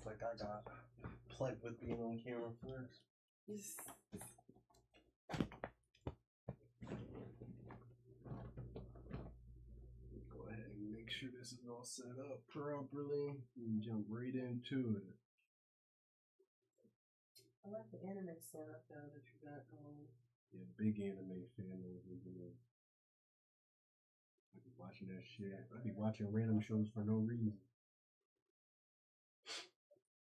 like I got plugged with being on camera first. Go ahead and make sure this is all set up properly and jump right into it. I like the anime setup though that you got going. Yeah, big anime fan over here. I be watching that shit. I be watching random shows for no reason.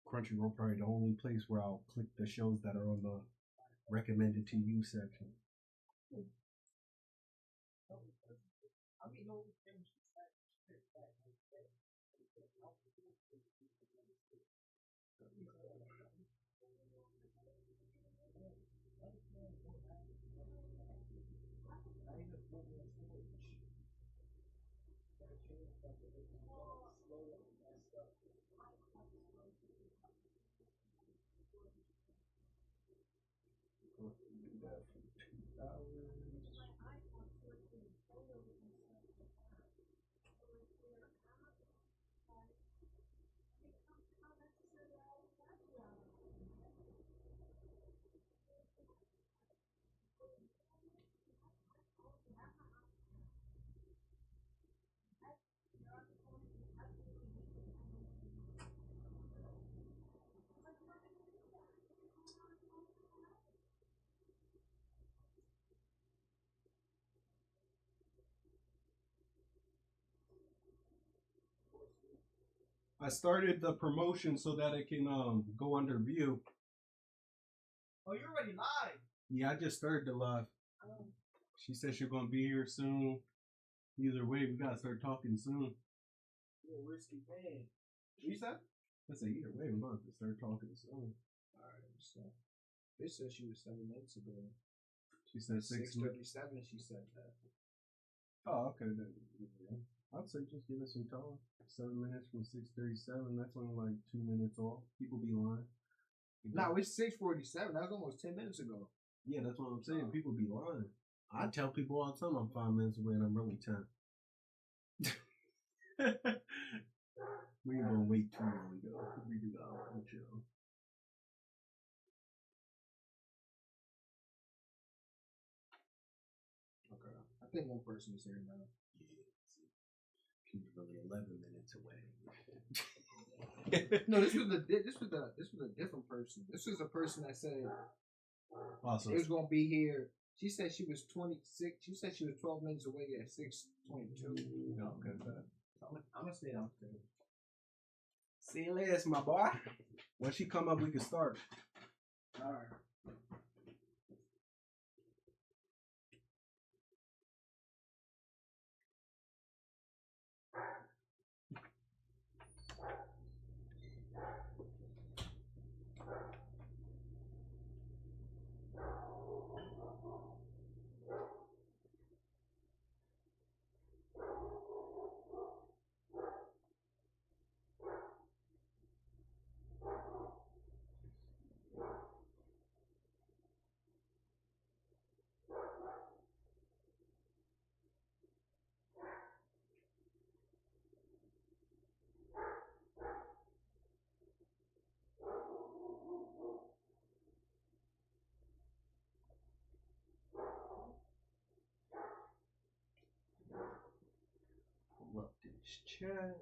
Crunchyroll probably the only place where I'll click the shows that are on the recommended to you section. I mean, no things that. Do that for 2 hours. I started the promotion so that it can go under view. Oh, you're already live. Yeah, I just started the live. Oh. She said she's gonna be here soon. Either way, we gotta start talking soon. You're a risky man. What you said? I said either way, we're gonna have to start talking soon. Alright, so this said she was 7 minutes ago. She said 6:37. She said that. Oh, okay. Then, yeah. I'd say just give us some time. 7 minutes from 6:37. That's only like 2 minutes off. People be lying. No, it's 6:47. That was almost 10 minutes ago. Yeah, that's what I'm saying. People be lying. I tell people all the time I'm 5 minutes away and I'm really 10. We ain't gonna wait too long though. We do our own show. Okay. I think one person is here now. Yeah. She's really 11 minutes away. No, this was a different person. This was a person that said Awesome. it was gonna be here. She said she was 26. She said she was 12 minutes away at 6:22. No, okay, I'm gonna stay downstairs. See you later, my boy. When she come up, we can start. All right. Pull up this chat.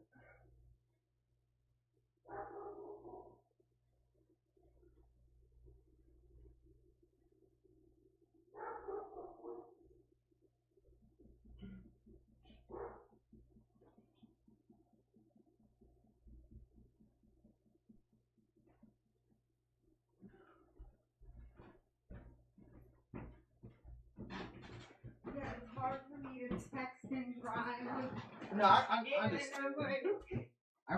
Yeah, it's hard for me to text and drive. No, I And understand. I'm like, okay. I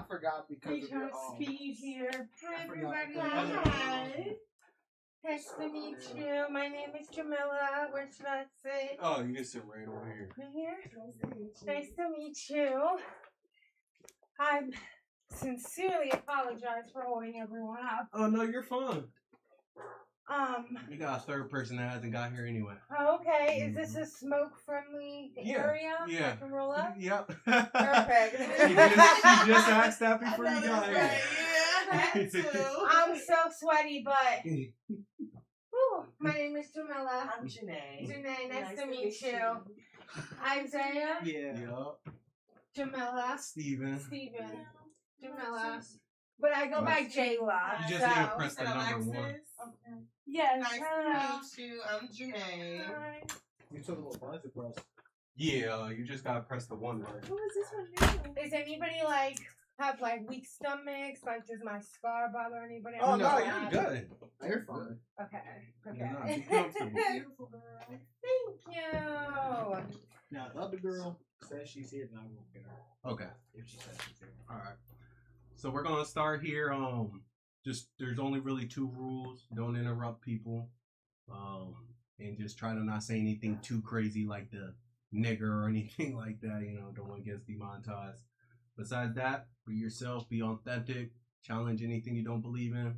forgot because We of trying your to speed here. Hi, I forgot everybody. because- Hi. Nice to meet you. My name is Jamila. Where should I sit? Oh, you can sit right over here. Right here? Nice to meet you. I sincerely apologize for holding everyone up. Oh, no, you're fine. You got a third person that hasn't got here anyway. Okay, is this a smoke-friendly area? Yeah. I can roll up? Yep. Perfect. She just asked that before you got here. Right, That too. I'm so sweaty, but whew, my name is Jamila. I'm Janae. Janae, nice to meet you. Isaiah, Yup. Jamila, Steven. Jamila. But I go by Jayla. You just need to press the And number Alexis. 1. Okay. Yes. Nice hello. to meet you. I'm Janae. Hi. You took a little bunch of press. Yeah, you just gotta press the 1 button. Who is this one doing? Is anybody like have like weak stomachs? Like, does my scar bother anybody? Oh, no, you're good. You're fine. Okay. You're not. Okay. Be comfortable. Beautiful girl. Thank you. Now, the other girl says she's here, and I won't get her. Okay. If she says she's here. All right. So we're gonna start here. Just there's only really 2 rules. Don't interrupt people. And just try to not say anything too crazy like the nigger or anything like that. You know, don't want to get demonetized. Besides that, be yourself. Be authentic. Challenge anything you don't believe in.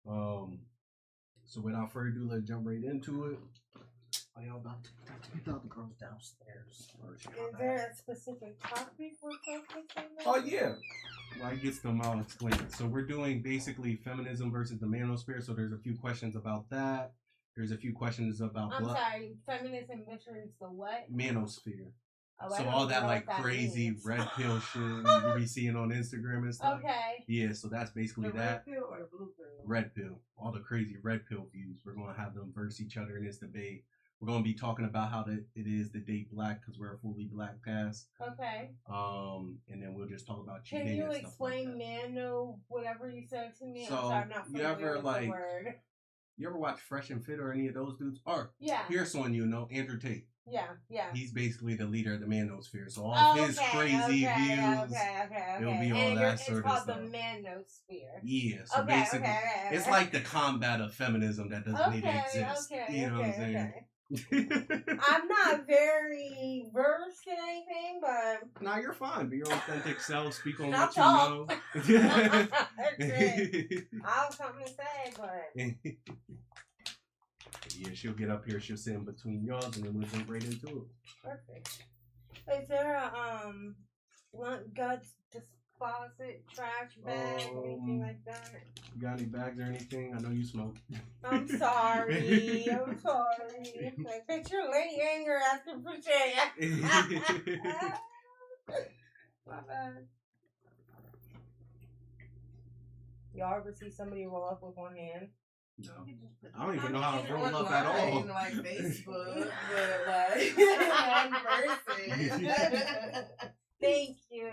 So without further ado, let's jump right into it. Oh, y'all about to thought the girls downstairs. Is there a specific topic we're focusing on? Oh yeah. When I get them, I'll explain it. So we're doing basically feminism versus the manosphere. So there's a few questions about that. There's a few questions about I'm sorry, feminism versus the what? manosphere. Oh, I So don't all know that what like that crazy means. red pill shit you be seeing on Instagram and stuff. Okay. Yeah, so that's basically The that. red pill or the blue pill? Red pill. All the crazy red pill views. We're gonna have them verse each other in this debate. We're gonna be talking about how it is to date black because we're a fully black cast. Okay. And then we'll just talk about cheating. Can you and stuff explain like that. nano whatever you said to me? So, I'm sorry, I'm not you familiar ever, with like, the word. You ever watch Fresh and Fit or any of those dudes? Or Yeah. here's one you know, Andrew Tate. Yeah. He's basically the leader of the manosphere. So all of his crazy views. Okay. It'll be all and that sort it's of called stuff. the manosphere. Yeah. So Okay. basically, it's like the combat of feminism that doesn't need to exist. You know what I'm saying? I'm not very versed in anything, but Nah, you're fine. Be your authentic self. Speak on I'll what talk. you know. That's it. I have something to say, but Yeah, she'll get up here. She'll sit in between y'all, and then we'll jump right into it. perfect. Is there a guts disposit trash bag, anything like that? You got any bags or anything? I know you smoke. I'm sorry. I'm sorry. Like, picture Lady Anger asking for shit. My bad. Y'all ever see somebody roll up with one hand? No. I don't even know how to roll up at online, all. Like Facebook, but like in person. Thank you.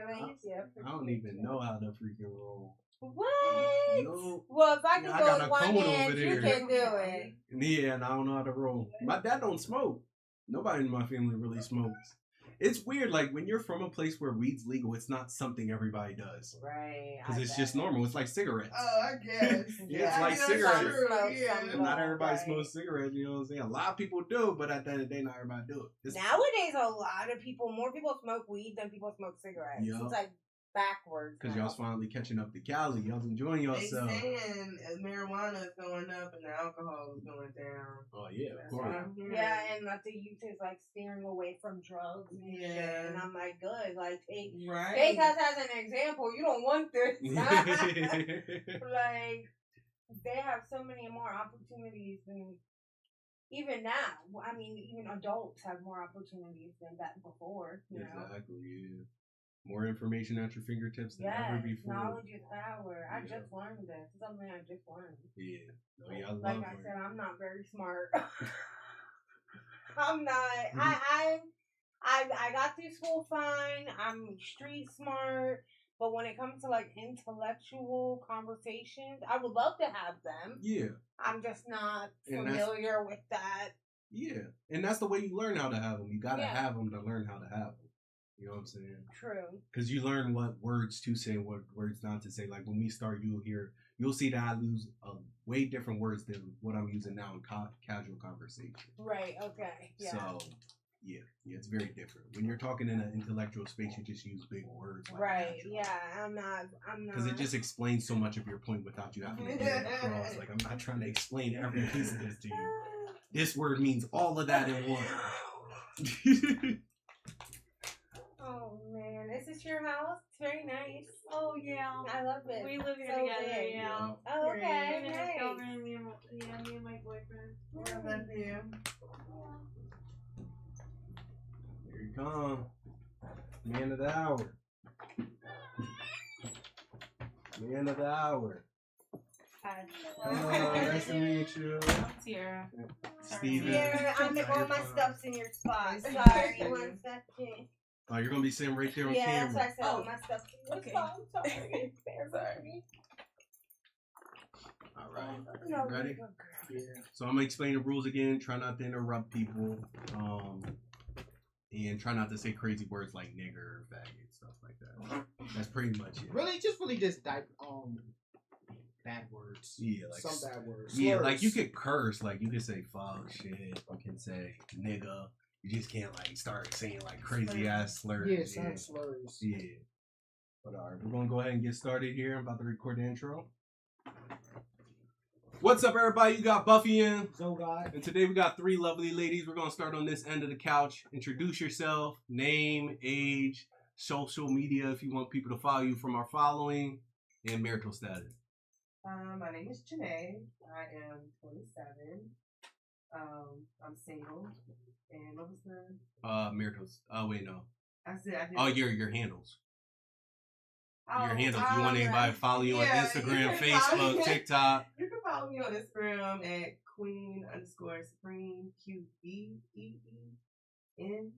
I don't even know how to freaking roll. What? No. Well, if I can Yeah, I go got with a one cone hand, over you there. can do it. Yeah, and I don't know how to roll. My dad don't smoke. Nobody in my family really smokes. It's weird, like when you're from a place where weed's legal, it's not something everybody does. Right. Because it's just normal. It's like cigarettes. Oh, I guess. Yeah, it's like that's cigarettes. true, Smoke yeah. some. Not everybody Right. smokes cigarettes, you know what I'm saying? A lot of people do, but at the end of the day, not everybody do it. It's, Nowadays, more people smoke weed than people smoke cigarettes. Yup. It's like backwards. Because now. y'all's finally catching up to Cali. Y'all's enjoying They yourself. saying marijuana is going up and the alcohol is going down. Oh, yeah, of That's course. what I'm hearing. Yeah, and like the youth is like steering away from drugs and shit. Yeah. And I'm like, good. Like, Right. take us as an example. You don't want this. Like, they have so many more opportunities than even now. I mean, even adults have more opportunities than that before. You know. Exactly, yeah. More information at your fingertips than ever Yes, before. knowledge is power. I Yeah. just learned this. It's something I just learned. Yeah. No, yeah, I love Like I it. said, I'm not very smart. I'm not. Mm-hmm. I got through school fine. I'm street smart. But when it comes to like intellectual conversations, I would love to have them. Yeah. I'm just not And that's- familiar with that. Yeah. And that's the way you learn how to have them. You got to Yeah. have them to learn how to have them. You know what I'm saying? True. Because you learn what words to say and what words not to say. Like when we start, you'll see that I use way different words than what I'm using now in casual conversation. Right. Okay. Yeah. So, yeah, it's very different. When you're talking in an intellectual space, you just use big words. Like right. casual. Yeah. I'm not. Because it just explains so much of your point without you having to get it across. Like, I'm not trying to explain every piece of this to you. This word means all of that in one. Oh man, is this your house? It's very nice. Oh yeah, Yeah. I love it. We live here So together, big. yeah. Oh, okay. Him and his Nice. girlfriend, me and my boyfriend. I love you. Here you come. Man of the hour. Man of the hour. Hi. Nice to meet you. I'm Tierah. Steven. Here, I'm You're all my fine. stuff's in your spot. Nice to Sorry, meet you. 1 second. Oh, you're gonna be sitting right there on Yeah, that's camera. why I said all my stuff's in your Okay. spot. I'm sorry. Sorry. All right. No, Ready? you're good, girl. Yeah. So I'm gonna explain the rules again. Try not to interrupt people. And try not to say crazy words like nigger or faggot, stuff like that. That's pretty much it. Really, just bad words. Yeah, like some bad words. yeah, Slurs. like you could curse, like you could say fuck, shit. You can say nigga. You just can't like start saying like crazy ass slurs. Yeah, some slurs. Yeah. But all right, we're gonna go ahead and get started here. I'm about to record the intro. What's up, everybody? You got Buffy in. ZoeGod. And today we got 3 lovely ladies. We're gonna start on this end of the couch. Introduce yourself, name, age, social media if you want people to follow you from our following, and marital status. My name is Janae. I am 27. I'm single. And what was the? Maritals. Oh wait, no. I said I did. Oh, your handles. Oh, Your handles. You want anybody to follow you on Yeah, Instagram, you can follow Facebook, me. TikTok? You can follow me on Instagram at Queen_Supreme QUEENSBPREME.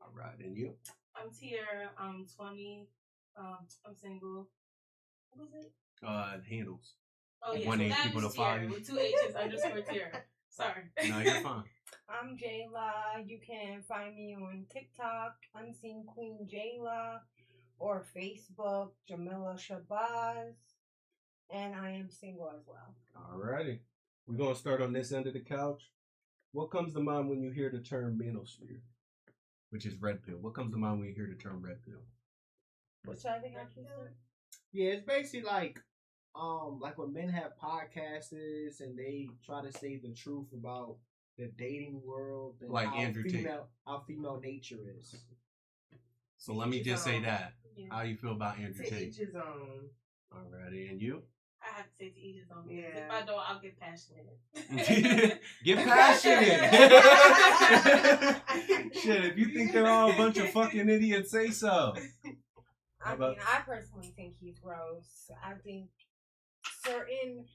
All right, and you? I'm Tierah. I'm 20. I'm single. What was it? Handles. Oh yeah, Wanting that people is to follow Tierah you. with 2 H's underscore Tierah. Sorry. No, you're fine. I'm Jayla. You can find me on TikTok, Unseen Queen Jayla, or Facebook, Jamila Shabazz. And I am single as well. Alrighty. We're gonna start on this end of the couch. What comes to mind when you hear the term Manosphere? Which is red pill. What comes to mind when you hear the term red pill? Which I think I can say. Yeah, it's basically like when men have podcasts and they try to say the truth about the dating world and Like Andrew Tate. how female nature is. So let me just say that. Yeah. How you feel about Andrew To Tate? each his own. Alrighty, and you? I have to say to each his own. Yeah. If I don't, I'll get passionate. Get passionate. Shit, if you think they're all a bunch of fucking idiots, say so. I mean, I personally think he's gross. I think certain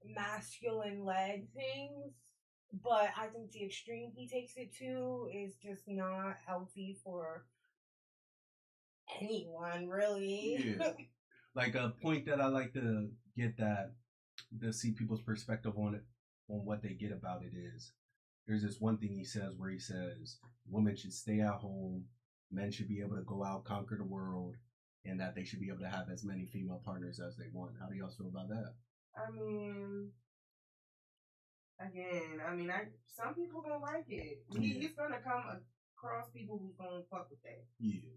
masculine led things, but I think the extreme he takes it to is just not healthy for anyone, really. Yeah. Like a point that I like to get to see people's perspective on it, on what they get about it is, there's this one thing he says where he says women should stay at home, men should be able to go out, conquer the world, and that they should be able to have as many female partners as they want. How do y'all feel about that? I mean, again, some people gonna like it. He's gonna come across people who's gonna fuck with that. Yeah.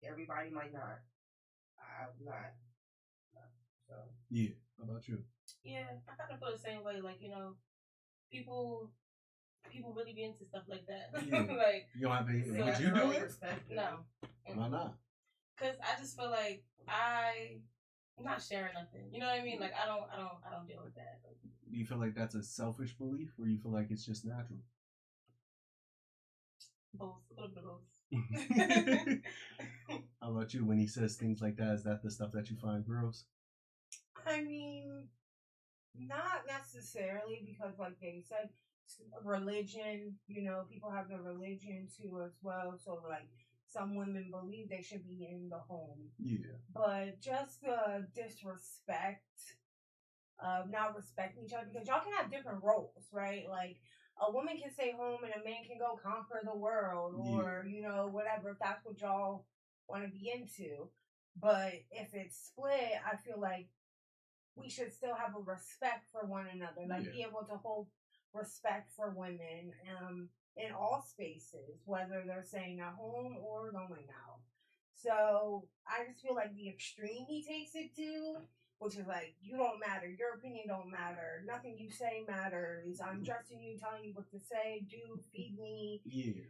Everybody might not. I'm not. So. Yeah. How about you? Yeah, I kind of feel the same way. Like, people really be into stuff like that. Yeah. Like, You don't have any. So Would you do it? no. Why not? Cause I just feel like I'm not sharing nothing. You know what I mean? Like I don't deal with that. Do you feel like that's a selfish belief, or you feel like it's just natural? Both, a little bit of both. How about you? When he says things like that, is that the stuff that you find gross? I mean, not necessarily, because like they said, religion, people have their religion too as well. So like some women believe they should be in the home. Yeah. But just disrespect, not respecting each other, because y'all can have different roles, right? Like a woman can stay home and a man can go conquer the world, or whatever, if that's what y'all want to be into. But if it's split, I feel like we should still have a respect for one another, like be able to hold respect for women in all spaces, whether they're staying at home or going out. So I just feel like the extreme he takes it to, which is like, you don't matter, your opinion don't matter, nothing you say matters, I'm dressing you, telling you what to say, do, feed me. Yeah.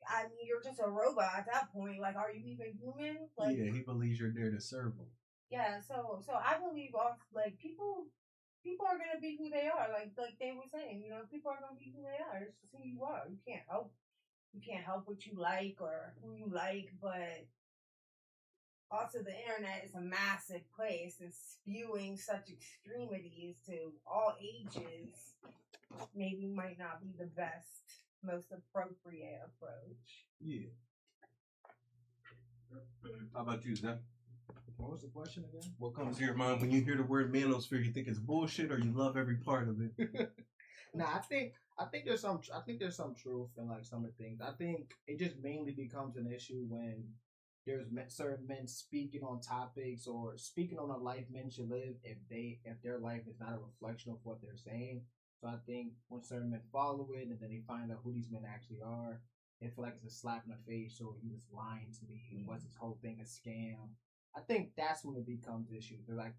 I mean, you're just a robot at that point. Like, are you even human? Like, Yeah, he believes you're there to serve him. yeah. So I believe like people are gonna be who they are. Like they were saying, people are gonna be who they are. It's just who you are. You can't help what you like or who you like, but also the internet is a massive place and spewing such extremities to all ages maybe might not be the best, most appropriate approach. Yeah. How about you, Zach? What was the question again? What comes to your mind when you hear the word manosphere? You think it's bullshit, or you love every part of it? Nah, I think there's some truth in like some of the things. I think it just mainly becomes an issue when there's certain men speaking on topics or speaking on a life men should live if their life is not a reflection of what they're saying. So I think when certain men follow it and then they find out who these men actually are, they feel like it's a slap in the face or he was lying to me. Was this whole thing a scam? I think that's when it becomes an issue. They're like,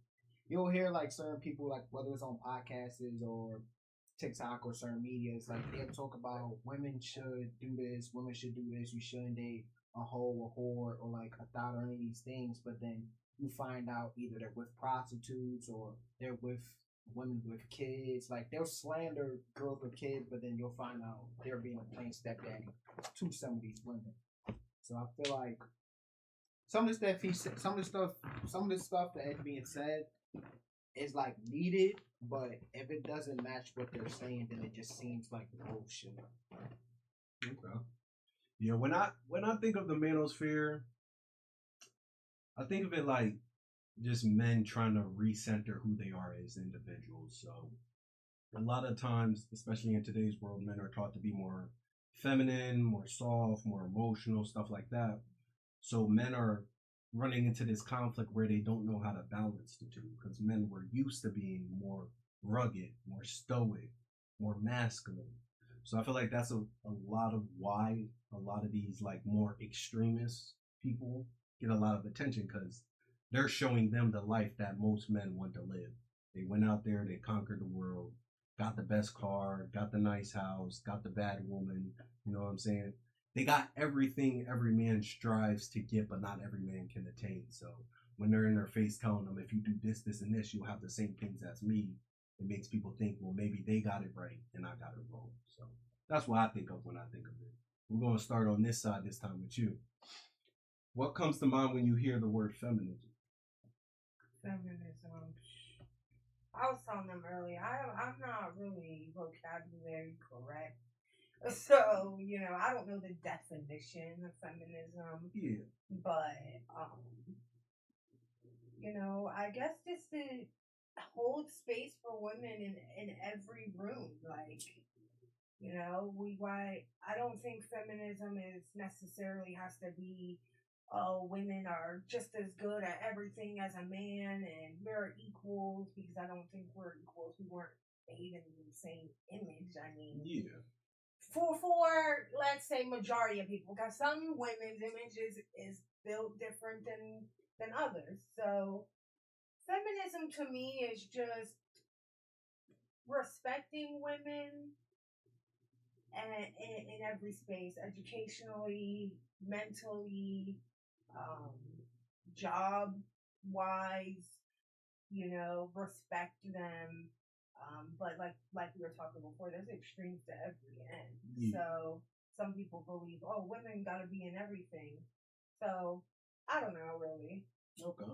you'll hear like certain people, like whether it's on podcasts or TikTok or certain media, it's like they'll talk about women should do this, women should do this, you shouldn't date a hoe, a whore, or like a thought or any of these things. But then you find out either they're with prostitutes or they're with women with kids. Like they'll slander girls with kids, but then you'll find out they're being a plain stepdaddy to some of these women. So I feel like some of the stuff that is being said is like needed, but if it doesn't match what they're saying, then it just seems like bullshit. Okay. Yeah, when I think of the manosphere, I think of it like just men trying to recenter who they are as individuals. So a lot of times, especially in today's world, men are taught to be more feminine, more soft, more emotional, stuff like that. So men are running into this conflict where they don't know how to balance the two because men were used to being more rugged, more stoic, more masculine. So I feel like that's a lot of why a lot of these like more extremist people get a lot of attention because they're showing them the life that most men want to live. They went out there, they conquered the world, got the best car, got the nice house, got the bad woman. You know what I'm saying? They got everything every man strives to get, but not every man can attain. So when they're in their face telling them, if you do this, this, and this, you'll have the same things as me, it makes people think, well, maybe they got it right and I got it wrong. So that's what I think of when I think of it. We're going to start on this side this time with you. What comes to mind when you hear the word feminism? Feminism. I was telling them earlier, I'm not really vocabulary correct. So, I don't know the definition of feminism. Yeah. But, I guess just to hold space for women in every room. Like, I don't think feminism is necessarily has to be, women are just as good at everything as a man and we're equals, because I don't think we're equals. We weren't made in the same image. I mean, yeah. For let's say majority of people, because some women's images is built different than others. So feminism to me is just respecting women and in every space, educationally, mentally, job wise, respect them. But like we were talking before, there's extremes to every end. Yeah. So some people believe, women gotta be in everything. So I don't know really. Okay.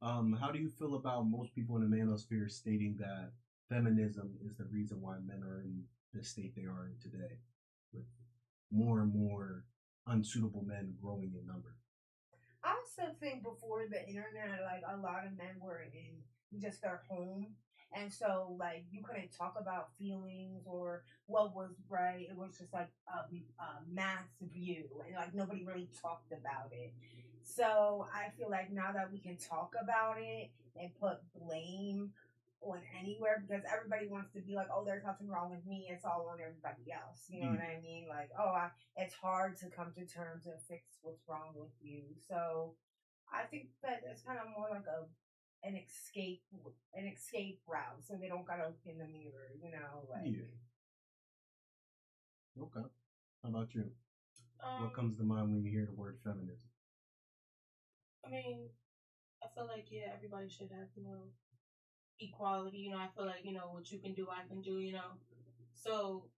How do you feel about most people in the manosphere stating that feminism is the reason why men are in the state they are in today, with more and more unsuitable men growing in number? I also think before the internet, like a lot of men were in just their home. And so, like, you couldn't talk about feelings or what was right. It was just like a mass view, and like nobody really talked about it. So I feel like now that we can talk about it and put blame on anywhere, because everybody wants to be like, oh, there's nothing wrong with me. It's all on everybody else. You know what I mean? Like, it's hard to come to terms and fix what's wrong with you. So I think that it's kind of more like an escape route, so they don't gotta look in the mirror, like. Yeah. Okay. How about you? What comes to mind when you hear the word feminism? I mean, I feel like everybody should have equality. I feel like what you can do, I can do. So,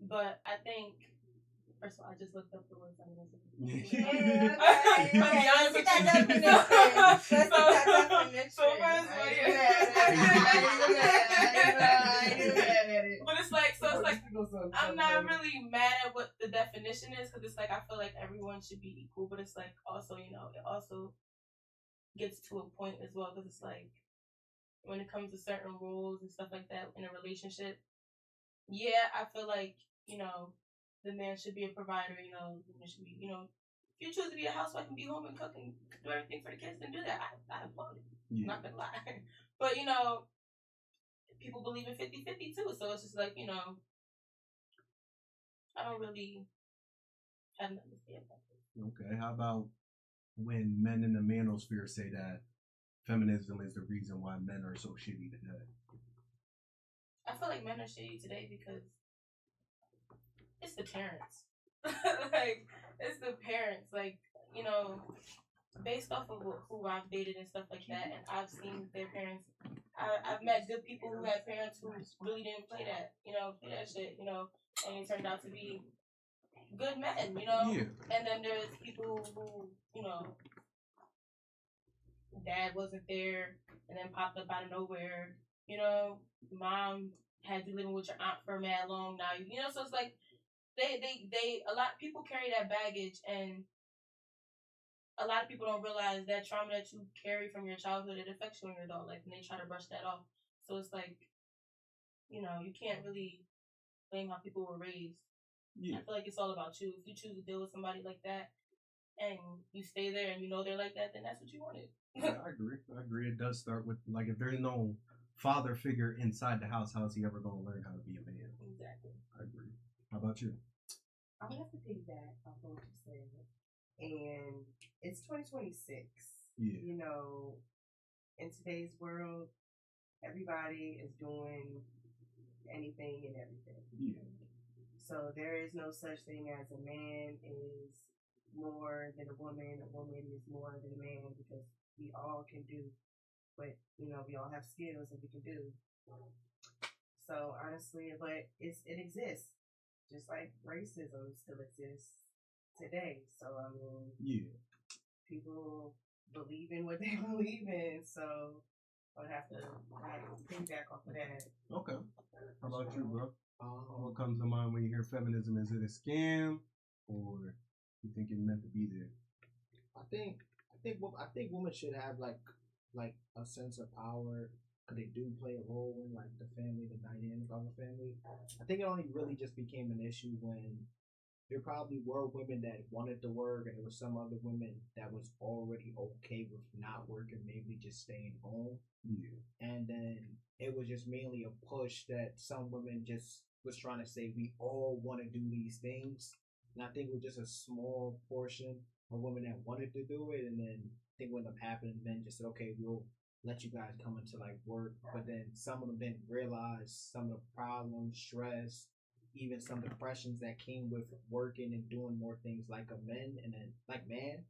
but I think first of all, I just looked up the word feminism. Okay. I'll be honest with you. So first, but it's like I'm not really mad at what the definition is because it's like I feel like everyone should be equal, but it's like also it also gets to a point as well because it's like when it comes to certain roles and stuff like that in a relationship, I feel like the man should be a provider. The woman should be if you choose to be a housewife and be home and cook and do everything for the kids, then do that. I applaud it. I'm not gonna lie, but people believe in 50-50 too, so it's just like I don't really have nothing to say about it. Okay, how about when men in the Manosphere say that feminism is the reason why men are so shitty today? I feel like men are shitty today because it's the parents. Like, it's the parents. Like, based off of who I've dated and stuff like that, and I've seen their parents. I've met good people who had parents who really didn't play that shit, and it turned out to be good men, Yeah. And then there's people who, dad wasn't there and then popped up out of nowhere, mom had you living with your aunt for mad long now, so it's like they a lot of people carry that baggage, and a lot of people don't realize that trauma that you carry from your childhood, it affects you in your adult life, and they try to brush that off. So it's like, you can't really blame how people were raised. Yeah. I feel like it's all about you. If you choose to deal with somebody like that, and you stay there, and they're like that, then that's what you wanted. Yeah, I agree. It does start with, like, if there's no father figure inside the house, how is he ever going to learn how to be a man? Exactly. I agree. How about you? I'm going to have to piggyback off of what you said. And it's 2026. Yeah. In today's world, everybody is doing anything and everything. Yeah. So there is no such thing as a man is more than a woman is more than a man, because we all can do what, we all have skills that we can do. So honestly, but it exists. Just like racism still exists today. So people believe in what they believe in. So I'd have to piggyback off of that. Okay. How about you, bro? What comes to mind when you hear feminism? Is it a scam, or you think it's meant to be there? I think women should have like a sense of power, because they do play a role in like the family, the dynamic of a family. I think it only really just became an issue when there probably were women that wanted to work, and there were some other women that was already okay with not working, maybe just staying home. Yeah. And then it was just mainly a push that some women just was trying to say we all want to do these things. And I think it was just a small portion of women that wanted to do it, and then I think what ended up happening, men just said, okay, we'll let you guys come into like work, but then some of them didn't realize some of the problems, stress, even some depressions that came with working and doing more things like a man and then like man.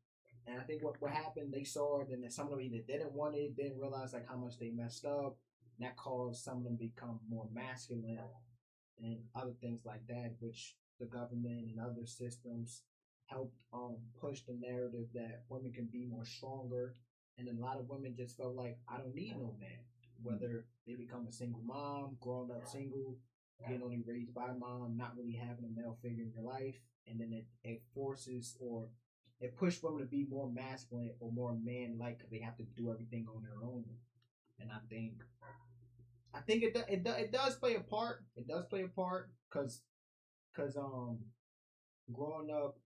And I think what happened, they saw it, and then some of them either didn't want it, didn't realize like how much they messed up, and that caused some of them to become more masculine and other things like that, which the government and other systems helped push the narrative that women can be more stronger. And then a lot of women just felt like, I don't need no man. Whether they become a single mom, grown up single, being only raised by mom, not really having a male figure in your life, and then it forces or it pushed women to be more masculine or more man-like because they have to do everything on their own. And I think it does play a part. It does play a part because growing up,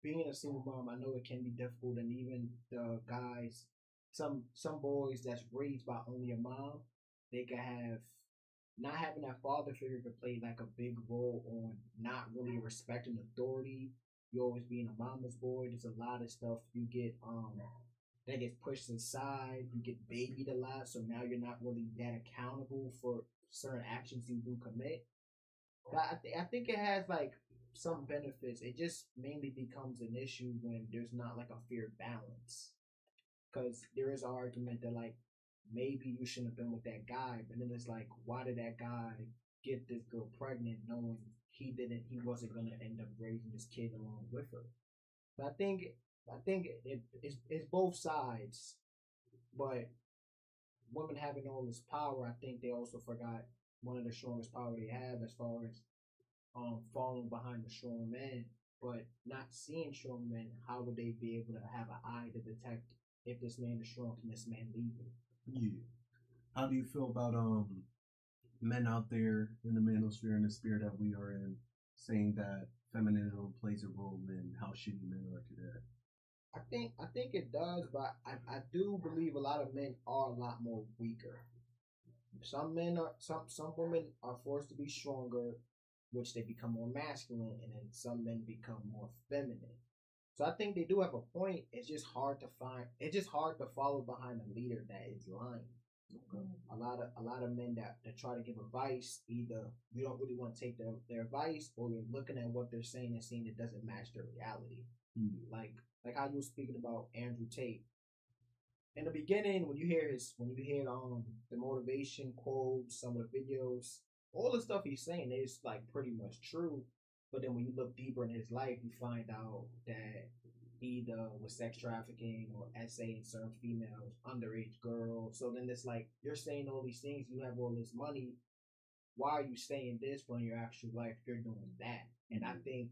being a single mom, I know it can be difficult, and even the guys, some boys that's raised by only a mom, they can have not having that father figure could play like a big role on not really respecting authority. You always being a mama's boy. There's a lot of stuff you get that gets pushed aside. You get babied a lot, so now you're not really that accountable for certain actions you do commit. But I think it has like some benefits. It just mainly becomes an issue when there's not like a fair balance. Because there is an argument that like maybe you shouldn't have been with that guy, but then it's like, why did that guy get this girl pregnant knowing he wasn't gonna end up raising this kid along with her? But it's both sides, but women having all this power, I think they also forgot one of the strongest power they have as far as falling behind the strong man, but not seeing strong men. How would they be able to have an eye to detect if this man is strong? Can this man leave him? Yeah. How do you feel about men out there in the manosphere and the sphere that we are in saying that feminism plays a role in how shitty men are today? I think it does, but I do believe a lot of men are a lot more weaker. Some women are forced to be stronger, which they become more masculine, and then some men become more feminine. So I think they do have a point. It's just hard to find. It's just hard to follow behind a leader that is lying. A lot of men that try to give advice, either you don't really want to take their advice, or you're looking at what they're saying and seeing it doesn't match their reality. Like how you were speaking about Andrew Tate. In the beginning, when you hear the motivation quotes, some of the videos, all the stuff he's saying is like pretty much true. But then when you look deeper in his life, you find out that either with sex trafficking or essaying certain females, underage girls. So then it's like, you're saying all these things, you have all this money. Why are you saying this when in your actual life you're doing that? And I think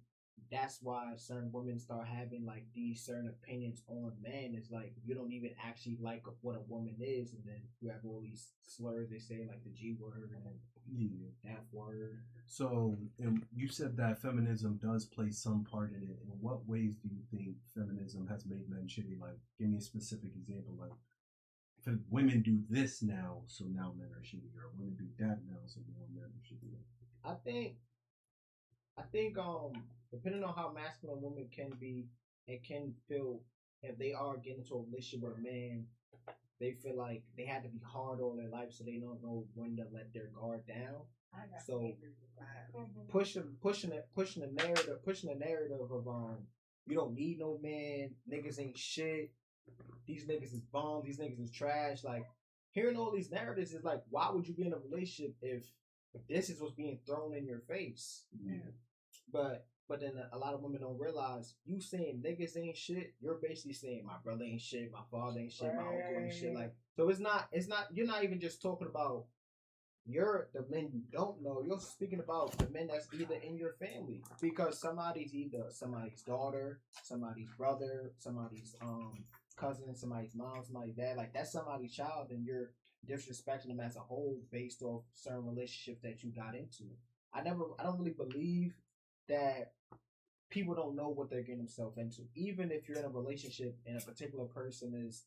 that's why certain women start having like these certain opinions on men. It's like you don't even actually like what a woman is, and then you have all these slurs they say like the G word and F word. So, and you said that feminism does play some part in it. In what ways do you think feminism has made men shitty? Like, give me a specific example. Like, if women do this now, so now men are shitty, or women do that now, so now men are shitty. I think depending on how masculine women can be, it can feel if they are getting into a relationship with a man, they feel like they had to be hard all their life, so they don't know when to let their guard down. So pushing the narrative of you don't need no man, niggas ain't shit, these niggas is bums, these niggas is trash. Like hearing all these narratives is like, why would you be in a relationship if this is what's being thrown in your face? Yeah. But then a lot of women don't realize you saying niggas ain't shit, you're basically saying my brother ain't shit, my father ain't shit, my uncle ain't shit. Like, so it's not you're not even just talking about the men you don't know. You're speaking about the men that's either in your family, because somebody's either somebody's daughter, somebody's brother, somebody's cousin, somebody's mom, somebody's dad. Like that's somebody's child, and you're disrespecting them as a whole based off certain relationships that you got into. I don't really believe that people don't know what they're getting themselves into. Even if you're in a relationship and a particular person is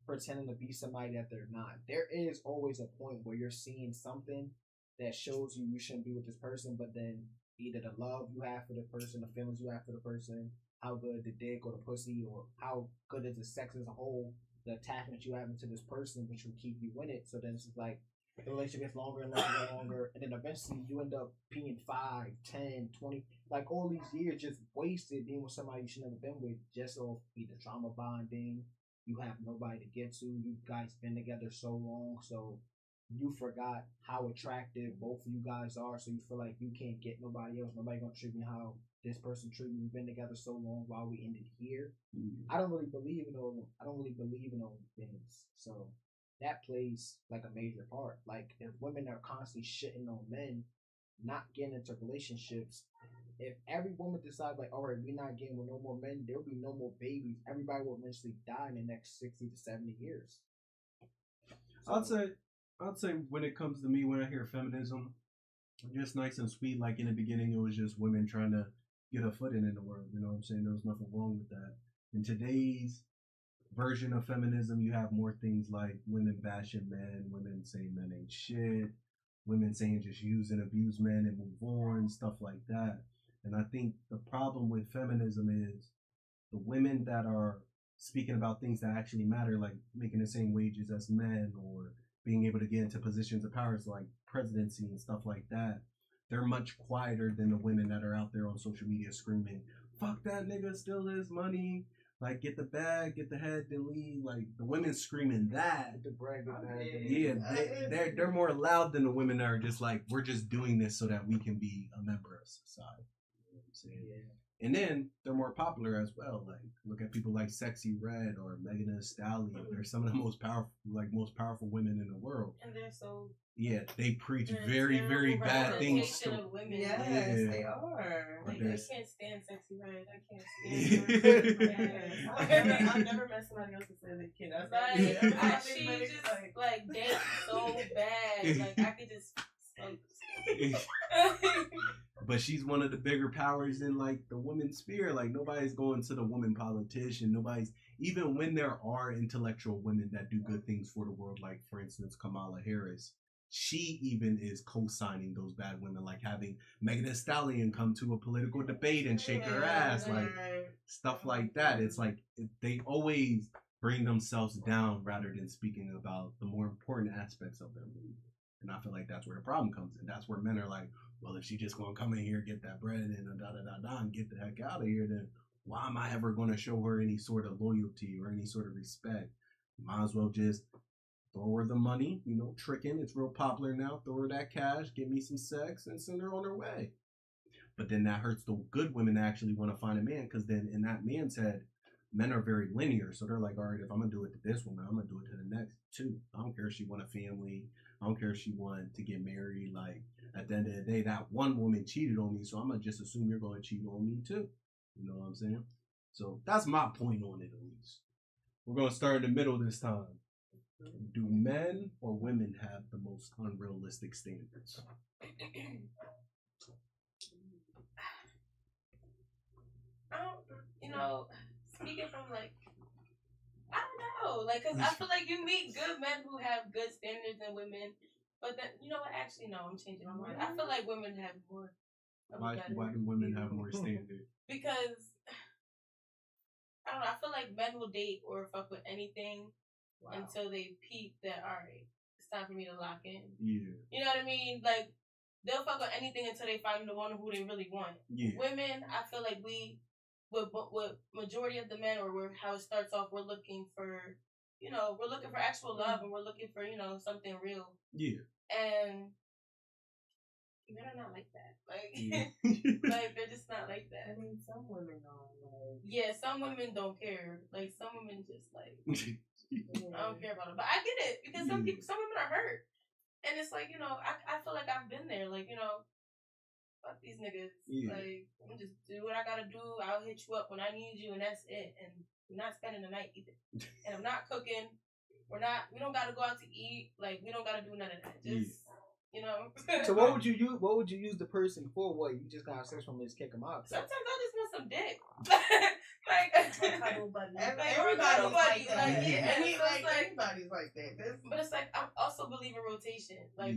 pretending to be somebody that they're not, there is always a point where you're seeing something that shows you shouldn't be with this person, but then either the love you have for the person, the feelings you have for the person, how good the dick or the pussy, or how good is the sex as a whole, the attachment you have into this person, which will keep you in it. So then it's like the relationship gets longer and longer and longer, and then eventually you end up being 5, 10, 20, like all these years just wasted being with somebody you should never been with, just off either trauma bonding, you have nobody to get to, you guys been together so long, so you forgot how attractive both of you guys are, so you feel like you can't get nobody else, nobody gonna treat me how this person treated me. We've been together so long, while we ended here. I don't really believe in all things, so that plays like a major part. Like if women are constantly shitting on men, not getting into relationships, if every woman decides like, all right, we're not getting with no more men, there'll be no more babies. Everybody will eventually die in the next 60 to 70 years. So, I'd say when it comes to me, when I hear feminism, just nice and sweet. Like in the beginning, it was just women trying to get a footing in the world. You know what I'm saying? There was nothing wrong with that. In today's version of feminism, you have more things like women bashing men, women saying men ain't shit, women saying just use and abuse men and move on, stuff like that. And I think the problem with feminism is the women that are speaking about things that actually matter, like making the same wages as men or being able to get into positions of power, so like presidency and stuff like that, they're much quieter than the women that are out there on social media screaming, "Fuck that nigga, steal his money." Like, get the bag, get the head, then leave. Like, the women screaming that. The bread, get the head, then Yeah, they're more loud than the women that are just like, we're just doing this so that we can be a member of society. You know what I'm saying? Yeah. And then they're more popular as well. Like, look at people like Sexy Red or Megan Thee Stallion. They're some of the most powerful women in the world. And they're so. Yeah, they preach they're very, very bad things. Of women. Yes, Yeah. they are. Like, I can't stand Sexy Red. I can't stand her. I've never met somebody else who said they can. Like, she just like dance so bad. Like, I could just. But she's one of the bigger powers in like the women's sphere. Like, nobody's going to the woman politician. Nobody's, even when there are intellectual women that do good things for the world, like for instance Kamala Harris, she even is co-signing those bad women, like having Megan Thee Stallion come to a political debate and shake her ass, like stuff like that. It's like they always bring themselves down rather than speaking about the more important aspects of their movement. And I feel like that's where the problem comes in. That's where men are like, well, if she just gonna come in here, get that bread and and get the heck out of here, then why am I ever gonna show her any sort of loyalty or any sort of respect? Might as well just throw her the money, you know, tricking. It's real popular now. Throw her that cash, give me some sex, and send her on her way. But then that hurts the good women that actually want to find a man, because then in that man's head, men are very linear. So they're like, all right, if I'm gonna do it to this woman, I'm gonna do it to the next too. I don't care if she want a family. I don't care if she wanted to get married. Like, at the end of the day, that one woman cheated on me, so I'm gonna just assume you're gonna cheat on me too. You know what I'm saying? So that's my point on it, at least. We're gonna start in the middle this time. Do men or women have the most unrealistic standards? You know, speaking from like, I don't know, like, cause I feel like you meet good men who have good standards in women, but then, you know what, actually, no, I'm changing my mind. I feel like women have more. Why do women have more standards? Because, I don't know, I feel like men will date or fuck with anything until they peep that, alright, it's time for me to lock in. Yeah. You know what I mean? Like, they'll fuck with anything until they find the one who they really want. Yeah. Women, I feel like with majority of the men, or how it starts off, we're looking for, you know, we're looking for actual love, and we're looking for, you know, something real. Yeah. And men are not like that. Like, like, they're just not like that. I mean, some women are like... Yeah, some women don't care. Like, some women just like, I don't care about it. But I get it, because some women are hurt. And it's like, you know, I feel like I've been there. Like, you know, fuck these niggas. Yeah. Like, I'm just do what I gotta do. I'll hit you up when I need you, and that's it. And we're not spending the night either. And I'm not cooking. We don't gotta go out to eat. Like, we don't gotta do none of that. Just, you know. So what would you use? What would you use the person for? What, you just got sex from, just kick them out? Sometimes I just want some dick. Like, cuddle buddy. Everybody's like that. Like, yeah. I mean, So it's like, everybody's like that. but it's like, I also believe in rotation. Like,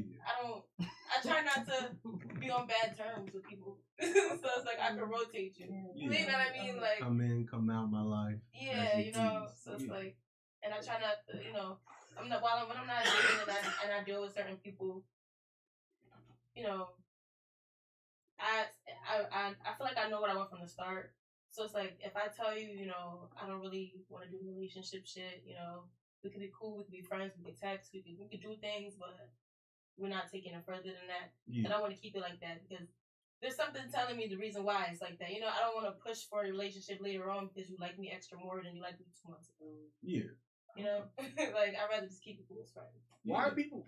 I try not to be on bad terms with people. So it's like, I can rotate you. Yeah. You know what I mean? Like, come in, come out my life. yeah, you know. So it's like, and I try not to, you know, when I'm not dating and I deal with certain people, you know, I feel like I know what I want from the start. So it's like, if I tell you, you know, I don't really want to do relationship shit, you know, we could be cool, we could be friends, we could text, we could do things, but we're not taking it further than that. Yeah. And I want to keep it like that, because there's something telling me the reason why it's like that. You know, I don't want to push for a relationship later on because you like me extra more than you like me 2 months ago. Yeah. You know, like, I'd rather just keep it cool as friends. Why do people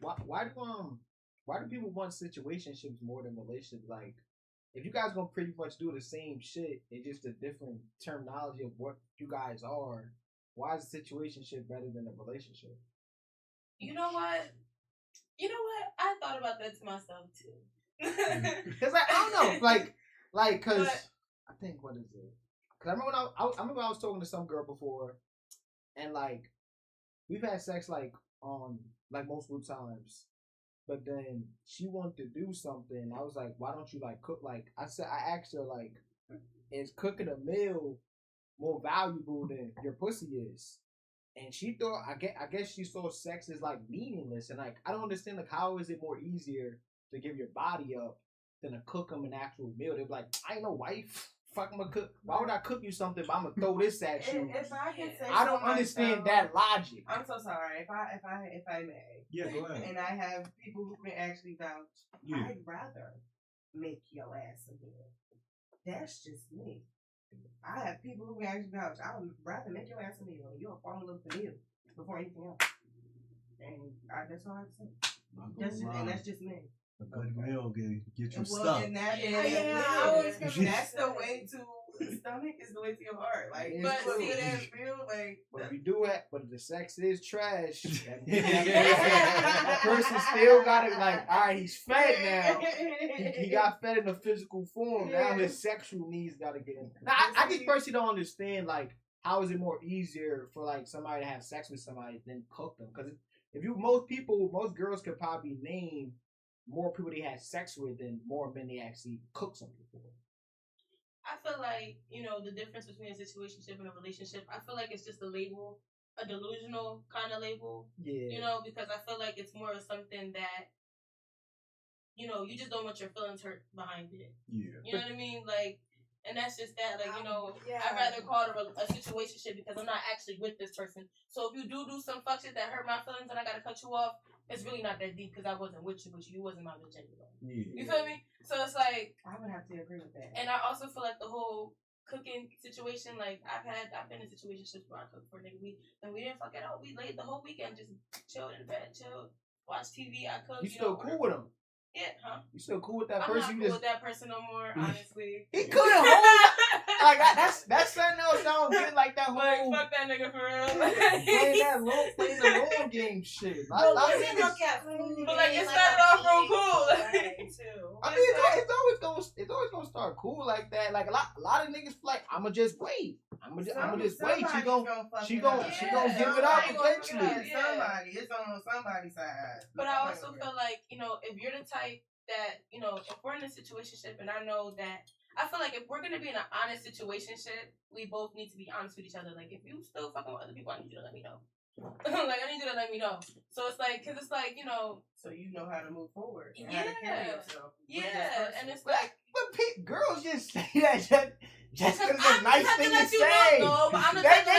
want situationships more than relationships? Like, if you guys gonna pretty much do the same shit, it's just a different terminology of what you guys are. Why is a situationship better than a relationship? You know what? I thought about that to myself too. Cause I don't know, like, cause I think, what is it? Cause I remember when I was talking to some girl before, and like, we've had sex like on like multiple times. But then she wanted to do something. I was like, why don't you like cook? Like, I asked her, like, is cooking a meal more valuable than your pussy is? And she thought, I guess she saw sex as like meaningless. And like, I don't understand, like, how is it more easier to give your body up than to cook them an actual meal. They're like, I ain't no wife. Fuck, I'm gonna cook. Why would I cook you something if I'm gonna throw this at you? If I can say, I don't understand that logic. I'm so sorry. If I may. Yeah, go ahead. And I have people who can actually vouch. Yeah. I'd rather make your ass a meal. That's just me. I have people who can actually vouch. I would rather make your ass a meal. You'll fall in love with the meal before anything else. And that's all I have to say. That's just me. A good meal get you Well, stuck. and that, that's the way to the stomach is the way to your heart. Like, It's but true. see that feel like. But you do it, but the sex is trash. That person still got it. Like, all right, he's fed now. He got fed in a physical form. Now his sexual needs got to get in. Now, I just personally don't understand. Like, how is it more easier for like somebody to have sex with somebody than cook them? Because if you most girls could probably name more people they had sex with than more men they actually cook something for. I feel like, the difference between a situationship and a relationship, I feel like it's just a label, a delusional kind of label. Yeah. Because I feel like it's more of something that, you just don't want your feelings hurt behind it. Yeah. You know what I mean? Like, and that's just that. Like, yeah. I'd rather call it a situationship because I'm not actually with this person. So if you do some fuck shit that hurt my feelings and I gotta cut you off, it's really not that deep because I wasn't with you, but you wasn't my bitch anyway. Yeah. You feel me? So it's like, I would have to agree with that. and I also feel like the whole cooking situation, like I've been in situations where I cooked for a nigga, and we didn't fuck it out. We laid the whole weekend, just chilled in bed, watched TV. I cooked. You still cool with him? Yeah, huh? You still cool with that I'm person? not cool with that person no more, honestly. He couldn't hold. Like that's something else. I don't get like that whole. Like, fuck that nigga for real. playing the long game shit. But But like it started off real cool. I mean, it's always gonna start cool like that. Like a lot of niggas like, I'ma just wait. I'ma just wait. She gonna give it up eventually. Somebody, it's on somebody's side. But I also feel like, if you're the type that, if we're in a situationship and I know that, I feel like if we're going to be in an honest situationship, we both need to be honest with each other. Like, if you still fucking with other people, I need you to let me know. Like, I need you to let me know. So it's like, because it's like, So you know how to move forward. And Yeah. how to carry yourself. Yeah, and it's like, But girls just say that just because it's a nice thing to say. They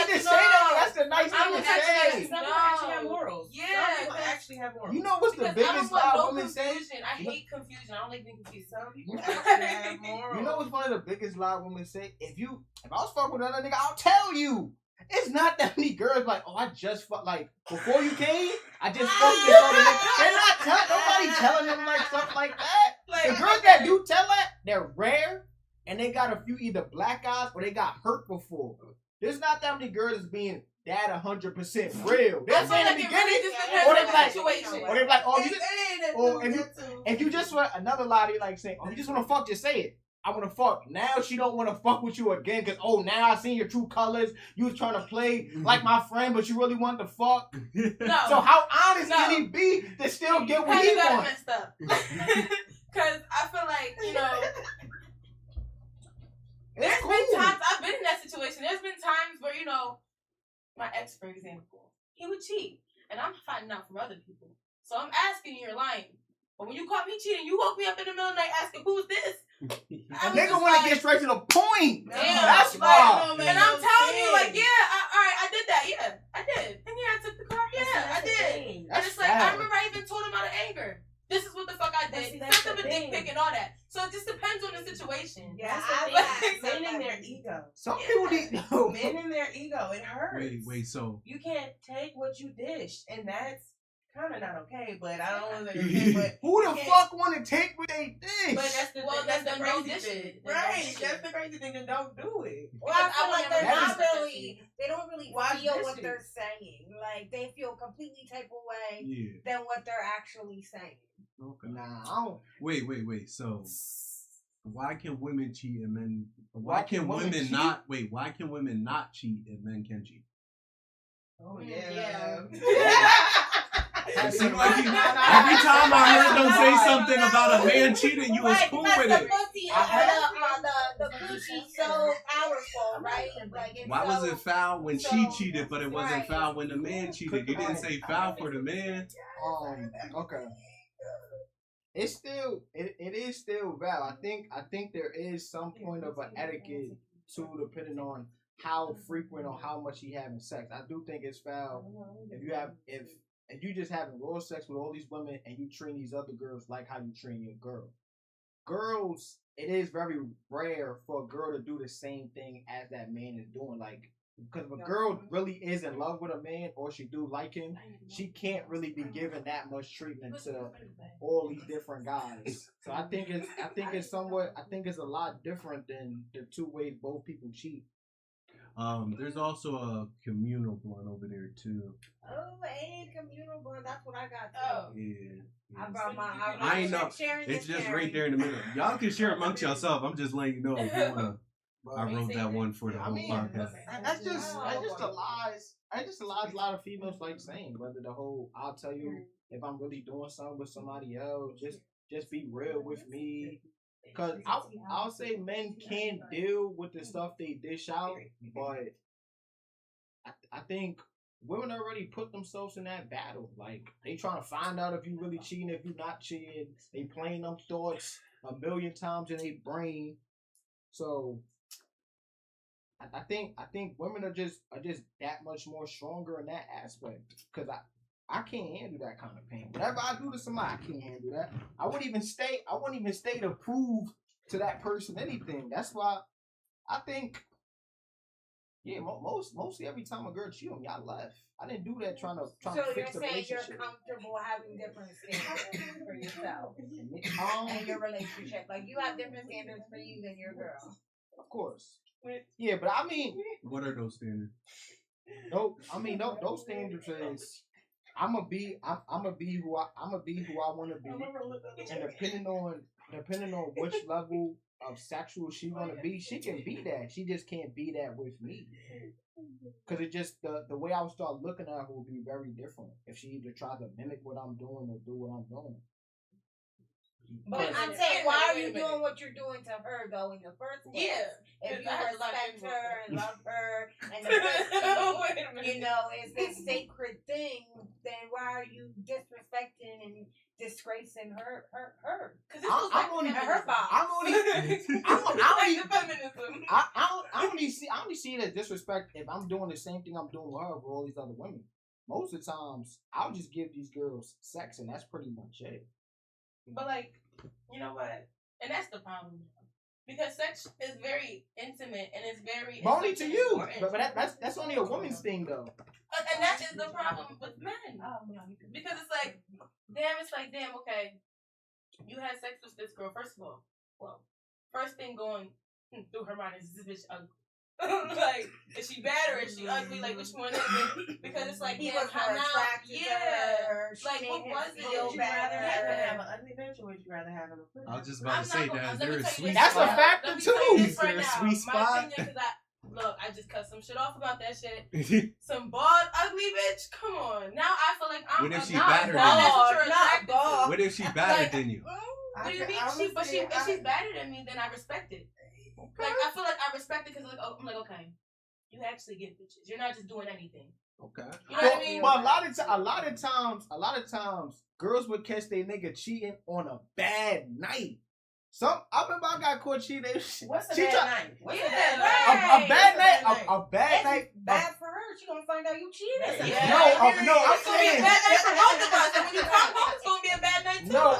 just say that. That's a nice thing to say. Some people actually have morals. Yeah, Some people actually have morals. You know what's the because biggest lie women say? I hate confusion. I don't like being confused. Some people actually have morals. You know what's one of the biggest lie women say? If I was fucking with another nigga, I'll tell you. It's not that many girls like, oh, I just fuck, like, before you came, I just fucked this other nigga. They're not nobody telling them like something like that. Like, The girls that do tell that, they're rare, and they got a few either black eyes or they got hurt before. There's not that many girls being that 100% real. They're saying in the beginning, or they be like, oh, if you just want another lie, they like saying, oh, you just want to fuck, just say it. I want to fuck. Now she don't want to fuck with you again because, oh, now I seen your true colors. You was trying to play like my friend, but you really wanted to fuck. No. So how honest can he be to still get what he wants? Messed up. Because I feel like, there's been times, I've been in that situation. There's been times where, my ex, for example, he would cheat. And I'm finding out from other people. So I'm asking you, you're lying. But when you caught me cheating, you woke me up in the middle of the night asking, who's this? A nigga want to get straight to the point. Damn, That's why. And I'm telling you, like, yeah, all right, I did that. Yeah, I did. And yeah, I took the car. Yeah, I did. And it's like, I remember I even told him out of anger. This is what the fuck I did. Sent him a dick pic and all that. So it just depends on the situation. Yeah, men in their ego. Some people need men in their ego. It hurts. Wait, so you can't take what you dished, and that's kind of not okay. But I don't know that okay. But who the fuck want to take what they dish? But that's the that's the crazy no thing, right? That's the crazy thing. Then don't do it. Well, I feel like they don't really feel what dishes. they're saying. Like they feel completely type of way yeah. than what they're actually saying. Okay. Nah, I don't. Wait. So, why can women cheat and men? Why can women not? Wait, why can women not cheat and men can cheat? Oh yeah. It seemed like every time I heard them say something about a man cheating, you was cool with it. The coochie so powerful, right? Like Why was it foul when she cheated, but it wasn't foul when the man cheated? You didn't say foul for the man. Okay. it is still valid. I think there is some point of an etiquette too, depending on how frequent or how much he having sex. I do think it's foul if you just having raw sex with all these women and you treat these other girls like how you treat your girl. Girls, it is very rare for a girl to do the same thing as that man is doing. Like, because if a girl really is in love with a man or she do like him, she can't really be given that much treatment to all these different guys. So I think it's a lot different than the two ways both people cheat. There's also a communal blunt over there too. Oh, hey, communal blunt. That's what I got too. Yeah. I brought my. I ain't know. It's just right there in the middle. Y'all can share amongst yourself. I'm just letting you know if you wanna. I wrote that one for the whole podcast. That's just the lies. I just a lot of females like saying whether the whole I'll tell you if I'm really doing something with somebody else. Just be real with me. Because I'll say men can deal with the stuff they dish out, but I think women already put themselves in that battle. Like, they trying to find out if you really cheating, if you not cheating. They playing them thoughts a million times in their brain. So I think women are just that much more stronger in that aspect. Because I can't handle that kind of pain. Whatever I do to somebody, I can't handle that. I wouldn't even stay to prove to that person anything. That's why I think, mostly every time a girl cheat on me, I left. I didn't do that trying to fix the relationship. So you're saying you're comfortable having different standards for yourself and your relationship. Like, you have different standards for you than your girl. Of course. Yeah, but I mean, what are those standards? Those standards is I'ma be who I want to be, and depending on which level of sexual she want to be, she can be that. She just can't be that with me, because it just the way I would start looking at her will be very different if she either tries to mimic what I'm doing or do what I'm doing. But I'm saying, why are you doing what you're doing to her, though, in the first place? Yeah. If you respect her and love her, and the first thing, is this sacred thing, then why are you disrespecting and disgracing her? Because I only see it as disrespect if I'm doing the same thing I'm doing with her with all these other women. Most of the times, I'll just give these girls sex, and that's pretty much it. But, like, you know what? And that's the problem. Because sex is very intimate and it's very... But only to you. But that's only a woman's thing, though. And that is the problem with men. Because it's like, damn, okay. You had sex with this girl. First of all, first thing going through her mind is, this bitch ugly? Like, is she bad or is she ugly? Like, which one is it? Because it's like, he was more attracted to her. Like, what was it? Would you rather have an ugly bitch or would you rather have an ugly? I was just about to say that. There is sweet spot. That's a factor too. Is there a sweet spot? Look, I just cut some shit off about that shit. Some bald, ugly bitch. Come on. Now I feel like I'm. What if she better than you? What if she better than you? What do you mean? If she's better than me, then I respect it. Like, I feel like I respect it because I'm like, okay, you actually get bitches. You're not just doing anything. Okay. You know what I mean? But a lot of times, girls would catch their nigga cheating on a bad night. I remember I got caught cheating. What's a bad night? A bad night. A bad night. Bad for her. She gonna find out you cheated. No. I'm saying. It's gonna be a bad night for both of us. And when you come home, it's gonna be a bad night too. No,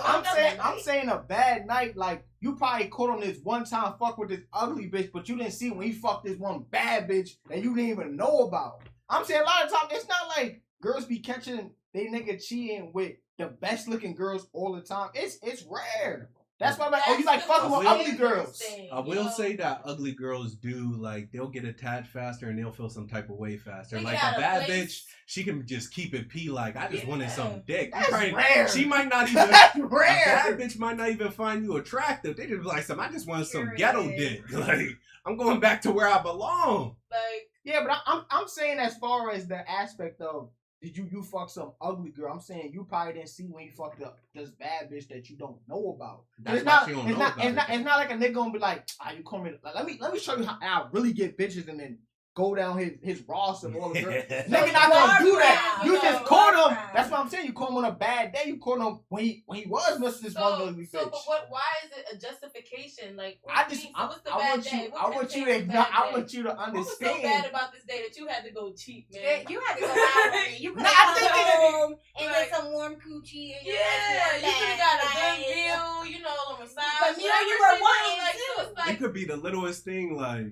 I'm saying a bad night. Like, you probably caught on this one time fuck with this ugly bitch, but you didn't see when he fucked this one bad bitch that you didn't even know about. I'm saying a lot of times it's not like girls be catching they nigga cheating with the best looking girls all the time. It's rare. That's why I'm like, you like fucking with ugly girls. I will say that ugly girls do, like, they'll get attached faster and they'll feel some type of way faster. Like, a bad bitch, she can just keep it like, I just wanted some dick. That's rare. She might not even, that's rare. A bad bitch might not even find you attractive. They just be like, I just want some ghetto dick. Like, I'm going back to where I belong. Like, yeah, but I'm saying as far as the aspect of, did you fuck some ugly girl? I'm saying you probably didn't see when you fucked up this bad bitch that you don't know about. It's not like a nigga gonna be like, you come in, let me show you how I really get bitches, and then go down his roster of all the girls. Nigga not gonna do that. You just caught him. That's what I'm saying. You caught him on a bad day. You caught him when he was missing this one ugly bitch. But why is it a justification? Like, what's the bad day? I want you to understand. What was so bad about this day that you had to go cheat, man? You had to go out. You could have come home and get some warm coochie. And you could have got a good meal, you know, a massage. But you know you were wanting too. It could be the littlest thing, like.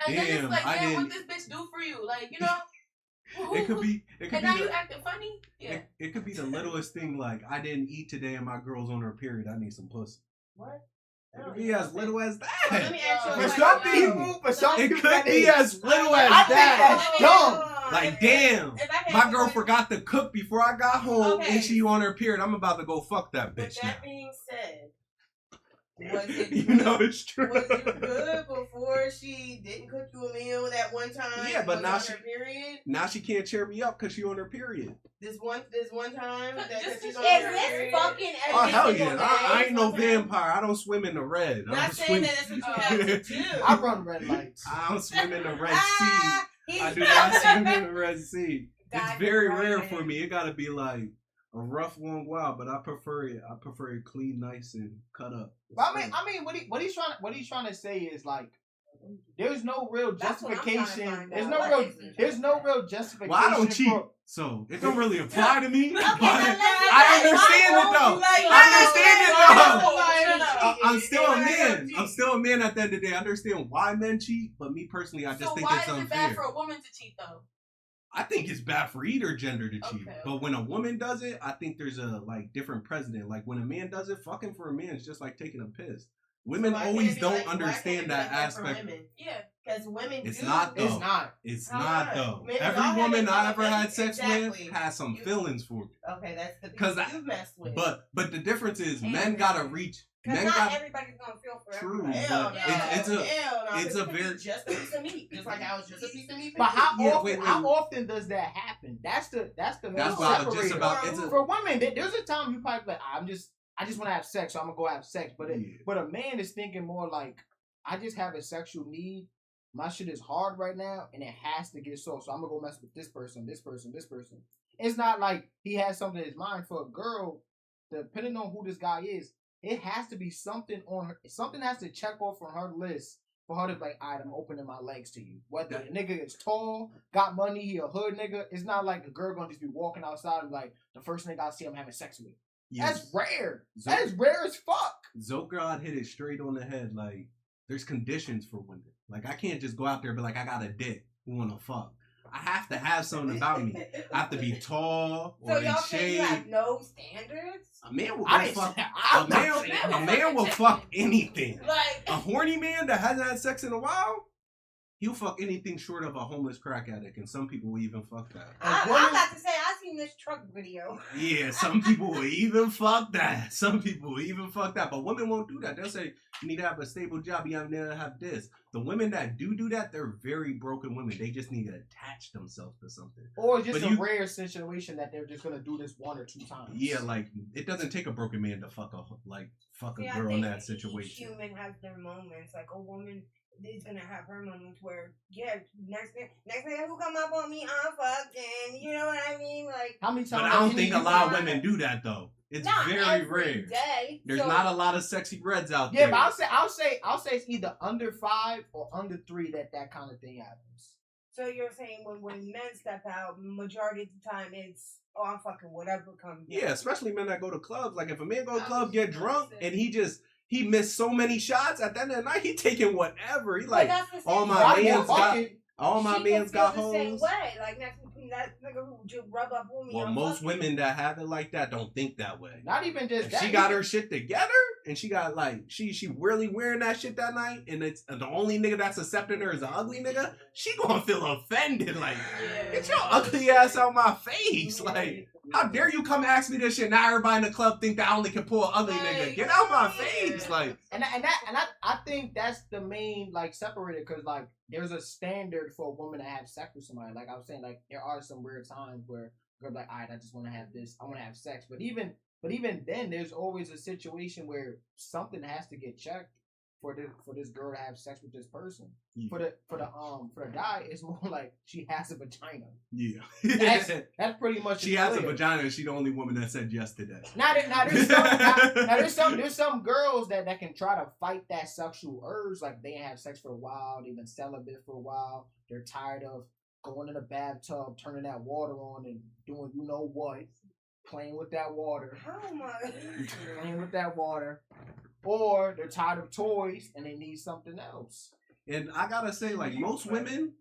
And damn, then it's like, man, what this bitch do for you? Like, you know? It could be. And now you acting funny? Yeah. It could be the littlest thing, like, I didn't eat today and my girl's on her period. I need some pussy. What? It could be as little as that. Let me ask you For some people, it could be as little as I that. think that's dumb. Like, damn, my girl forgot to cook before I got home and she on her period. I'm about to go fuck that bitch. With that being said, was it you know it's true. Was you good before she didn't cook you a meal that one time? Yeah, but now now she can't cheer me up because she on her period. This one time that she's on her her period. period. Fucking oh hell yeah! I ain't no vampire. I don't swim in the red. Not saying that that's what you have to do. I run red lights. I don't swim in the Red Sea. I do not swim in the Red Sea. It's very rare for me. It gotta be like a rough one, wow, but I prefer it. I prefer it clean, nice, and cut up. But I mean, what he's trying to say is like, there's no real justification. There's no real justification. Well, I don't cheat, so it don't really apply to me. But I understand it though. I understand it though. I'm still a man. I'm still a man at the end of the day. I understand why men cheat, but me personally, I just think it's unfair. So why is it bad for a woman to cheat though? I think it's bad for either gender to cheat. Okay. But when a woman does it, I think there's a different precedent. Like when a man does it, fucking for a man is just like taking a piss. Women always don't understand that aspect. Yeah, because women it's not though. It's not though. Every woman I ever had sex with has some feelings for me. Okay, that's the people you've messed with. But the difference is men gotta reach. Because not everybody's gonna feel for everybody. True, but it's a very just a piece of meat, just like I was just a piece of meat. But how often does that happen? That's the main separator. For women, there's a time you probably like, I just want to have sex, so I'm gonna go have sex. But but a man is thinking more like, I just have a sexual need. My shit is hard right now, and it has to get solved. So I'm gonna go mess with this person, this person, this person. It's not like he has something in his mind. For a girl, depending on who this guy is, it has to be something on her. Something has to check off on her list for her to be like, all right, I'm opening my legs to you. Whether the nigga is tall, got money, he a hood nigga. It's not like a girl gonna just be walking outside and like, the first nigga I see I'm having sex with. Yes. That's rare. That is rare as fuck. ZoeGod hit it straight on the head. Like, there's conditions for women. Like, I can't just go out there and be like, I got a dick who wanna fuck. I have to have something about me. I have to be tall or in shape. So y'all think you have no standards? A man will fuck. A man will fuck anything. Like a horny man that hasn't had sex in a while, he'll fuck anything short of a homeless crack addict, and some people will even fuck that. I'm about to say, I seen this truck video. Yeah, some people will even fuck that. Some people will even fuck that, but women won't do that. They'll say, you need to have a stable job, you have to have this. The women that do that, they're very broken women. They just need to attach themselves to something. Or just a rare situation that they're just going to do this 1 or 2 times. Yeah, like, it doesn't take a broken man to fuck a girl in that situation. Each human has their moments. Like, a woman is gonna have her moments where, next nigga who come up on me, I'm fucked, and you know what I mean? Like, how many times? But I don't think a lot of women do that though. It's very rare. Day, There's not a lot of sexy reds out there. Yeah, but I'll say it's either under 5 or under 3 that kind of thing happens. So you're saying when men step out, majority of the time it's I'm fucking whatever comes. Yeah, especially men that go to clubs. Like if a man go to club, get drunk, and he missed so many shots at the end of the night. He taking whatever. He like all my man's got hoes. Same way, like that nigga who just rub up on me. Well, most women that have it like that don't think that way. Not even just if that. She got her shit together, and she got like she really wearing that shit that night, and it's the only nigga that's accepting her is an ugly nigga. She gonna feel offended. Like, get your ugly ass out my face. Like, how dare you come ask me this shit? Now everybody in the club think that I only can pull an ugly nigga. Get out my face. Like, I think that's the main like separator, because like there's a standard for a woman to have sex with somebody. Like I was saying, like there are some weird times where girls like, all right, I just want to have this. I want to have sex. But even then, there's always a situation where something has to get checked. for this girl to have sex with this person. Yeah. For the guy, it's more like she has a vagina. Yeah. That's pretty much. She has a vagina. And she's the only woman that said yes to that. There's some girls that can try to fight that sexual urge. Like they have sex for a while, they've been celibate for a while. They're tired of going in the bathtub, turning that water on, and doing you know what, playing with that water. Oh my! Playing with that water. Or they're tired of toys and they need something else. And I gotta say, like most women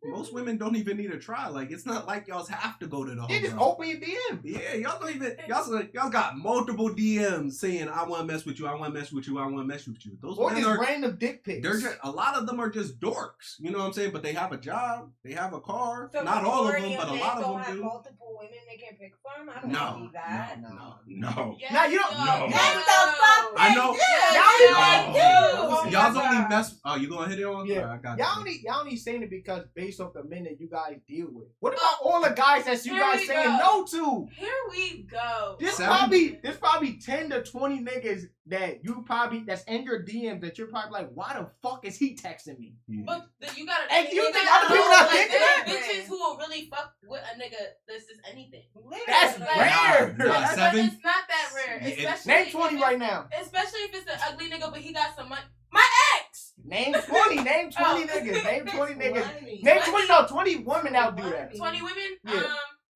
don't even need to try. Like it's not like y'all have to go to the You just hotel. open your DM. Yeah, y'all don't even y'all got multiple DMs saying I want to mess with you, I want to mess with you, I want to mess with you. Those Or men just are random dick pics. they're just, a lot of them are just dorks. You know what I'm saying? But they have a job, they have a car. So Not all of them, majority but a men lot of don't them have do. multiple women they can pick from. I don't No, believe that. no. Yes, Now, you don't- No. Yes, the fuck I know. Yes, Y'all's only mess. Oh, you gonna hit it on? Yeah. All right, I got Y'all only saying it because based off the men that you guys deal with. What about all the guys that you Here guys we saying go. no to? Here we go. There's Seven- probably 10 to 20 niggas that you probably that's in your DMs that you're probably like, why the fuck is he texting me? Yeah. But you gotta. Hey, you think gotta other people know, not like, thinking there's that? bitches who will really fuck with a nigga that's just anything. That's Like, rare. Nah, But seven. it's not that rare. Yeah, Especially Name 20 if right now. Especially if it's an ugly nigga, but he got some money. My ex. Name 20. Name 20 Oh. niggas. Name 20 niggas. 20. Name 20. No, 20 women out do that. 20 women. Yeah.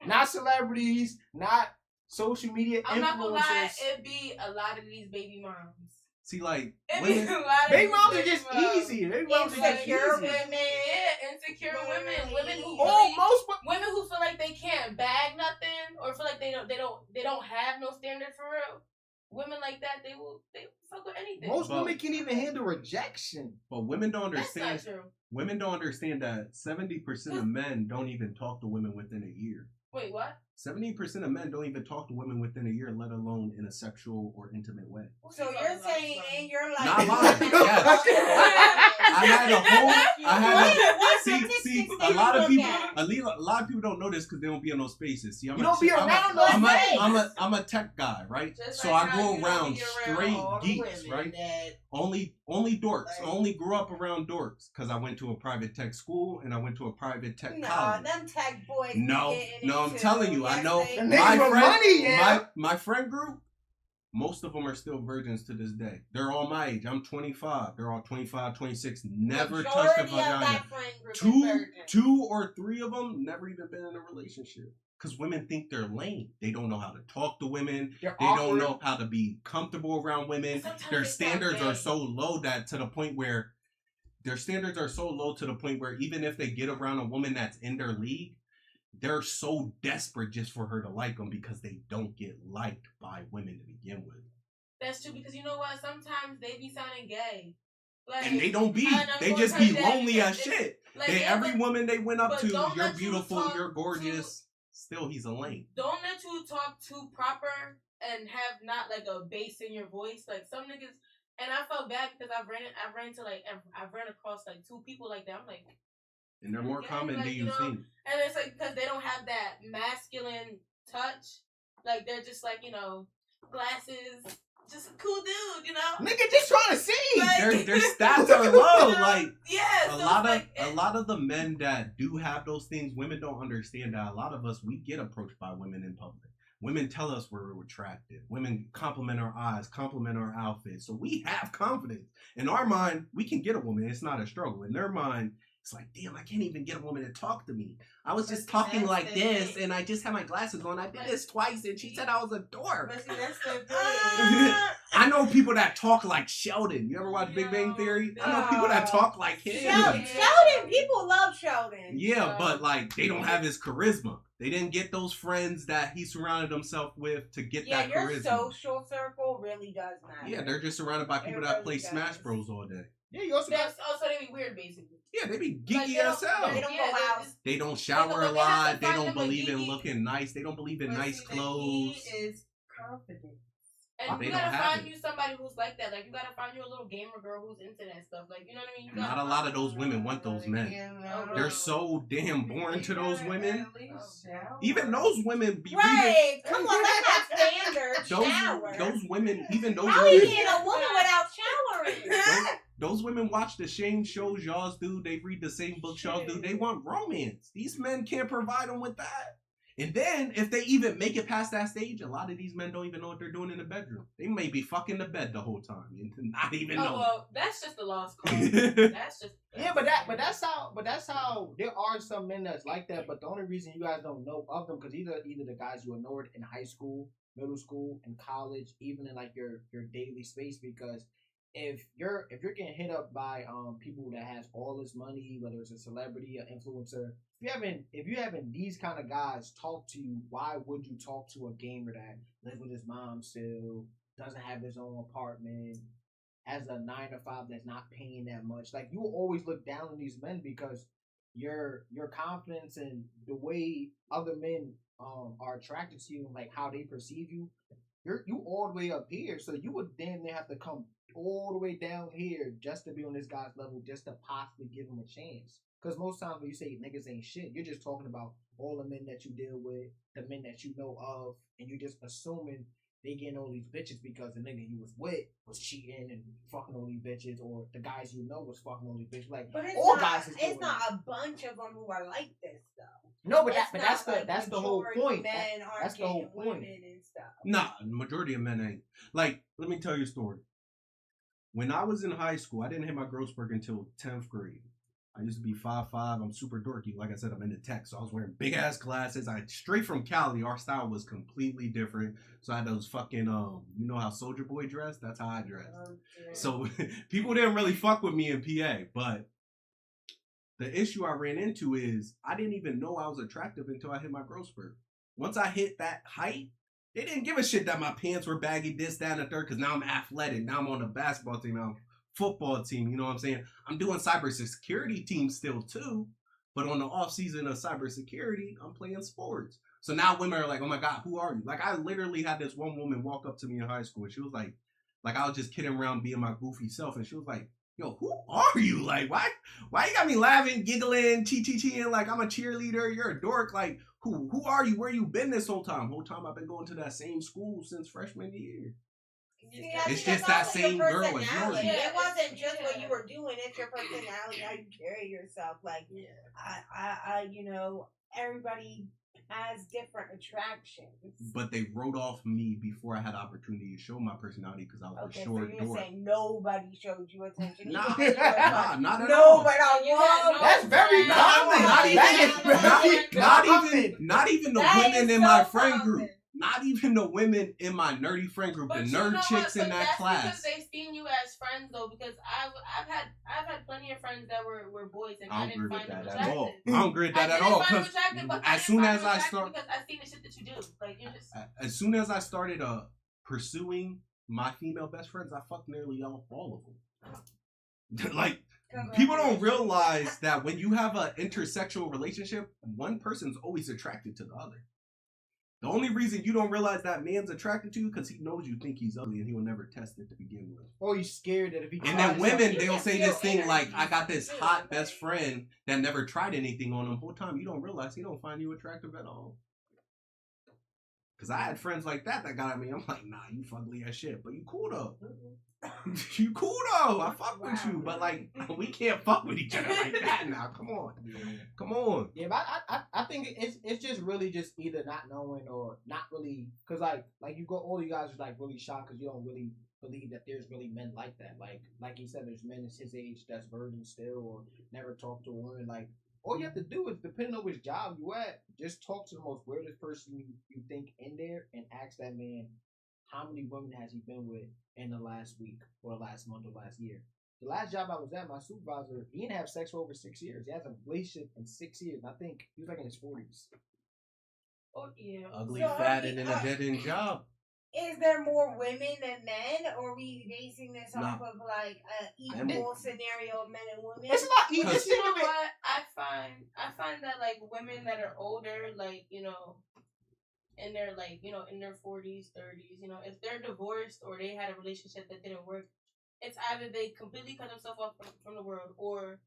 Not celebrities. Not social media I'm not gonna lie. influencers. It'd be a lot of these baby moms. See, like It'd be women. a lot of Baby these moms are baby just moms. easy. Baby moms are just Insecure easy. women. Yeah, insecure women. Women who Oh, really, most women who feel like they can't bag nothing or feel like they don't have no standard for real. Women like that, they will fuck with anything. most But- women can't even handle rejection. But women don't That's not understand. true. Women don't understand that 70% of men don't even talk to women within a year. Wait, what? 70% of men don't even talk to women within a year, let alone in a sexual or intimate way. So you're saying in your life, Not mine. Yes. I had a whole. I had What a. See, statistics do a you lot of look people. at? A lot of people don't know this because they don't be in those spaces. See, I'm You don't be around those spaces. I'm a tech guy, right? Just So like I how go you don't around be around straight all the geeks, women right? that- Only dorks. I only grew up around dorks because I went to a private tech school and I went to a private tech Nah, college. them tech boys. No, be getting no, I'm into- telling you, I yes, know they And do. niggas with money, yeah. my friend group, most of them are still virgins to this day. They're all my age. I'm 25. They're all 25, 26. Never touched a Majority of vagina. that friend group is virgin. Two or three of them never even been in a relationship. Because women think they're lame. They don't know how to talk to women. They're They don't awkward. know how to be comfortable around women. Sometimes Their it's not standards are gay. so low that to the point where even if they get around a woman that's in their league, they're so desperate just for her to like them because they don't get liked by women to begin with. That's true because you know what? Sometimes they be sounding gay. Like, And they don't be. and I'm They gonna just tell be you that lonely because as it's- shit. Like, They, yeah, every but woman they went up but to, don't you're let you beautiful, talk you're gorgeous. Still, he's a lame. don't let you talk too proper and have not like a bass in your voice. Like some niggas, and I felt bad because I've ran across like two people like that. I'm like, And they're more Yeah, common like, than you you've know, seen. and it's like because they don't have that masculine touch. Like they're just like glasses, just a cool dude, Nigga just trying to see. Like- Their stats are low. Like Yeah, a so lot it's of a lot of the men that do have those things, women don't understand that a lot of us we get approached by women in public. Women tell us we're attractive. Women compliment our eyes, compliment our outfits. So we have confidence. In our mind, we can get a woman. It's not a struggle. In their mind, it's like, damn, I can't even get a woman to talk to me. I was just talking that's like the this, thing. and I just had my glasses on. I did this twice, and she said I was a dork. But see, that's the thing. I know people that talk like Sheldon. You ever watch Big Bang Theory? I know people that talk like him. Sheldon, people love Sheldon. Yeah, but like they don't have his charisma. They didn't get those friends that he surrounded himself with to get Yeah, that your charisma. social circle really does matter. Yeah, they're just surrounded by people It that really play does. Smash Bros all day. Yeah, you also got That's also they be weird basically. Yeah, they be Like, geeky they as don't- hell. They don't Yeah, go out. They don't shower Like, a they have lot. to They find don't them a believe in geeky- looking nice. They don't believe in But nice see, the key clothes. is confidence. And They you don't gotta have find it. you somebody who's like that. Like, you gotta find you a little gamer girl who's into that stuff. Like, you know what I mean? You Not gotta a lot of those women want those men. They're so damn boring to those women. Even those women be right. Come on, that's not standard. Shower. Those women, even those How women. are you being a woman without showering? Those women watch the same shows y'all do. They read the same books y'all do. They want romance. These men can't provide them with that. And then, if they even make it past that stage, a lot of these men don't even know what they're doing in the bedroom. They may be fucking the bed the whole time and not even know. Well, that's just the lost cause. That's just that's how there are some men that's like that. But the only reason you guys don't know of them because either the guys you ignored in high school, middle school, and college, even in like your daily space, because if you're getting hit up by people that has all this money, whether it's a celebrity or influencer, if you haven't these kind of guys talk to you, why would you talk to a gamer that lives with his mom still, doesn't have his own apartment, has a 9 to 5 that's not paying that much? Like, you will always look down on these men because your confidence and the way other men are attracted to you and like how they perceive you, you all the way up here, so you would damn near have to come all the way down here just to be on this guy's level, just to possibly give him a chance. Because most times when you say niggas ain't shit, you're just talking about all the men that you deal with, the men that you know of, and you're just assuming they getting all these bitches because the nigga you was with was cheating and fucking all these bitches, or the guys you know was fucking all these bitches. Like, but it's all not, guys is it's not a bunch of them who are like this though. No, but that's the whole point. Men that's the whole point. And stuff. Nah, the majority of men ain't. Like, let me tell you a story. When I was in high school, I didn't hit my growth spurt until 10th grade. I used to be 5'5". I'm super dorky. Like I said, I'm into tech, so I was wearing big ass glasses. Straight from Cali. Our style was completely different. So I had those fucking you know how Soldier Boy dressed? That's how I dressed. So people didn't really fuck with me in PA. But the issue I ran into is I didn't even know I was attractive until I hit my growth spurt. Once I hit that height, they didn't give a shit that my pants were baggy, this, that, and the third, because now I'm athletic. Now I'm on the basketball team. Now I'm football team. You know what I'm saying? I'm doing cybersecurity team still, too. But on the off season of cybersecurity, I'm playing sports. So now women are like, oh, my God, who are you? Like, I literally had this one woman walk up to me in high school. And she was like, I was just kidding around being my goofy self. And she was like, yo, who are you? Like, why you got me laughing, giggling, chi-chi-chiing like I'm a cheerleader? You're a dork. Like, who are you? Where you been this whole time? Whole time I've been going to that same school since freshman year. It's just that same girl. It wasn't just what you were doing. It's your personality, how you carry yourself. Like, I you know, everybody has different attractions. But they wrote off me before I had opportunity to show my personality because I was a short so dork. Saying nobody showed you attention. Not at all. That's very common. Not even the women in my friend group. Not even the women in my nerdy friend group. But the nerd chicks in that class. Because they've seen you as friends though. Because I've had plenty of friends that were boys and I didn't find them attractive. I don't agree with that at all. Because as soon as I started, because I seen the shit that you do. Like, you just as soon as I started pursuing my female best friends, I fucked nearly all of them. Like, people don't realize that when you have an intersexual relationship, one person's always attracted to the other. The only reason you don't realize that man's attracted to you because he knows you think he's ugly and he will never test it to begin with. Or he's scared that if he and then women, they'll say this thing like, I got this hot best friend that never tried anything on him. Whole time you don't realize he don't find you attractive at all. Because I had friends like that got at me. I'm like, nah, you ugly as shit. But you cool though. You cool though. I fuck with you. But like, we can't fuck with each other like that now. Come on. Come on. Yeah, but I think it's just really just either not knowing or not really. Because like you go, all you guys are like really shocked because you don't really believe that there's really men like that. Like he said, there's men his age that's virgin still or never talked to a woman. Like, all you have to do is, depending on which job you at, just talk to the most weirdest person you think in there and ask that man, how many women has he been with in the last week or the last month or last year? The last job I was at, my supervisor, he didn't have sex for over 6 years. He has a relationship in 6 years. I think he was like in his 40s. Oh, yeah. Ugly, fat, and in a dead-end job. Is there more women than men, or are we basing this off of like an equal scenario of men and women? It's not equal. You know what? I find that like women that are older, like, you know, and they're like, you know, in their 40s, 30s, you know, if they're divorced or they had a relationship that didn't work, it's either they completely cut themselves off from the world or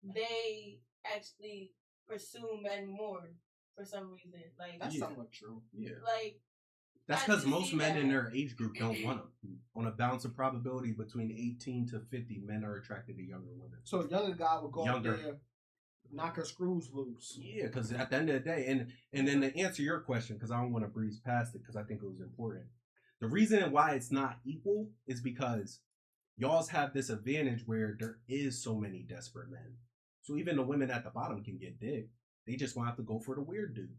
they actually pursue men more for some reason. Like, That's somewhat true. Yeah. Like, that's because most men in their age group don't want them. On a balance of probability between 18 to 50, men are attracted to younger women. So a younger guy would go out there, knock her screws loose. Yeah, because at the end of the day, and then to answer your question, because I don't want to breeze past it, because I think it was important. The reason why it's not equal is because y'all's have this advantage where there is so many desperate men. So even the women at the bottom can get dick. They just want to have to go for the weird dude.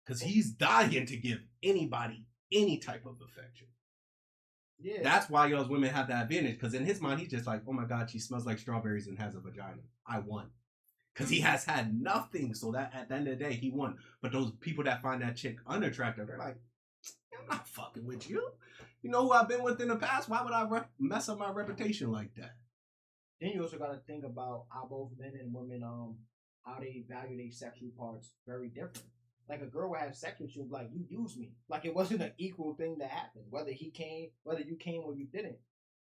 Because he's dying to give anybody any type of affection. Yeah. That's why y'all's women have that advantage. Because in his mind, he's just like, oh my God, she smells like strawberries and has a vagina. I won. Because he has had nothing. So that at the end of the day, he won. But those people that find that chick unattractive, they're like, I'm not fucking with you. You know who I've been with in the past? Why would I mess up my reputation like that? Then you also got to think about how both men and women, how they value their sexual parts very different. Like a girl would have sex with you, like you used me. Like it wasn't an equal thing that happened. Whether you came or you didn't.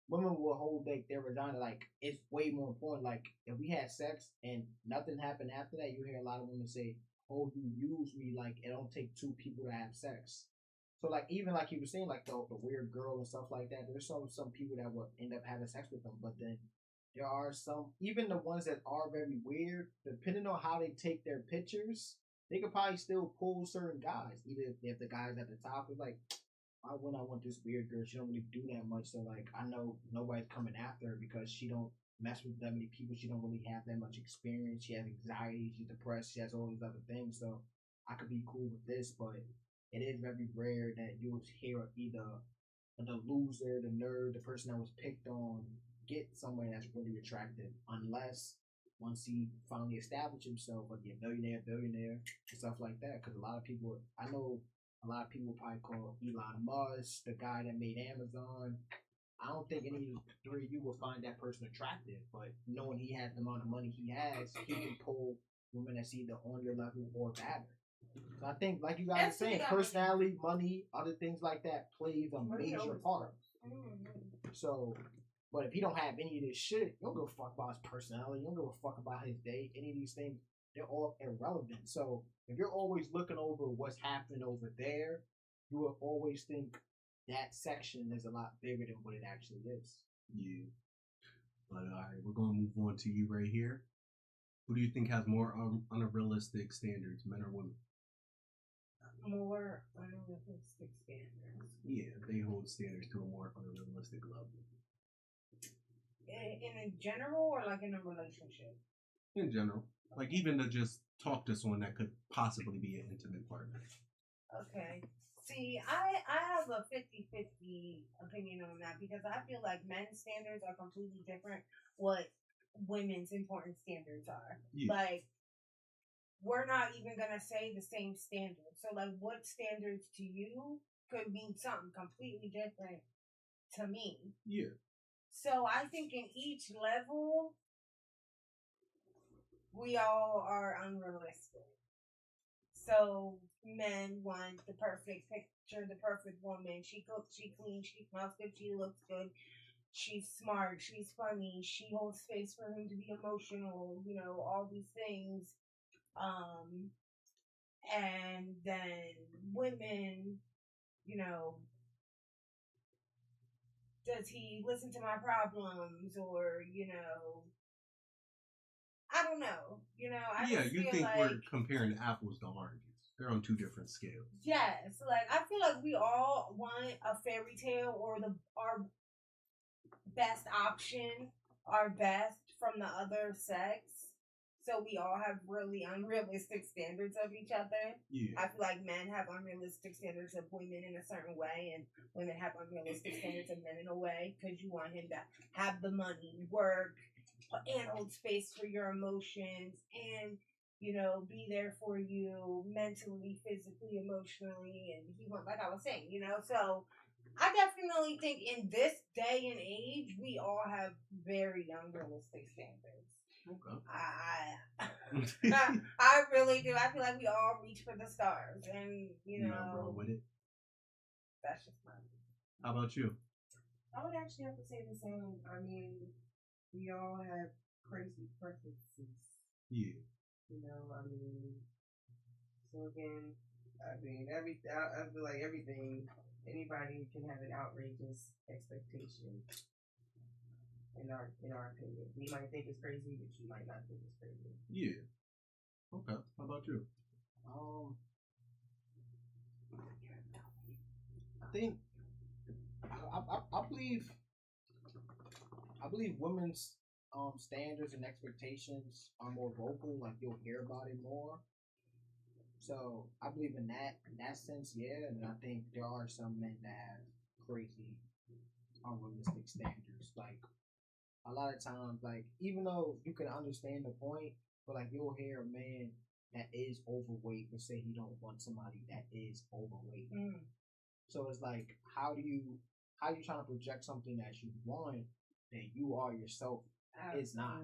Women will hold their vagina like it's way more important. Like if we had sex and nothing happened after that, you hear a lot of women say, "Oh, you used me." Like it don't take two people to have sex. So like even like you were saying, like the weird girl and stuff like that. There's some people that will end up having sex with them, but then there are some, even the ones that are very weird, depending on how they take their pictures, they could probably still pull certain guys. Even if the guys at the top is like, why wouldn't I want this weird girl? She don't really do that much. So like I know nobody's coming after her because she don't mess with that many people. She don't really have that much experience. She has anxiety. She's depressed. She has all these other things. So I could be cool with this, but it is very rare that you'll hear either the loser, the nerd, the person that was picked on get somebody that's really attractive, unless once he finally established himself, like a millionaire, billionaire, and stuff like that. Because a lot of people, I know a lot of people probably call Elon Musk, the guy that made Amazon. I don't think any of the three of you will find that person attractive, but knowing he has the amount of money he has, he can pull women that's either on your level or better. So I think, like you guys were saying, personality, money, other things like that plays a major part. So, but if he don't have any of this shit, you don't give a fuck about his personality. You don't give a fuck about his day. Any of these things, they're all irrelevant. So if you're always looking over what's happening over there, you will always think that section is a lot bigger than what it actually is. Yeah. But all right, we're going to move on to you right here. Who do you think has more unrealistic standards, men or women? More unrealistic standards. Yeah, they hold standards to a more unrealistic level. In general or like in a relationship? In general. Like even to just talk to someone that could possibly be an intimate partner. Okay. See, I have a 50-50 opinion on that because I feel like men's standards are completely different what women's important standards are. Yeah. Like, we're not even going to say the same standards. So, like, what standards to you could mean something completely different to me. Yeah. So, I think in each level, we all are unrealistic. So, men want the perfect picture, the perfect woman. She cooks, she cleans, she smells good, she looks good. She's smart, she's funny, she holds space for him to be emotional, you know, all these things. And then women, you know, does he listen to my problems or, you know, I don't know. You know, I yeah, just you feel think like we're comparing apples to oranges. They're on two different scales. Yes, like I feel like we all want a fairy tale or our best option, our best from the other sex. So we all have really unrealistic standards of each other. Yeah. I feel like men have unrealistic standards of women in a certain way, and women have unrealistic standards of men in a way because you want him to have the money, work, and hold space for your emotions, and you know, be there for you mentally, physically, emotionally, and he went like I was saying, you know. So I definitely think in this day and age, we all have very unrealistic standards. Okay. I really do. I feel like we all reach for the stars, and You're not wrong with it. that's just my. How about you? I would actually have to say the same. I mean, we all have crazy preferences. Yeah. You know, I mean, so again, I mean, I feel like everything, anybody can have an outrageous expectation. In our opinion, we might think it's crazy, but you might not think it's crazy. Yeah. Okay. How about you? I think I believe women's standards and expectations are more vocal. Like you'll hear about it more. So I believe in that sense, yeah. And I think there are some men that have crazy, unrealistic standards. Like a lot of times, like even though you can understand the point, but like you'll hear a man that is overweight but say he don't want somebody that is overweight. So it's like how you trying to project something that you want that you are yourself is not.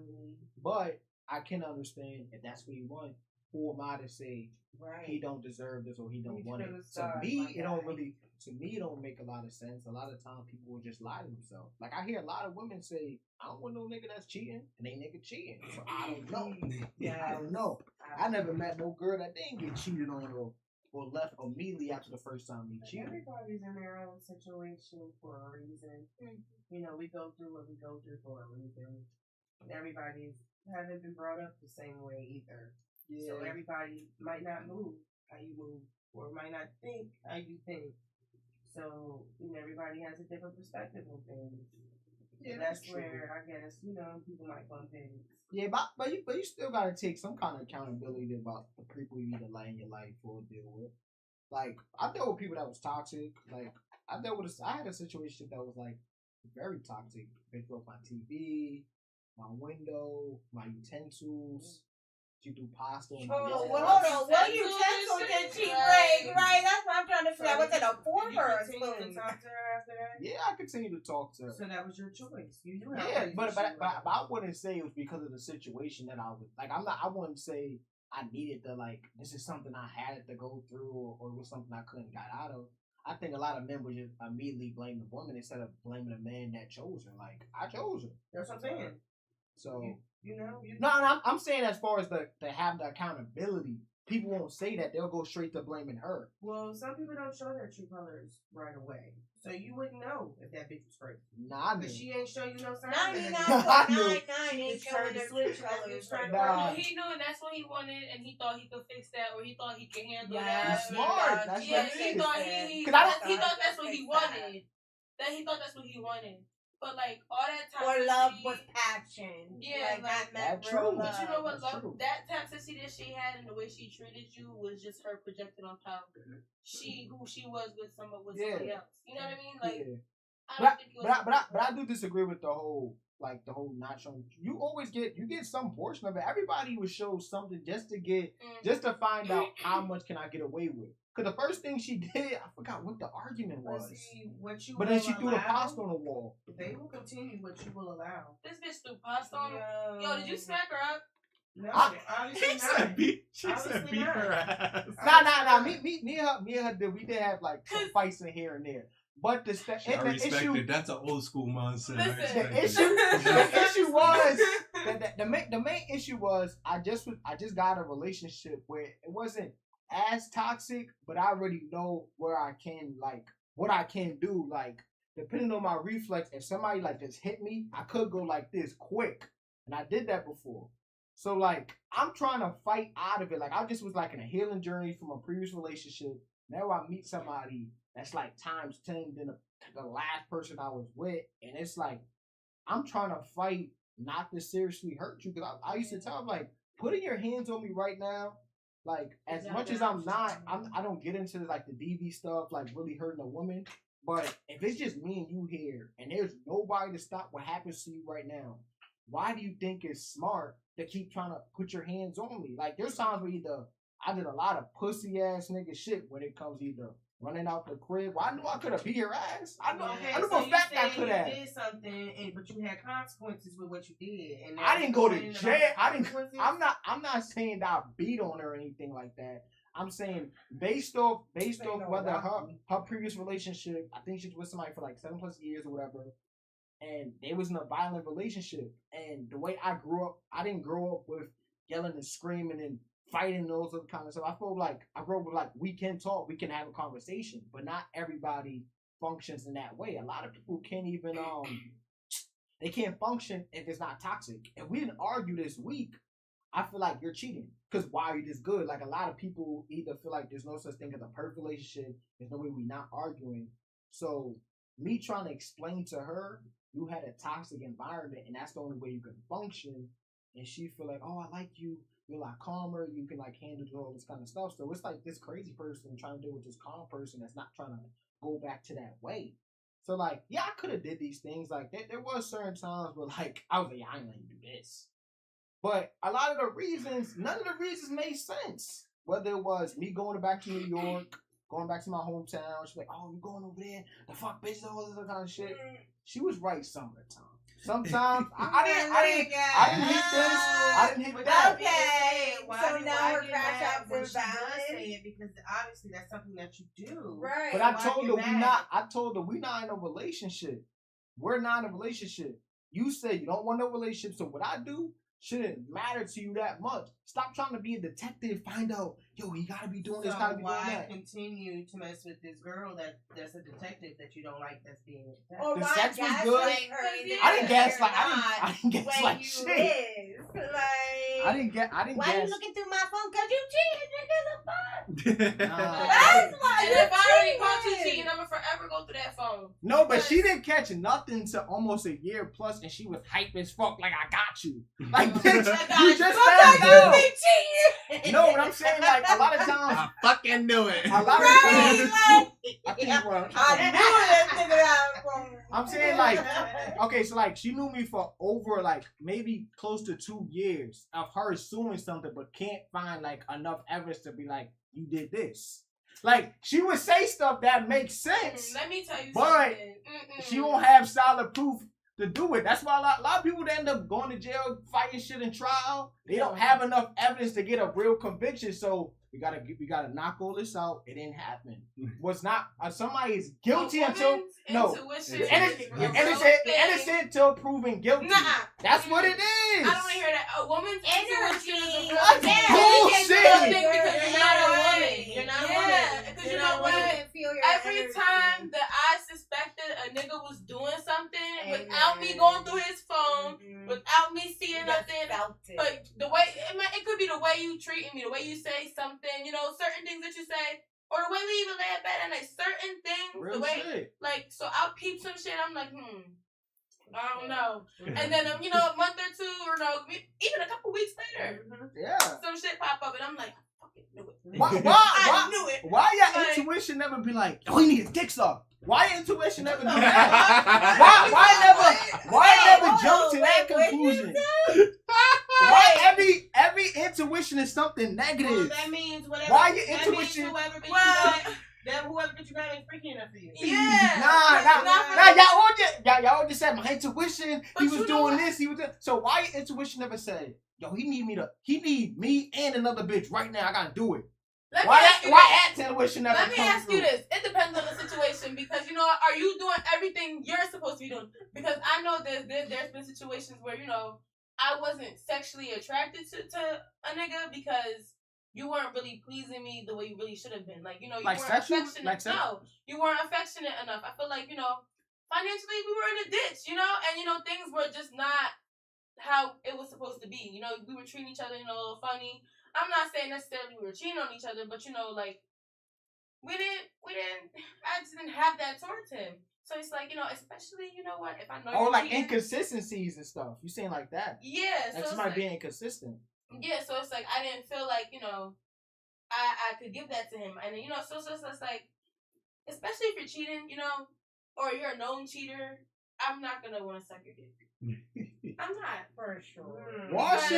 But I can understand if that's what you want. Who am I to say he don't deserve this or he don't want it? To me, it don't really. To me, it don't make a lot of sense. A lot of times, people will just lie to themselves. Like I hear a lot of women say, "I don't want no nigga that's cheating," and they nigga cheating. So I don't know. I don't know. I never met no girl that didn't get cheated on or left immediately after the first time they cheated. Everybody's in their own situation for a reason. You know, we go through what we go through for a reason. Everybody hasn't been brought up the same way either. Yeah. So everybody might not move how you move, or might not think how you think. So, you know, everybody has a different perspective on things. Yeah, that's where I guess, you know, people might bump heads. Yeah, but you still gotta take some kind of accountability about the people you either let in your life or deal with. Like I dealt with people that was toxic. Like I had a situation that was like very toxic. They broke my TV, my window, my utensils. She do pasta. Oh, well, hold on. What utensil did she break? Right, that's what I'm trying to figure out. Was it a fork or a spoon? Yeah, I continue to talk to her. So that was your choice. But I wouldn't say it was because of the situation that I was like. I wouldn't say I needed to like. This is something I had to go through, or it was something I couldn't get out of. I think a lot of men would just immediately blame the woman instead of blaming the man that chose her. Like I chose her. That's what I'm saying. So. No, I'm saying as far as to have the accountability, people won't say that. They'll go straight to blaming her. Well, some people don't show their true colors right away. So you wouldn't know if that bitch was crazy. Nah, but she ain't show you no signs. 99.99 ain't showing their true colors. He knew and that's what he wanted, and he thought he could fix that, or he thought he could handle that. He's smart. That's he thought that's what he wanted. He thought that's what he wanted. But like all that toxicity, or love was passion. Yeah, like that's true. But you know what? That toxicity that she had and the way she treated you was just her projected on top of who she was with somebody else. You know what I mean? Like, I don't think it was. But I do disagree with the whole not showing. You always get some portion of it. Everybody would show something just to find out how much can I get away with. Because the first thing she did, I forgot what the argument was. But then she threw the pasta on the wall. They will continue what you will allow. This bitch threw pasta on her. Yo, did you smack her up? No, obviously she said beat her ass. Nah. Me and her did. We did have like some fights in here and there. But the issue, that's an old school mindset. The issue was the main issue was I just got a relationship where it wasn't as toxic, but I already know where I can what I can do. Like depending on my reflex, if somebody like just hit me, I could go like this quick, and I did that before. So like I'm trying to fight out of it. Like I just was like in a healing journey from a previous relationship. Now I meet somebody that's like times 10 than the last person I was with, and it's like I'm trying to fight not to seriously hurt you. Because I used to tell them like putting your hands on me right now. Like as much as I don't get into like the DV stuff, like really hurting a woman. But if it's just me and you here, and there's nobody to stop what happens to you right now, why do you think it's smart to keep trying to put your hands on me? Like there's times where either I did a lot of pussy ass nigga shit when it comes either running out the crib. Well, I knew I could have beat her ass. I knew for a fact I could have. You did something, but you had consequences with what you did. And I didn't go to jail. I'm not saying that I beat on her or anything like that. I'm saying based off whether her previous relationship, I think she was with somebody for like 7+ years or whatever, and they was in a violent relationship. And the way I grew up, I didn't grow up with yelling and screaming and fighting those other kind of stuff. I feel like I grew up with like we can talk, we can have a conversation, but not everybody functions in that way. A lot of people can't even they can't function if it's not toxic. If we didn't argue this week, I feel like you're cheating. Because why are you this good? Like a lot of people either feel like there's no such thing as a perfect relationship. There's no way we're not arguing. So me trying to explain to her, you had a toxic environment and that's the only way you can function. And she feel like, oh, I like you. You're like calmer. You can like handle all this kind of stuff. So it's like this crazy person trying to deal with this calm person that's not trying to go back to that way. So like, yeah, I could have did these things. Like there was certain times where like I was like, I ain't letting you do this. But a lot of the reasons, none of the reasons made sense. Whether it was me going back to New York, going back to my hometown, she's like, oh, you going over there? The fuck bitches, all this other kind of shit. She was right some of the time. Sometimes I didn't hit this. I didn't hit that. Okay. So now we're crash crash out when for she does valid. say it because obviously that's something that you do. Right. But I told her we not in a relationship. We're not in a relationship. You said you don't want no relationship, so what I do shouldn't matter to you that much. Stop trying to be a detective. Find out, yo, he gotta be doing this, gotta be doing that. Why continue to mess with this girl that's a detective that you don't like that's being a detective? Or The why sex was gaslight good. her into I didn't gaslight. not I didn't gaslight when you shit. is. Like, I didn't why you looking through my phone? Cause you cheated, nigga. The fuck? Nah. That's why And you if I already caught you cheated. cheating, I'm gonna forever go through that phone. No, but she didn't catch nothing till almost a year plus, and she was hype as fuck. Like I got you. Like bitch, you just found out. No, but I'm saying like a lot of times I fucking knew it. A lot of times, I think you were. I'm saying like, okay, so like she knew me for over like maybe close to 2 years of her assuming something, but can't find like enough evidence to be like, you did this. Like she would say stuff that makes sense, Let me tell you but something. she won't have solid proof to do it. That's why a lot of people that end up going to jail, fighting shit in trial, they don't have enough evidence to get a real conviction. So we gotta knock all this out. It didn't happen. Was not somebody is guilty until no. Innocent till proven guilty. Nah. That's what it is. I don't want to hear that. A woman's intuition is a That's bullshit. because you're not a woman. You're not a woman. Because you know what? Every time that I suspected a nigga was doing something without me going through his phone, without me seeing nothing, but the way it could be the way you treating me, the way you say something, you know, certain things that you say, or the way we even lay in bed at night, certain things, Real the way, shit. like, so I'll peep some shit. I'm like, I don't know. And then, you know, a month or two, or no, even a couple weeks later, Yeah. some shit pop up, and I'm like, I fucking knew it. Why knew it. Why your Like, intuition never be like, oh, you need a dick suck? Why your intuition never do that? why never jump to that conclusion? Why every intuition is something negative? Well, that means whatever. Why your that intuition? Means whoever that you got ain't freaking enough for you. Yeah. Nah, y'all just said my intuition. But He was you know doing what? this. He was doing. So why your intuition never said, yo, he need me and another bitch right now. I gotta do it. Why intuition never? Let me come ask through? you this. It depends on the situation because, you know, are you doing everything you're supposed to be doing? Because I know there's been situations where, you know, I wasn't sexually attracted to a nigga because you weren't really pleasing me the way you really should have been. Like, you know, you Like weren't sexual? affectionate. Like sex- No, you weren't affectionate enough. I feel like, you know, financially we were in a ditch, you know, and, you know, things were just not how it was supposed to be. You know, we were treating each other, you know, a little funny. I'm not saying necessarily we were cheating on each other, but, you know, like, I just didn't have that towards him. So it's like, you know, especially, you know what, if I know you're like cheating, inconsistencies and stuff. You saying like that? yeah, Like so somebody it's being inconsistent. yeah, so it's like I didn't feel like, you know, I could give that to him, and you know, so it's like, especially if you're cheating, you know, or you're a known cheater, I'm not gonna want to suck your dick. I'm not For sure. Wash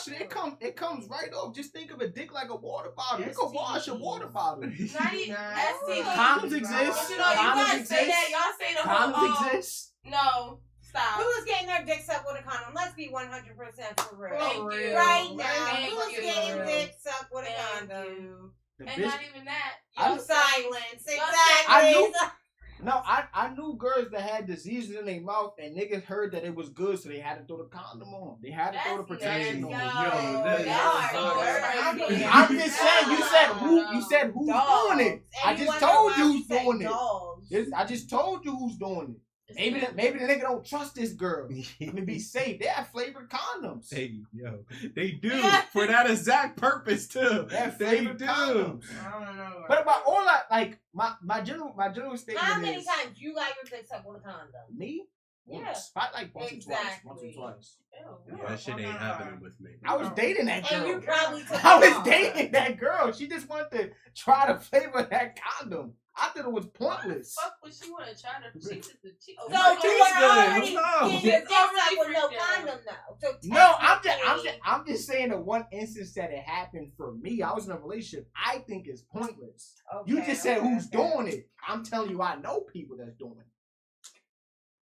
it. It comes right off. Just think of a dick like a water bottle. You can wash a water bottle. Not even STDs. Condoms exist. You know, you guys say that. Y'all say the whole. Condoms exist. No, stop. Who's getting their dicks up with a condom? Let's be 100% for real. Thank you. Right now, Thank who's you. getting dicks up with a Thank condom? you. The And bitch- not even that. I'm Y'all silence. say- Exactly. I knew girls that had diseases in their mouth, and niggas heard that it was good, so they had to throw the condom on. They had to throw the That's protection nasty. on. that's I'm just saying. You said who's doing it. I just told you who's doing it. I just told you who's doing it. Maybe the nigga don't trust this girl. Let me be safe. They have flavored condoms. Hey, they do for that exact purpose too. They have They flavored do. condoms. I don't know. But all I like, my general statement How many is times you got your dicks up with a condom? me. Yeah. Once. I like once or Exactly. twice. Ew. Yeah, that shit ain't happening with me. I was dating that And girl. you probably took I it was off. dating that girl. She just wanted to try to flavor that condom. I thought it was pointless. Fuck would she want to try to? She just the cheat. So My you kids were good. already No. getting your It's dicks up already with no freaked out. condom though. So No, technically- I'm just saying the one instance that it happened for me. I was in a relationship. I think is pointless. You just said who's doing it. I'm telling you, I know people that's doing it.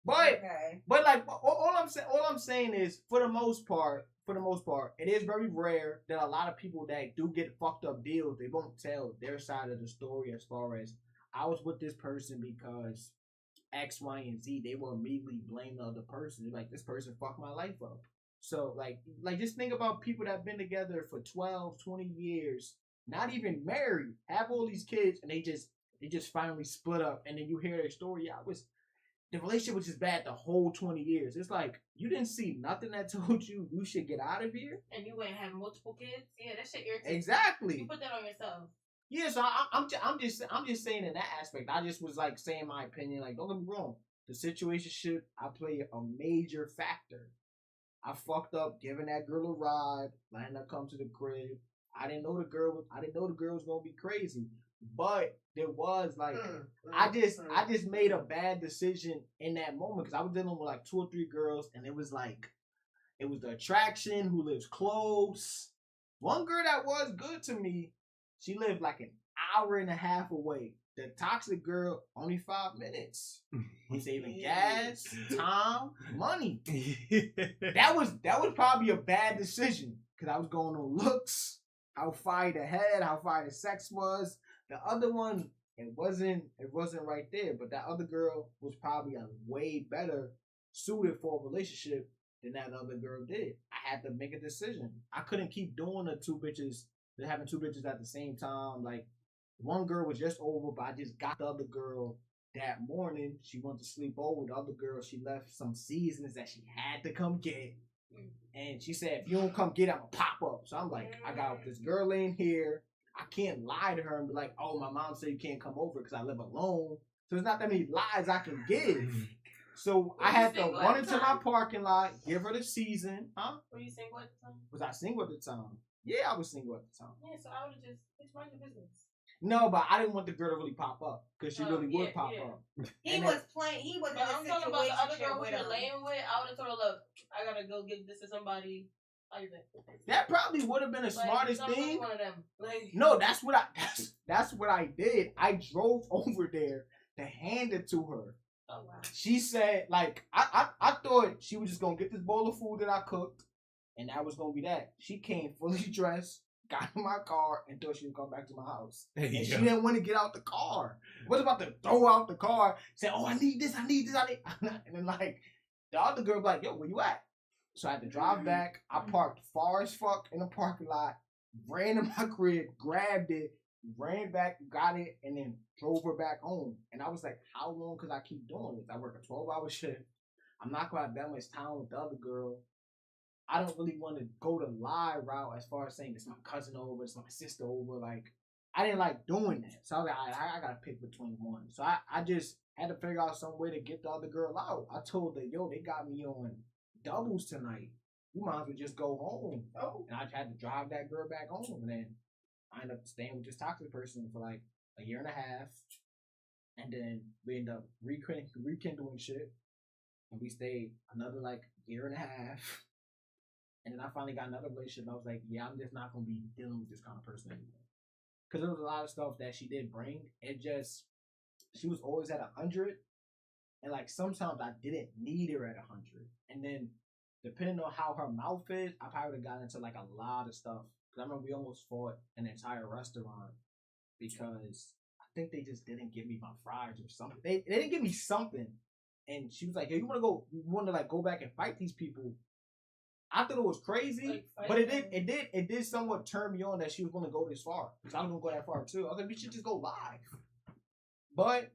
But like all I'm saying is for the most part, it is very rare that a lot of people that do get fucked up deals, they won't tell their side of the story as far as I was with this person because X, Y, and Z. They will immediately blame the other person. They're like, this person fucked my life up. So like just think about people that have been together for 12, 20 years, not even married, have all these kids, and they just finally split up, and then you hear their story. The relationship was just bad the whole 20 years. It's like, you didn't see nothing that told you should get out of here? And you wouldn't have multiple kids? Yeah, that shit irritates. Exactly. You put that on yourself. Yeah, so I'm just saying in that aspect. I just was like saying my opinion. Like, don't get me wrong. The situationship, I play a major factor. I fucked up giving that girl a ride, letting her come to the crib. I didn't know the girl was gonna be crazy. But there was like I just made a bad decision in that moment because I was dealing with like 2 or 3 girls, and it was the attraction, who lives close. One girl that was good to me, she lived like an hour and a half away. The toxic girl, only 5 minutes. He's saving gas, time, money. That was probably a bad decision because I was going on looks, how fire the head, how fire the sex was. The other one, it wasn't right there. But that other girl was probably a way better suited for a relationship than that other girl did. I had to make a decision. I couldn't keep doing having 2 bitches at the same time. Like, one girl was just over, but I just got the other girl that morning. She wanted to sleep over. The other girl, she left some seasons that she had to come get. And she said, if you don't come get it, I'm going to pop up. So I'm like, I got this girl in here. I can't lie to her and be like, oh, my mom said you can't come over because I live alone. So there's not that many lies I can give. So I had to run into my parking lot, give her the season. Huh? Were you single at the time? Was I single at the time? Yeah, I was single at the time. Yeah, so I would have just, bitch, mind your business. No, but I didn't want the girl to really pop up because she really would pop up. He was playing. He was in But a I'm talking about the other situation girl who with you're him. laying with. I would have told her, look, I gotta go give this to somebody. How you been? That probably would have been the smartest I'm really thing. one of them. Like, No, that's what I did. I drove over there to hand it to her. oh wow. She said, like, I thought she was just gonna get this bowl of food that I cooked, and that was gonna be that. She came fully dressed, got in my car, and thought she would come back to my house. And she didn't want to get out the car. Was about to throw out the car, say, oh, I need this. And then, like, the other girl like, yo, where you at? So I had to drive back. I parked far as fuck in the parking lot, ran to my crib, grabbed it, ran back, got it, and then drove her back home. And I was like, how long could I keep doing this? I work a 12-hour shift. I'm not going to have that much time with the other girl. I don't really want to go the lie route as far as saying it's my cousin over, it's my sister over. Like, I didn't like doing that. So I was like, I got to pick between one. So I just had to figure out some way to get the other girl out. I told her, yo, they got me on doubles tonight. You might as well just go home. Oh. And I had to drive that girl back home. And then I ended up staying with this toxic person for like a year and a half. And then we ended up rekindling shit. and we stayed another like year and a half. And then I finally got another relationship. I was like, yeah, I'm just not gonna be dealing with this kind of person anymore. Because there was a lot of stuff that she did bring. It just, she was always at 100, and like sometimes I didn't need her at 100. And then depending on how her mouth is, I probably would have gotten into like a lot of stuff. Because I remember we almost fought an entire restaurant because I think they just didn't give me my fries or something. They didn't give me something, and she was like, "Yo, you want to like go back and fight these people?" I thought it was crazy, like, but it did somewhat turn me on that she was going to go this far. Because I was going to go that far too. I was like, we should just go live. But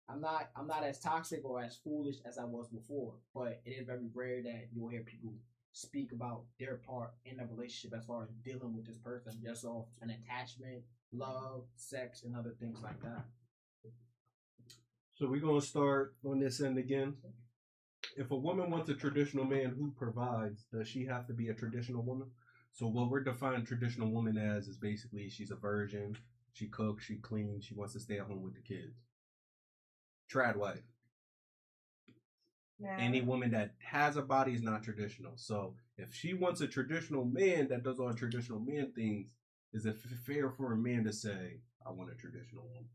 I'm not as toxic or as foolish as I was before. But it is very rare that you'll hear people speak about their part in a relationship as far as dealing with this person, just off an attachment, love, sex, and other things like that. So we're gonna start on this end again. If a woman wants a traditional man who provides, does she have to be a traditional woman? So what we're defining traditional woman as is basically she's a virgin, she cooks, she cleans, she wants to stay at home with the kids. Trad wife. Now, Any woman that has a body is not traditional. So if she wants a traditional man that does all traditional man things, is it fair for a man to say, I want a traditional woman?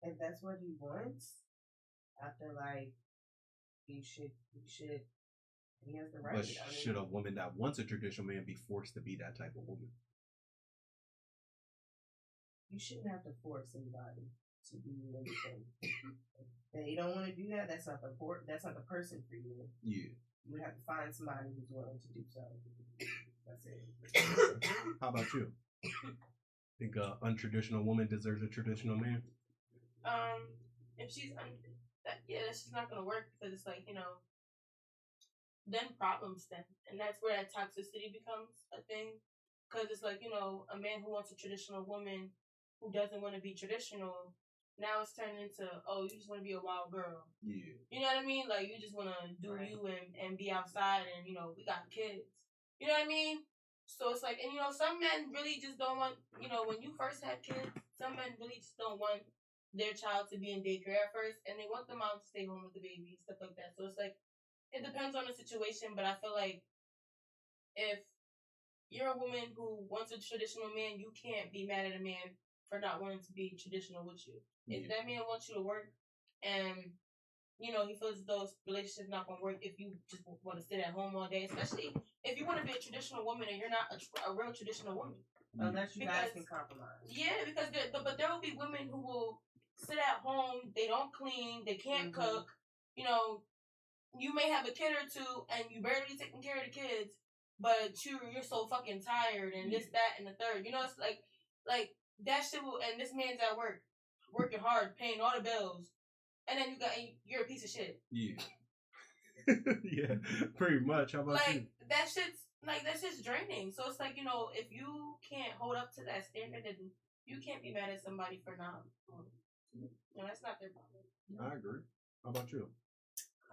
if that's what he wants, I feel like he should, he has the right. But I mean, should a woman that wants a traditional man be forced to be that type of woman? you shouldn't have to force anybody to do anything. And you don't want to do that, that's not the person for you. Yeah. You would have to find somebody who's willing to do so. That's it. How about you? Think an untraditional woman deserves a traditional man? If she's that's just not gonna work because it's like, then problems then, and that's where that toxicity becomes a thing. Because it's like, a man who wants a traditional woman who doesn't want to be traditional, now it's turning into, oh, you just want to be a wild girl. Yeah. You know what I mean? Like, you just want to do Right. you and be outside and, we got kids. You know what I mean? So it's like, and some men really just don't want, when you first had kids, some men really just don't want their child to be in daycare at first, and they want the mom to stay home with the baby, stuff like that. So it's like, it depends on the situation, but I feel like if you're a woman who wants a traditional man, you can't be mad at a man for not wanting to be traditional with you. Yeah. If that man wants you to work and, he feels as though relationship's not going to work if you just want to sit at home all day, especially if you want to be a traditional woman and you're not a real traditional woman. Unless you guys can compromise. Yeah, because but there will be women who will sit at home, they don't clean, they can't cook, you may have a kid or two and you barely taking care of the kids, but you're so fucking tired and this, that, and the third. It's like that shit will, and this man's at work, working hard, paying all the bills, and then you're a piece of shit. Yeah. Yeah, pretty much. How about you? That's just draining. So it's like, if you can't hold up to that standard, then you can't be mad at somebody for not. That's not their problem. I agree. How about you?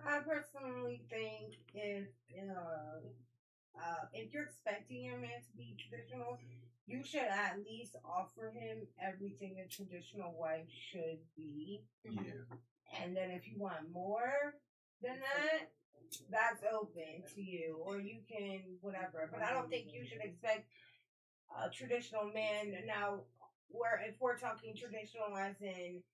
I personally think if you're expecting your man to be traditional, you should at least offer him everything a traditional wife should be. Yeah. And then if you want more than that, that's open to you, or you can whatever. But I don't think you should expect a traditional man. Now, if we're talking traditional as in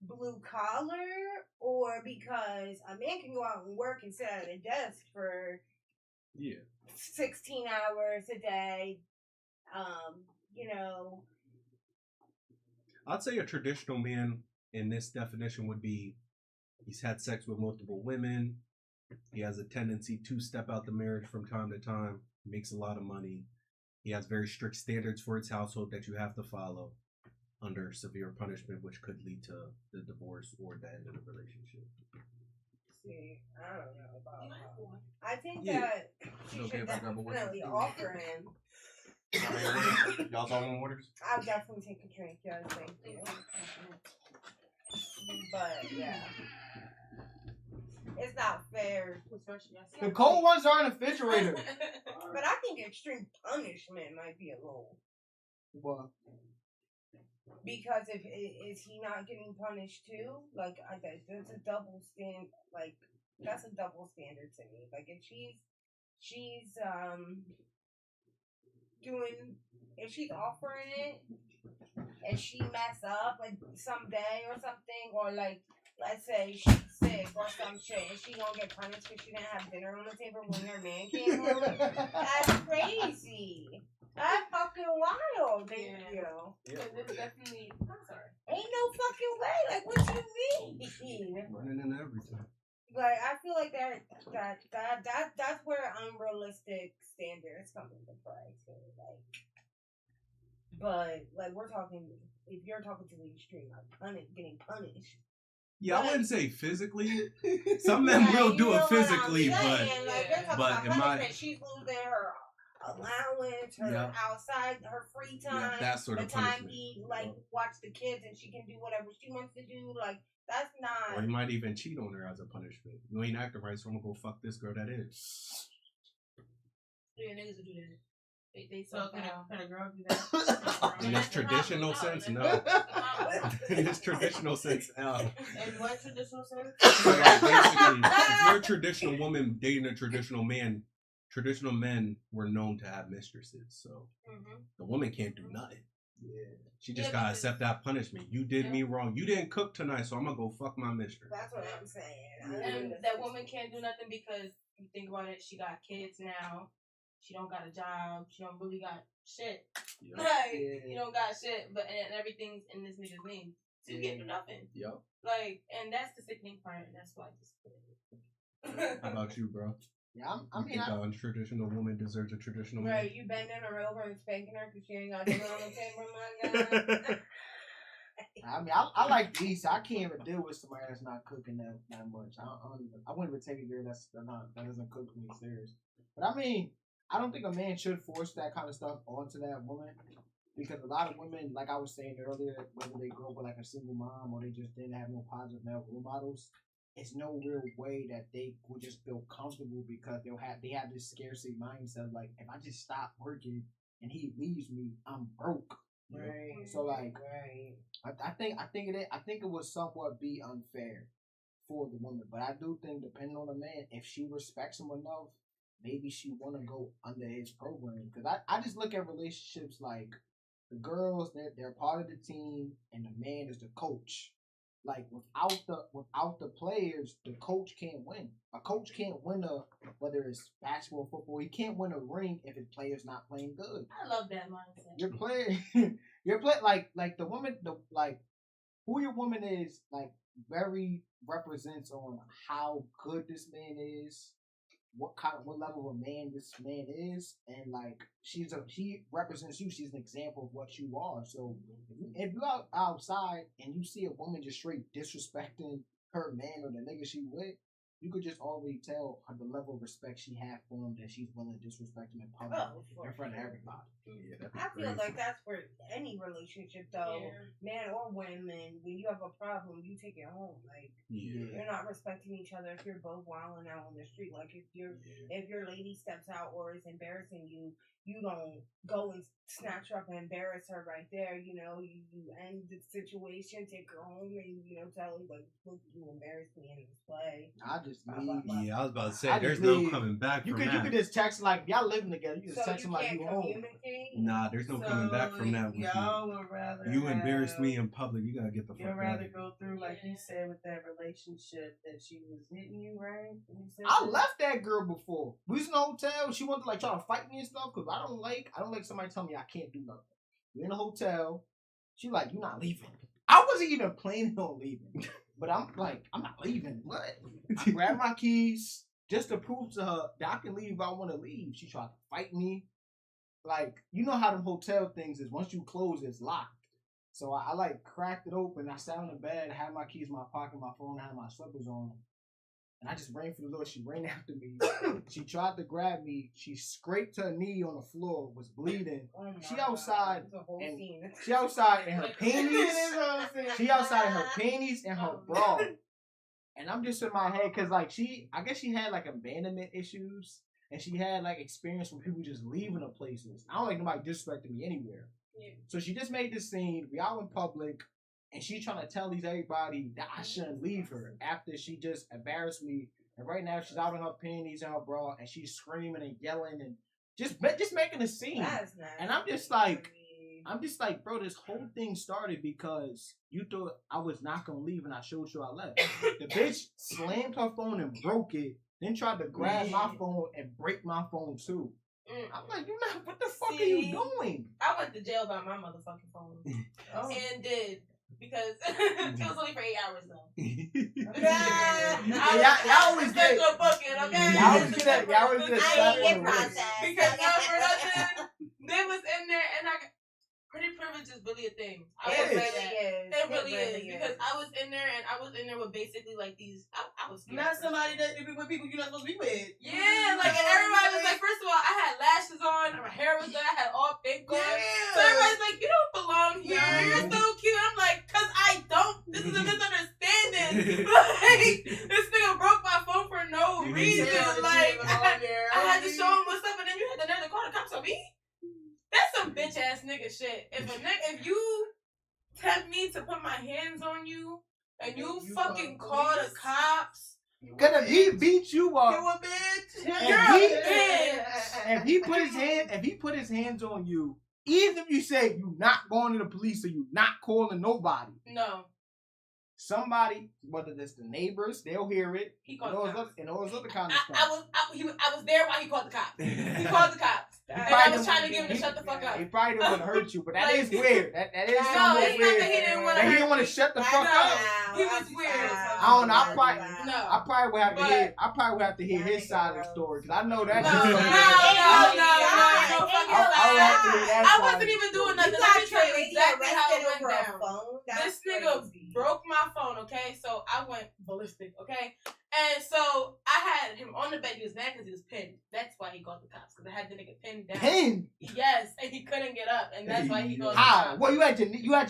blue collar, or because a man can go out and work and sit at a desk for 16 hours a day, I'd say a traditional man in this definition would be he's had sex with multiple women, he has a tendency to step out the marriage from time to time, makes a lot of money, he has very strict standards for his household that you have to follow under severe punishment, which could lead to the divorce or the end of the relationship. See, I don't know about that. I think Yeah. that she Okay, should if I grab a water? definitely offer him. Y'all's all in waters? I'll definitely take a drink, yes, thank you. But yeah, it's not fair. The cold ones are in the refrigerator. But I think extreme punishment might be a little. Well, Because if is he not getting punished too? Like that's a double stand. Like that's a double standard to me. Like if she's doing, if she's offering it and she mess up like someday or something, or like let's say she's sick or some shit and she gonna get punished because she didn't have dinner on the table when her man came home, that's crazy. That's fucking wild. Thank you. Yeah. It's definitely. I'm sorry. Ain't no fucking way. Like, what you mean? Running into everything. Like, I feel like that's where unrealistic standards come into play too. Like, but like we're talking, if you're talking to the extreme, like getting punished. Yeah, I wouldn't say physically. Some men will do it physically, but in my she's losing her allowance, her outside, her free time, that sort of the time punishment. he like watch the kids and she can do whatever she wants to do. Like that's not. Or he might even cheat on her as a punishment. You ain't acting right, so I'm gonna go fuck this girl that is. Yeah, niggas will do that. They so can a girl do that? In this traditional sense, no. In this traditional sense, no. In what traditional sense? So like basically, if you're a traditional woman dating a traditional man, traditional men were known to have mistresses, so the woman can't do nothing. Yeah, she just gotta accept that punishment. You did me wrong. You didn't cook tonight, so I'm gonna go fuck my mistress. That's what I'm saying. And that woman can't do nothing because you think about it, she got kids now. She don't got a job. She don't really got shit. Yep. Like, you don't got shit, but and everything's in this nigga's name. So you can't do nothing. Yep. Like, and that's the sickening part, and that's why I just put it. How about you, bro? Yeah, I mean, think a untraditional woman deserves a traditional man. Right, you bending her over and spanking her because she ain't got dinner on the table, my God. I mean, I like these. I can't even deal with somebody that's not cooking that much. I wouldn't even take a girl that doesn't cook for me serious. But I mean, I don't think a man should force that kind of stuff onto that woman, because a lot of women, like I was saying earlier, whether they grow up with like a single mom or they just didn't have no positive male role models, it's no real way that they would just feel comfortable because they have this scarcity mindset. Like, if I just stop working and he leaves me, I'm broke. Right. So like, I think it would somewhat be unfair for the woman, but I do think depending on the man, if she respects him enough, maybe she want to go under his program. Because I just look at relationships like the girls, they're part of the team and the man is the coach. Like without the players, the coach can't win. A coach can't win whether it's basketball, football. He can't win a ring if his player's not playing good. I love that mindset. You're playing like the woman, who your woman is, like very represents on how good this man is, what level of man this man is, and like she represents you. She's an example of what you are. So if you outside and you see a woman just straight disrespecting her man or the nigga she with, you could just already tell the level of respect she had for him, that she's willing to disrespect him in public in front of everybody. Yeah, I feel like that's for any relationship though, man or woman. When you have a problem, you take it home. Like you're not respecting each other if you're both wilding out on the street. Like if your lady steps out or is embarrassing you, you don't go and snatch her up and embarrass her right there. You know, you end the situation, take her home, and tell her like, look, you embarrassed me in this way. I just leave. Yeah, I was about to say, there's no coming back from that. You could just text, like, y'all living together. You just text him like you home. Nah, there's no coming back from that. Y'all would rather you embarrassed me in public. You gotta get the fuck out. You'd rather go through, like you said, with that relationship that she was hitting you, right? I left that girl before. We was in a hotel. She wanted to like try to fight me and stuff because I don't like somebody telling me I can't do nothing. We're in a hotel. She like, you're not leaving. I wasn't even planning on leaving, but I'm like, I'm not leaving. What? I grabbed my keys just to prove to her that I can leave if I want to leave. She tried to fight me. Like, you know how them hotel things is. Once you close, it's locked. So I like cracked it open. I sat on the bed, had my keys in my pocket, my phone, I had my slippers on. And I just ran for the door. She ran after me. She tried to grab me. She scraped her knee on the floor, was bleeding. She outside in her panties. She outside in her panties and her bra. And I'm just in my head because like I guess she had like abandonment issues. And she had like experience with people just leaving her places. I don't like nobody disrespecting me anywhere. Yeah. So she just made this scene. We out in public, and she's trying to tell everybody that I shouldn't leave her after she just embarrassed me. And right now she's out in her panties and her bra, and she's screaming and yelling and just making a scene. That's nice. And I'm just like, bro, this whole thing started because you thought I was not gonna leave, and I showed you I left. The bitch slammed her phone and broke it, then tried to grab my phone and break my phone too. I'm like, you know, what the fuck are you doing? I went to jail by my motherfucking phone. And did. Because it was only for 8 hours though. Y'all always get a bucket, okay? Y'all always get that. Y'all always get I that. ain't get processed. Because not for nothing, they was in there, and pretty privilege is really a thing. I It would say is. that. It really is. Because I was in there, and I was in there with basically like these. I was scared. Not somebody that you be with people you're not supposed to be with. Yeah, like and everybody was like, first of all, I had lashes on, my hair was done, I had all pink on. So everybody's like, you don't belong here. You're so cute. I'm like, cause I don't. This is a misunderstanding. Like, this nigga broke my phone for no reason. Like, I had to show him what's up, and then you had to never call the cops on me. That's some bitch ass nigga shit. If you tempt me to put my hands on you and you fucking call the cops, Cause if he beat you up, You a bitch. you're a bitch. if he put his hands on you, even if you say you're not going to the police or you're not calling nobody, No, somebody, whether it's the neighbors, they'll hear it. he called the cops. And all those other kind of I stuff. was there while he called the cops. He called the cops. And I was trying to get him to shut the fuck up. He probably didn't want to hurt you, but that Like- is weird. That is No, somewhat it's not weird. that he didn't want to That he hurt didn't want to me. shut the fuck up. He was weird. I don't know. I No. probably would have to But- hear. I probably would have to hear his side of the story because I know that. No, is no, something- no, fuck I would have to hear that I side wasn't of the even story. doing nothing. Let me tell you exactly how it went down. down. This nigga broke my phone, okay? So I went ballistic, okay? And so I had him on the bed. He was mad because he was pinned. That's why he called the cops, because I had the nigga pinned down. Pinned? Yes, and he couldn't get up, and that's why he called the How? cops. Well, you had your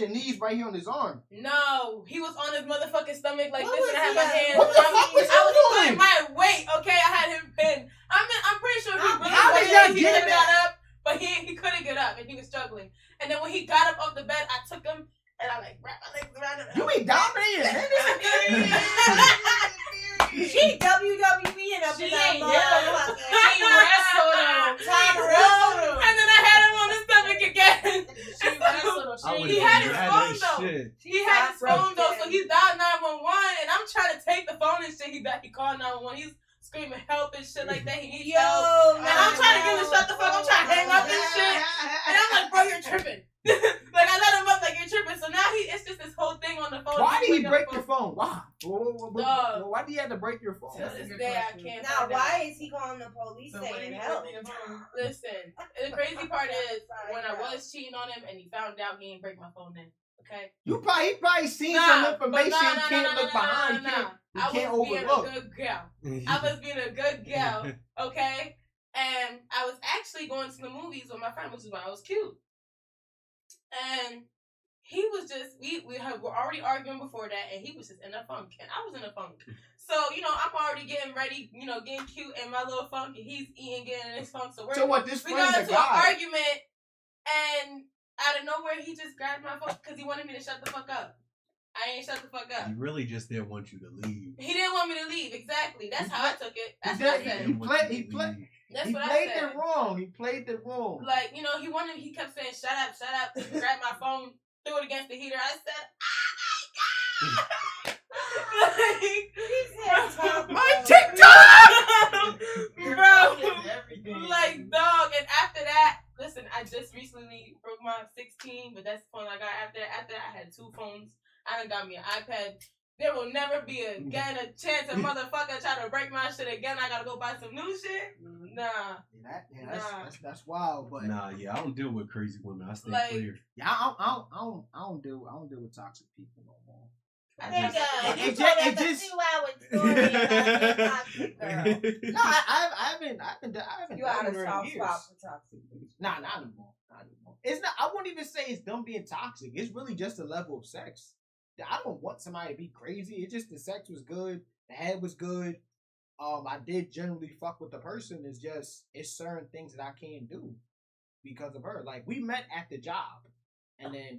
knees right here on his arm. No, he was on his motherfucking stomach like What this, was and I had he my at? hands. What the fuck was I was you putting doing? my weight, okay? I had him pinned. I'm pretty sure if he really How did wanted y'all it, he get could have that? got up, but he couldn't get up, and he was struggling. And then when he got up off the bed, I took him, and I like wrapped my legs around him. You be dominating. She WWE in a She big ain't motherfucker. She wrestled him. Time wrestled him. And then I had him on his stomach again. She wrestled him. I She would've He been had his mad phone as though. shit. He had his phone though, so Broken. he dialed 911, and I'm trying to take the phone and shit. He called 911. He's screaming help and shit like that. He needs help. And I'm trying to get him to shut the fuck. I'm trying to hang up and shit. And I'm like, bro, you're tripping. Like I let him up like you're tripping. So now it's just this whole thing on the phone. Why did he Pick up break the your phone? Why? Why did he have to break your phone? To this day, I can't. Now, find out. why is he calling the police So what saying did he help? do to your phone? Listen, the crazy part is when I was cheating on him and he found out, he didn't break my phone then. Okay. He probably seen some information you can't look behind. You can't I was being overlook. a good girl. I was being a good girl, okay? And I was actually going to the movies with my friend, which is why I was cute. And he was just, we were already arguing before that, and he was just in a funk, and I was in a funk. So, I'm already getting ready, getting cute in my little funk, and he's eating, getting in his funk. So So what? This we friend's got a into an guy. argument, and out of nowhere, he just grabbed my phone because he wanted me to shut the fuck up. I ain't shut the fuck up. He really just didn't want you to leave. He didn't want me to leave. Exactly. That's how I took it. That's He what I did- said. he played- That's He what I played said. it wrong. He played it wrong. Like, he kept saying, shut up. He grabbed my phone, threw it against the heater. I said, oh my God. My TikTok! Bro, like, dog. And after that, listen, I just recently broke my 16, but that's the phone I got after that. After that, I had 2 phones. I done got me an iPad. There will never be a chance a motherfucker try to break my shit again. I gotta go buy some new shit. Nah. That's wild. But Nah, yeah, I don't deal with crazy women. I stay Like- clear. yeah, I don't deal with toxic people no more. Nigga, you It told just- us a 2-hour story about your toxic girl. No, I haven't You done out it of in soft years. spot for toxic people. Nah, not anymore. It's not. I wouldn't even say it's them being toxic. It's really just a level of sex. I don't want somebody to be crazy. It's just the sex was good, the head was good. I did generally fuck with the person. It's certain things that I can't do because of her. Like we met at the job. And then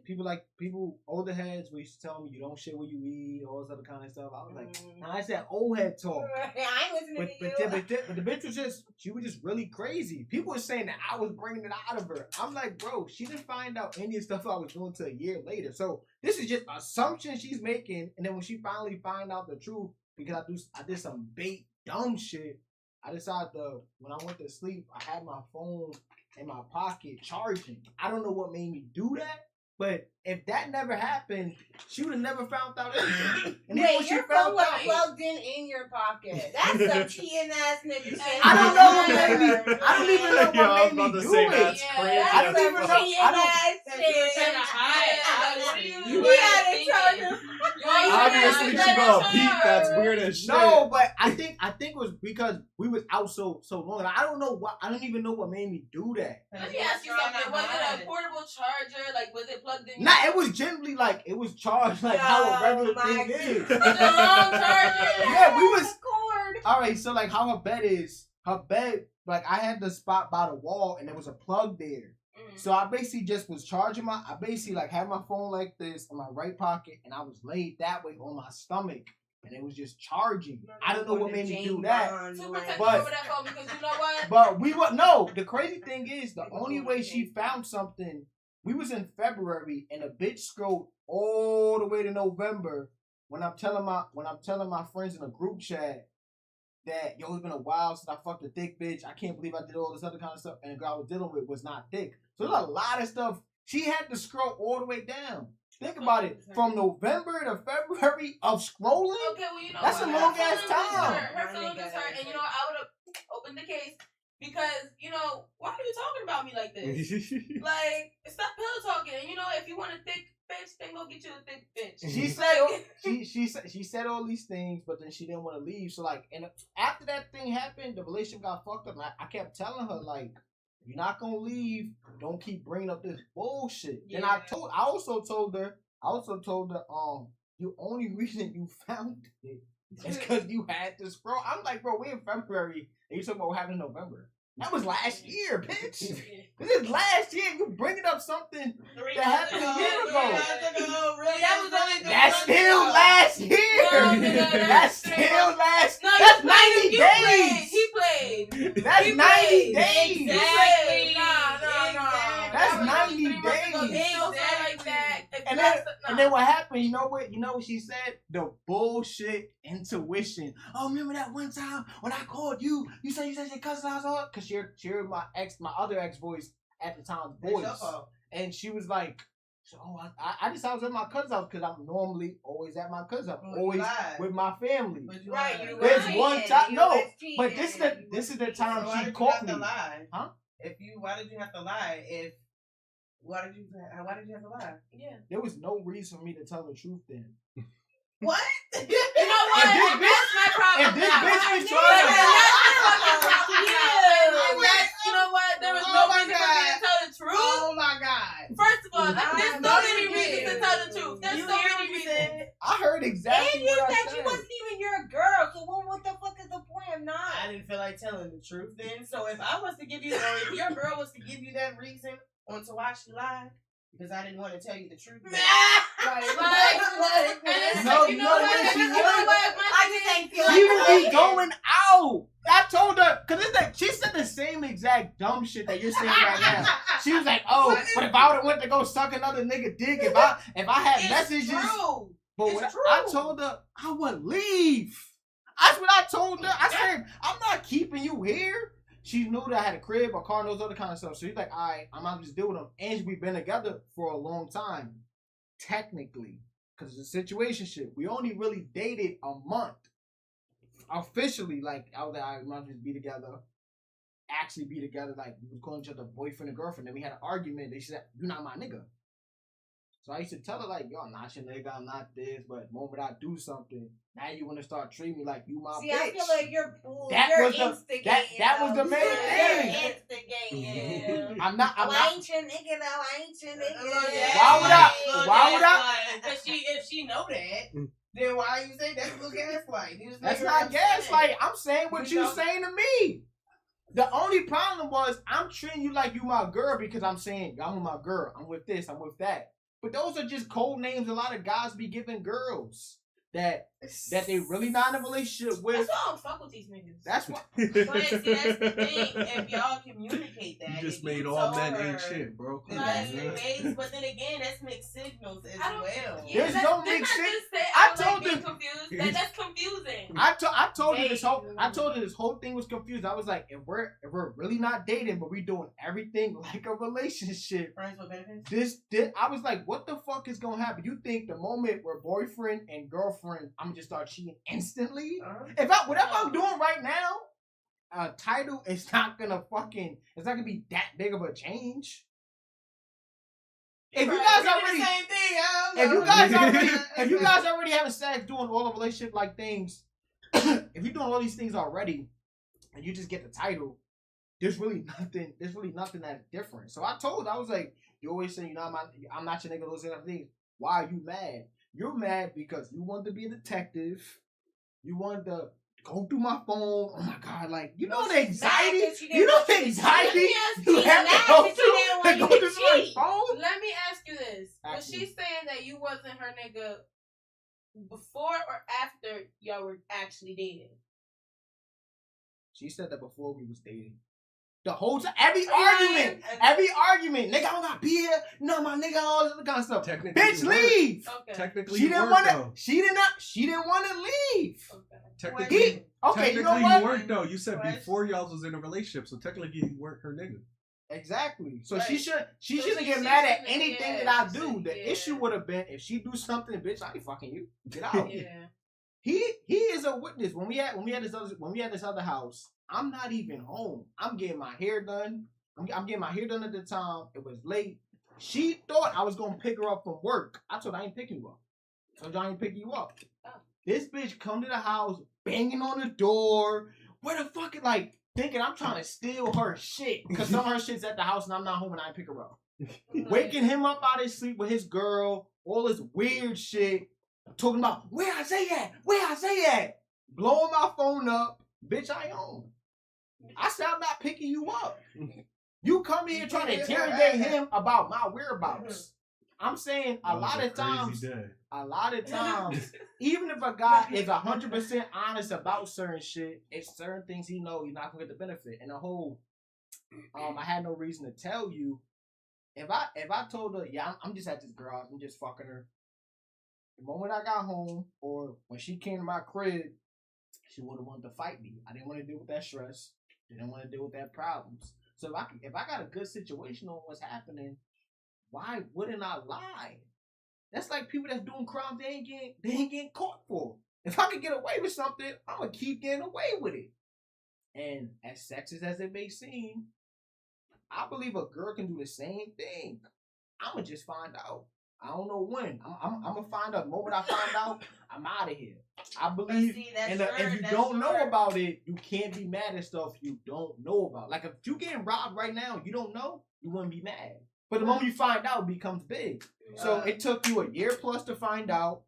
older heads, we used to tell me you don't shit where you eat, all this other kind of stuff. I was like, now I said old head talk. I ain't listening to you. But the bitch was she was just really crazy. People were saying that I was bringing it out of her. I'm like, bro, she didn't find out any of the stuff I was doing till a year later. So this is just assumptions she's making. And then when she finally find out the truth, because I did some bait dumb shit, I decided when I went to sleep, I had my phone in my pocket charging. I don't know what made me do that. But if that never happened, she would have never found out anything. And wait, your phone was plugged in your pocket. That's some cheating ass nigga shit. I don't know what made me. I don't even know what made me do it. That's crazy. I don't even know. You had a charger. Obviously, she got a peep. That's weird as shit. No, but I think it was because we was out so long. I don't know what. I don't even know what made me do that. Let me ask you something. Was it a portable charger? Like, was it plugged in? Nah, it was generally like it was charged like how a regular thing is. The long charger. Yeah, we was. All right, so like how her bed, like I had the spot by the wall and there was a plug there. So I basically just was charging I basically like had my phone like this in my right pocket and I was laid that way on my stomach and it was just charging. I don't know what made me do that. But over that phone because you know what? But the crazy thing is the only way she found something, we was in February and a bitch scrolled all the way to November when I'm telling my friends in a group chat that yo, it's been a while since I fucked a thick bitch. I can't believe I did all this other kind of stuff. And the girl I was dealing with was not thick. So there's a lot of stuff. She had to scroll all the way down. Think about it. From November to February of scrolling. Okay, well, you know that's what? a long ass time. Her feelings is hurt. And you know, I would have opened the case because, you know, why are you talking about me like this? Like, stop pillow talking. And you know, if you want a thick bitch, then go get you a thick bitch. She said all these things, but then she didn't want to leave. So like, and after that thing happened, the relationship got fucked up. And I kept telling her like, you're not gonna leave. Don't keep bringing up this bullshit. Yeah. Then I also told her, the only reason you found it is because you had to scroll. I'm like, bro, we in February and you talking about what happened in November. That was last year, bitch. This is last year. You bringing up something that happened a year ago. That's still last year. That's still last. No, that's 90 days. He played. That's 90 days. Exactly. No. That's 90 days. And then what happened? You know what she said? The bullshit intuition. Oh, remember that one time when I called you? You said your cousin house on? Cause she heard my other ex voice at the time's voice, and she was like, "Oh, I just I was at my cousin's house because I'm normally always at my cousin's house, always with my family." Right? There's one time, no, but this is the time she caught me. Huh? Why did you have to lie? Why did you have to lie? Yeah. There was no reason for me to tell the truth then. What? You know what? That's my problem. If this bitch was trying to you know what? There was no reason for me to tell the truth. Oh my God. First of all, there's so many reasons to tell the truth. There's so many reasons. I heard exactly what I said. And you said she wasn't even your girl, so what the fuck is the point of not? I didn't feel like telling the truth then. So if I was to give you, or if your girl was to give you that reason on to why she lied, because I didn't want to tell you the truth. No, you know what? I just ain't feel she would be going out. I told her, because she said the same exact dumb shit that you're saying right now. She was like, oh, but if I would have went to go suck another nigga dick, if I had messages. True. But when I told her I would leave. That's what I told her. I said, I'm not keeping you here. She knew that I had a crib, a car, and those other kind of stuff. So she's like, all right, I'm not just deal with them. And we've been together for a long time, technically, because it's a situationship. We only really dated a month. Officially, like, I was like, all right, we might just be together. Actually be together, like, we were calling each other boyfriend and girlfriend. Then we had an argument. They said, you're not my nigga. So I used to tell her, like, yo, I'm not your nigga, I'm not this, but the moment I do something, now you want to start treating me like you my bitch. I feel like you're instigating. That was the main thing. Instigating. I'm not. I ain't your nigga, though. I ain't your nigga. Why would I? If she know that, then why you say that's a little gaslight? That's not gaslight. I'm saying what you saying to me. The only problem was I'm treating you like you my girl because I'm saying I'm with my girl. I'm with this. I'm with that. But those are just code names a lot of guys be giving girls that they really not in a relationship with. That's why I don't fuck with these niggas. That's why. But see, that's the thing. If y'all communicate that, You just if made you all told men her ain't shit, bro. Come that on, that's man. the case, but then again, that's mixed signals as I don't- well. Yeah, There's that's- no didn't mixed I sig- just say I I was told being you- confused. That's confusing. I told you this whole thing was confused. I was like, if we're really not dating, but we doing everything like a relationship, Friends with benefits. this I was like, what the fuck is gonna happen? You think the moment we're boyfriend and girlfriend, I'm gonna just start cheating instantly? Whatever I'm doing right now, a title is not gonna be that big of a change. If you guys already, same thing, if you guys already having sex, doing all the relationship like things, if you're doing all these things already, and you just get the title, there's really nothing that's different. So I was like, you always say, I'm not your nigga, those other things. Why are you mad? You're mad because you want to be a detective. You want to go through my phone. Oh my God, like, the anxiety. You know the anxiety you have to go through to go through my phone? Let me ask you this. Was Ask she me. saying that you wasn't her nigga before or after y'all were actually dating? She said that before we was dating. The whole time, every argument, nigga, I don't got be here. No, my nigga, all this other kind of stuff. Technically, Bitch, you weren't. leave. Okay. Technically, She you didn't weren't, want to. though. She didn't want to leave. Okay. Technically, Okay, you know technically what? you weren't, though. You said What? before y'all was in a relationship, so technically you weren't her nigga. Exactly. So Right. she shouldn't So get she mad at shouldn't- anything yeah, that I she do. shouldn't, The yeah. issue would have been if she do something, bitch, I ain't fucking you. Get out. Yeah. He is a witness. When we had this other house, I'm not even home. I'm getting my hair done. I'm getting my hair done at the time. It was late. She thought I was gonna pick her up from work. I told her I ain't picking you up. I told her I ain't picking you up. Oh. This bitch come to the house, banging on the door. Where the fuck, like, thinking I'm trying to steal her shit. Because some of her shit's at the house and I'm not home and I ain't pick her up. Waking him up out of his sleep with his girl. All this weird shit. Talking about, where I say at? Blowing my phone up. Bitch, I ain't home. I said I'm not picking you up. You come here trying to interrogate him about my whereabouts. I'm saying a lot of times, even if a guy is 100% honest about certain shit, it's certain things he knows he's not gonna get the benefit. And the whole, I had no reason to tell you. If I told her, yeah, I'm just at this girl, I'm just fucking her. The moment I got home, or when she came to my crib, she would have wanted to fight me. I didn't want to deal with that stress. Didn't want to deal with that problems. So if I got a good situation on what's happening, why wouldn't I lie? That's like people that's doing crimes they ain't getting caught for. If I could get away with something, I'm gonna keep getting away with it. And as sexist as it may seem, I believe a girl can do the same thing. I'm gonna just find out. I don't know when. I'm gonna find out. The moment I find out, I'm out of here. I believe, if you don't know about it, you can't be mad at stuff you don't know about. Like if you getting robbed right now, you don't know, you wouldn't be mad. But the moment you find out, it becomes big. So it took you a year plus to find out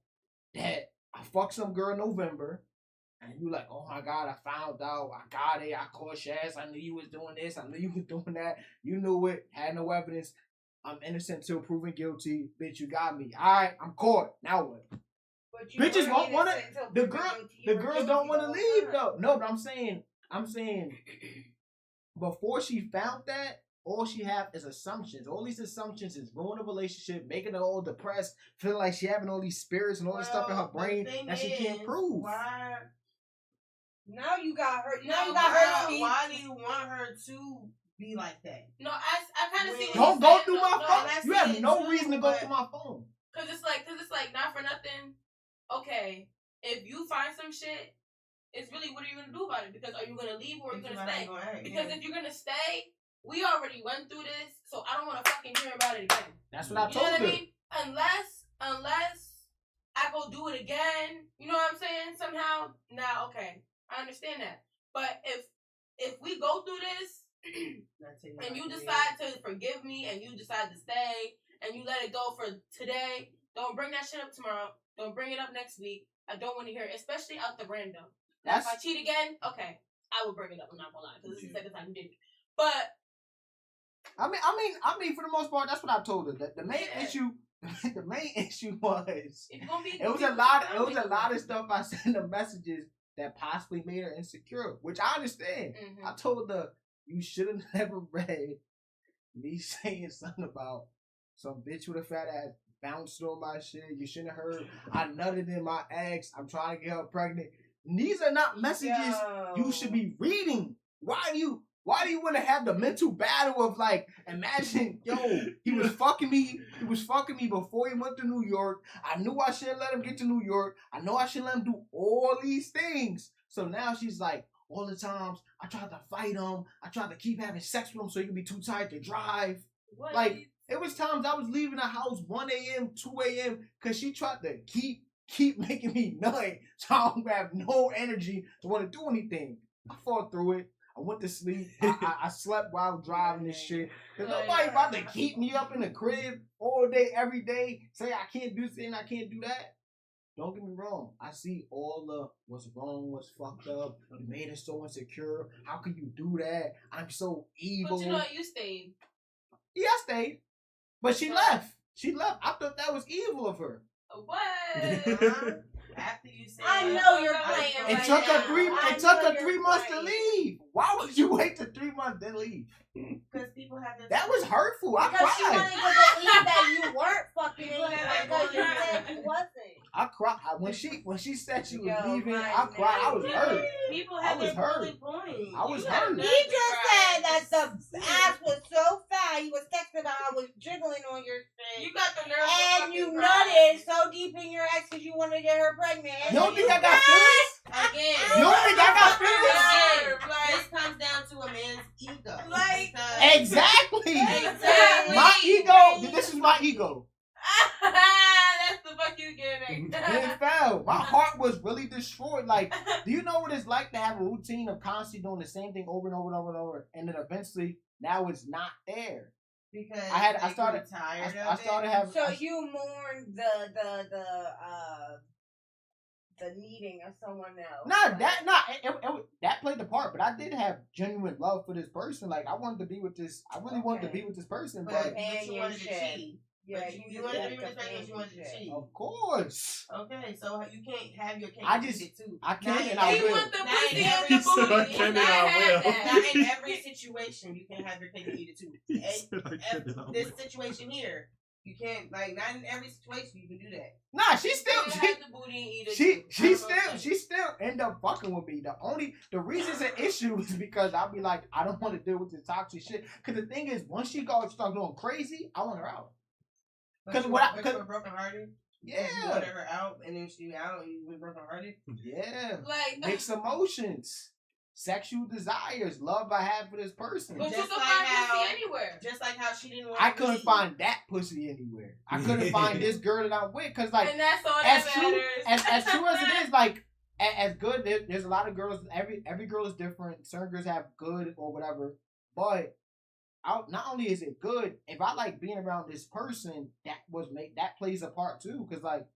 that I fucked some girl in November, and you like, oh my God, I found out, I got it, I caught your ass, I knew you was doing this, I knew you was doing that, you knew it, had no evidence. I'm innocent till proven guilty. Bitch, you got me. Alright, I'm caught. Now what? Bitches won't want it. The girls don't want to leave though. No, but I'm saying, before she found that, all she have is assumptions. All these assumptions is ruin a relationship, making her all depressed, feeling like she having all these spirits and all this stuff in her brain that she can't prove. Why? Now you got her. Why do you want her to be like that? No, I kind of see. Don't go through my No, phone. that's You have it no too, reason to go but- through my phone. Cause it's like not for nothing. Okay, if you find some shit, it's really what are you gonna do about it? Because are you gonna leave or are you gonna stay? Because if you're gonna stay, we already went through this, so I don't want to fucking hear about it again. That's what I You told know what her. I mean? Unless I go do it again, you know what I'm saying? Somehow, now okay, I understand that. But if we go through this and you decide to forgive me and you decide to stay and you let it go for today, don't bring that shit up tomorrow. Don't bring it up next week. I don't want to hear it, especially out the random. Now, if I cheat again, okay. I would bring it up. I'm not gonna lie, because this is the second time you did it. But I mean, for the most part, that's what I told her. The main issue, the main issue was it was a lot of stuff I sent in the messages that possibly made her insecure, which I understand. Mm-hmm. I told her you should have never read me saying something about some bitch with a fat ass bounced on my shit. You shouldn't have heard I nutted in my ex. I'm trying to get her pregnant. These are not messages you should be reading. Why do you want to have the mental battle of like, imagine, he was fucking me. He was fucking me before he went to New York. I knew I shouldn't let him get to New York. I know I shouldn't let him do all these things. So now she's like, all the times I tried to fight him. I tried to keep having sex with him so he could be too tired to drive. what? Like, it was times I was leaving the house 1 a.m., 2 a.m. because she tried to keep making me nut, so I don't have no energy to want to do anything. I fought through it. I went to sleep. I slept while I was driving this shit. Because nobody about to keep me up in the crib all day, every day, say I can't do this and I can't do that. Don't get me wrong. I see all the what's wrong, what's fucked up. You made us so insecure. How can you do that? I'm so evil. But you know what? You stayed. Yeah, I stayed. But she left. She left. I thought that was evil of her. What? After you said, I know you're playing It right took now. her 3 months to leave. Why would you wait till 3 months then leave? because people have this. That was hurtful. I Because she cried. wanted to believe that you weren't fucking People anymore have because you that said you wasn't. I cried when she said she was Yo, leaving. my I cried. I was man. hurt. People I have was their hurt. bullet point. I was You hurt. got He nothing just to said cry. that the ass was so fat. He was texting about I was jiggling on your shit. You got the nerve to And fucking you cry. nutted so deep in your ex because you wanted to get her pregnant. You don't think I got feelings? Again, You don't think I got feelings? Again, Like- this comes down to a man's ego. Like- Because- Exactly. Exactly. My ego. This is my ego. That's the fuck you getting. It fell. My heart was really destroyed. Like, do you know what it's like to have a routine of constantly doing the same thing over and over and over and over, and then eventually now it's not there. Because I started tired I of started it. having. So you mourned the needing of someone else. That played the part, but I did have genuine love for this person. Like, I wanted to be with this. I really wanted to be with this person, But but you wanted to Companionship. cheat. Yeah, But you wanted to be with this person, but you wanted to cheat. of course, Okay, so you can't have your cake I and just- eat it too. I can Not in and I He will. want the Not pussy in and every the booty. situation. He Can not and I had will. that. Not in every situation you can have your cake and eat it too. He said, "I can and I This will." situation here, you can't, like, not in every situation you can do that. Nah, she You still can she have the booty and eat it she too. she I don't know still what I'm she still end up fucking with me. The reason it's an issue is because I'll be like, I don't want to deal with this toxic shit. Cause the thing is, once she starts going crazy, I want her out. But 'Cause you what I- were 'cause- broken hearted. You Yeah, wanted her out, and then she out, and you were broken hearted. yeah. Like, Mixed emotions, sexual desires, love I have for this person. but you Just can like find how- pussy anywhere. Just like how she didn't want I to couldn't leave. find that pussy anywhere. I couldn't find this girl that I'm with. Cause like, And that's all as that true matters. as true as it is, like as good. There's a lot of girls. Every girl is different. Certain girls have good or whatever. But not only is it good, if I like being around this person, that plays a part too. Cause like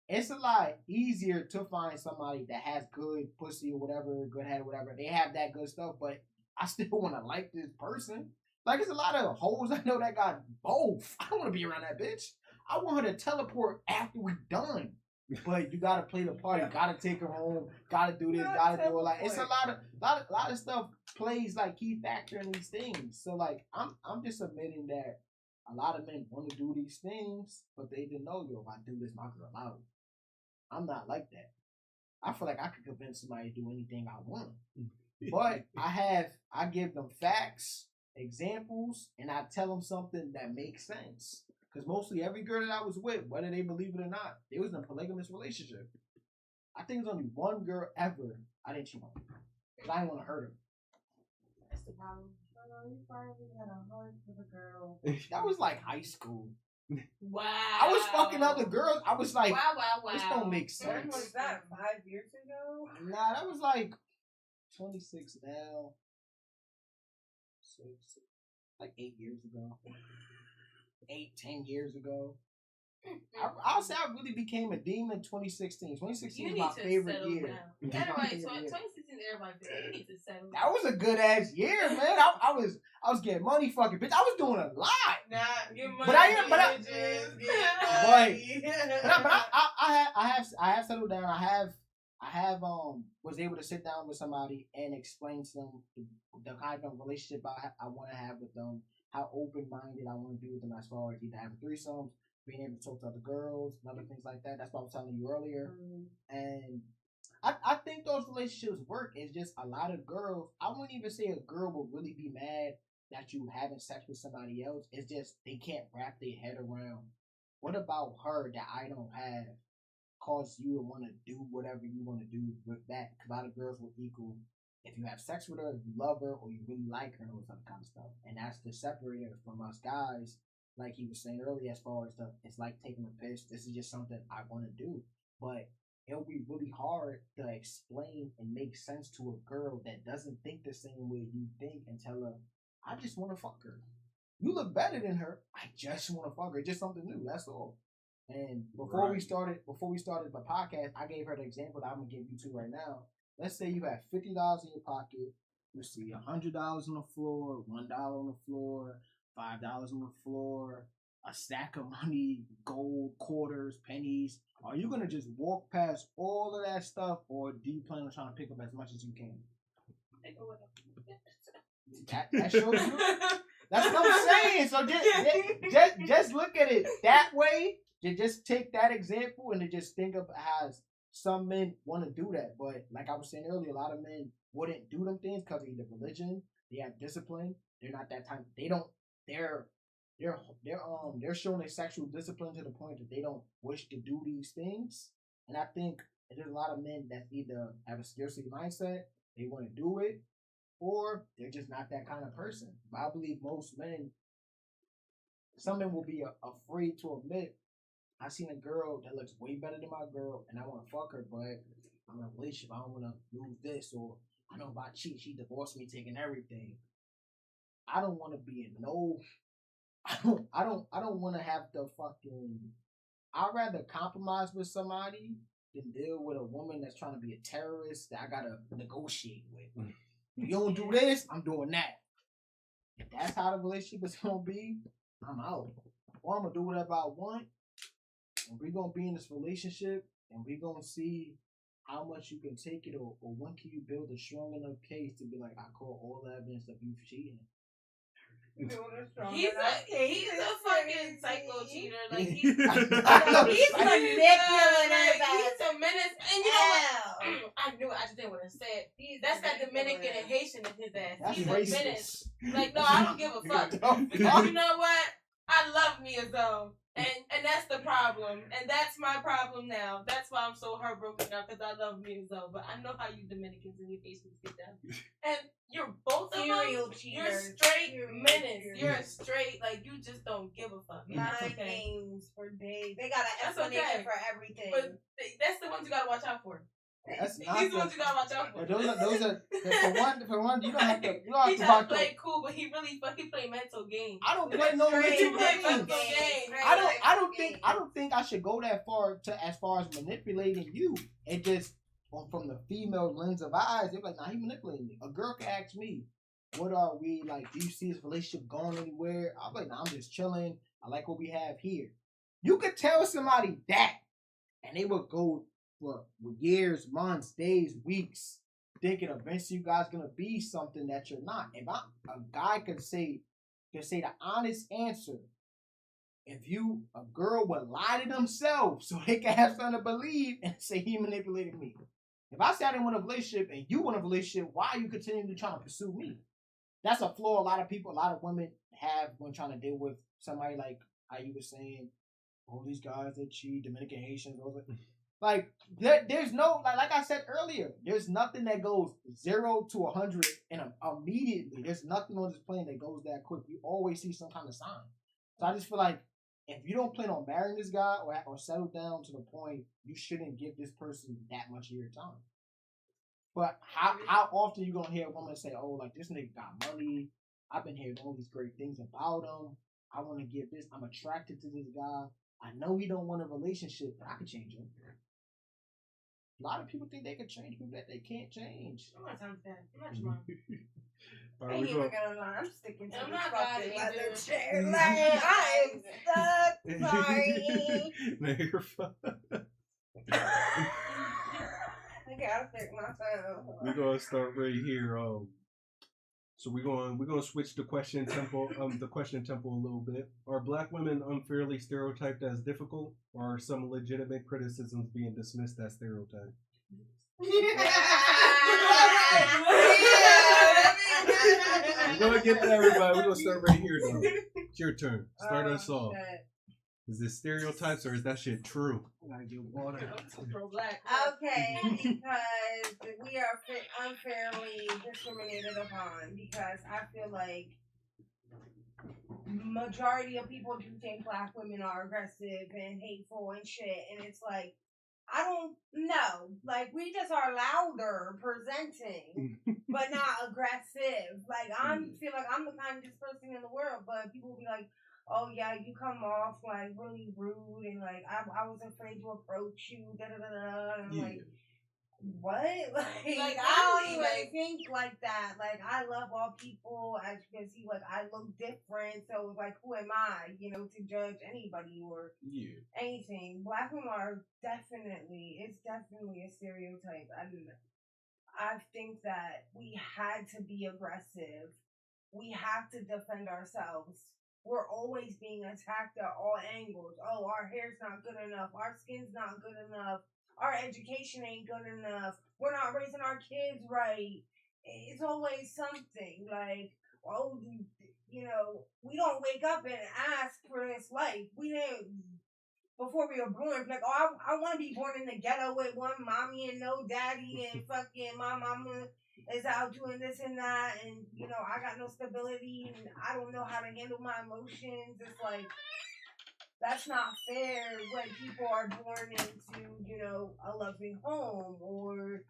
it's a lot easier to find somebody that has good pussy or whatever, good head or whatever. They have that good stuff, but I still want to like this person. Like, there's a lot of hoes I know that got both. I don't want to be around that bitch. I want her to teleport after we're done. But you gotta play the part. You gotta take her home. Gotta do this. Gotta do it. Like, it's a lot of stuff plays like key factor in these things. So like, I'm just admitting that a lot of men want to do these things, but they didn't know, yo, if I do this, my girl out. I'm not like that. I feel like I could convince somebody to do anything I want. But I give them facts, examples, and I tell them something that makes sense. Because mostly every girl that I was with, whether they believe it or not, they was in a polygamous relationship. I think there's only one girl ever I didn't cheat on. Because I didn't want to hurt her. That's the problem. You probably had a heart for the girl. That was like high school. Wow. I was fucking other girls. I was like, wow. this don't make When was sense. that? 5 years ago? Nah, that was like 26 now. 6, like 8 years ago. 10 years ago. I'll say I really became a demon in 2016. 2016 You is need my to favorite settle year. down. That's right. Yeah. 2016 since everybody did. You need to settle. That was a good ass year, man. I was getting money, fucking bitch. I was doing a lot. Nah, get money. But I have settled down. I have was able to sit down with somebody and explain to them the kind of relationship I want to have with them, how open minded I want to be with them as far as either having threesomes, being able to talk to other girls, and other things like that. That's what I was telling you earlier. And I think those relationships work. It's just a lot of girls. I wouldn't even say a girl will really be mad that you having sex with somebody else. It's just they can't wrap their head around what about her that I don't have cause you to want to do whatever you want to do with that. Because a lot of girls will equal if you have sex with her, you love her, or you really like her, and all this other kind of stuff. And that's the separator from us guys. Like he was saying earlier, as far as it's like taking a piss. This is just something I want to do, but it'll be really hard to explain and make sense to a girl that doesn't think the same way you think and tell her, I just want to fuck her. You look better than her. I just want to fuck her. It's just something new. That's all. And before we started the podcast, I gave her the example that I'm gonna give you two right now. Let's say you have $50 in your pocket. You see $100 on the floor, $1 on the floor, $5 on the floor, a stack of money, gold, quarters, pennies. Are you gonna just walk past all of that stuff, or do you plan on trying to pick up as much as you can? That shows you. That's what I'm saying. So just look at it that way. You just take that example and to just think of as some men want to do that. But like I was saying earlier, a lot of men wouldn't do them things because of either religion, they have discipline. They're not that type. They don't. They're showing their sexual discipline to the point that they don't wish to do these things. And I think there's a lot of men that either have a scarcity mindset, they want to do it, or they're just not that kind of person. But I believe most men, some men will be afraid to admit, I seen a girl that looks way better than my girl, and I want to fuck her, but I'm in a relationship. I don't want to lose this, or I know if I cheat, she divorced me, taking everything. I don't want to be in no. I don't want to have to fucking. I'd rather compromise with somebody than deal with a woman that's trying to be a terrorist that I gotta negotiate with. If you don't do this, I'm doing that. If that's how the relationship is gonna be, I'm out. Or I'm gonna do whatever I want. And we're gonna be in this relationship, and we're gonna see how much you can take it, or when can you build a strong enough case to be like, I call all the evidence of you cheating. He's a fucking psycho cheater. Like he's manipulative. He's a menace. And you know what? I knew it. I just didn't want to say it. That's that Dominican and Haitian in his ass. That's he's racist. A menace. Like no, I don't give a fuck. Because you know what? I love me as though. And that's the problem. And that's my problem now. That's why I'm so heartbroken now, because I love me as well. But I know how you Dominicans and your Haitians get down. And you're both of them. You're straight menace. You're a straight, like, you just don't give a fuck. Mind games for days. They got an explanation for everything. But that's the ones you gotta watch out for. That's not These ones you gotta watch out for. Those are for one. You don't have to. You don't have he to tries watch. To play cool, but he really fucking play mental games. I don't play no mental games. I don't think I should go that far as far as manipulating you. It just from the female lens of eyes, they're like, nah, he manipulating me. A girl can ask me, what are we like? Do you see this relationship going anywhere? I'm like, nah, I'm just chilling. I like what we have here. You could tell somebody that, and they would go for years, months, days, weeks, thinking eventually you guys gonna be something that you're not. If a guy could say the honest answer, if a girl would lie to themselves so they can have something to believe and say he manipulated me. If I sat in with a relationship and you want a relationship, why are you continuing to try to pursue me? That's a flaw a lot of women have when trying to deal with somebody like how you were saying, all these guys that cheat, Dominican Haitians, all that. Like there's no like I said earlier, there's nothing that goes 0 to 100 and immediately. There's nothing on this plane that goes that quick. You always see some kind of sign. So I just feel like if you don't plan on marrying this guy or settle down to the point, you shouldn't give this person that much of your time. But how often you gonna hear a woman say, "Oh, like this nigga got money. I've been hearing all these great things about him. I want to give this. I'm attracted to this guy. I know he don't want a relationship, but I could change him." A lot of people think they can change people that they can't change. I'm not time for that. I'm not your mom. All I right, ain't we even go. gonna lie. I'm sticking to I'm the not fucking God leather either. chair. Like, I am stuck. Sorry. No, you're fine. I gotta fix myself. We're gonna start right here. So we're gonna switch the question tempo a little bit. Are black women unfairly stereotyped as difficult, or are some legitimate criticisms being dismissed as stereotypes? We're gonna get to everybody. We're gonna start right here though. It's your turn. Start us off. Shit. Is this stereotypes or is that shit true? I gotta get water. Pro black. Okay, because we are unfairly discriminated upon. Because I feel like majority of people do think black women are aggressive and hateful and shit, and it's like I don't know. Like we just are louder presenting, but not aggressive. Like I feel like I'm the kindest person in the world, but people will be like, oh yeah, you come off like really rude and like I was afraid to approach you, da da da da. And I'm like, what? Like I don't even think like that. Like I love all people, as you can see. Like I look different, so it's like, who am I, to judge anybody or anything? Black women are it's definitely a stereotype. I think that we had to be aggressive. We have to defend ourselves. We're always being attacked at all angles. Oh, our hair's not good enough. Our skin's not good enough. Our education ain't good enough. We're not raising our kids right. It's always something like, oh, we don't wake up and ask for this life. We didn't, before we were born, like, oh, I want to be born in the ghetto with one mommy and no daddy and fucking my mama is out doing this and that, and I got no stability and I don't know how to handle my emotions. It's like that's not fair when people are born into a loving home or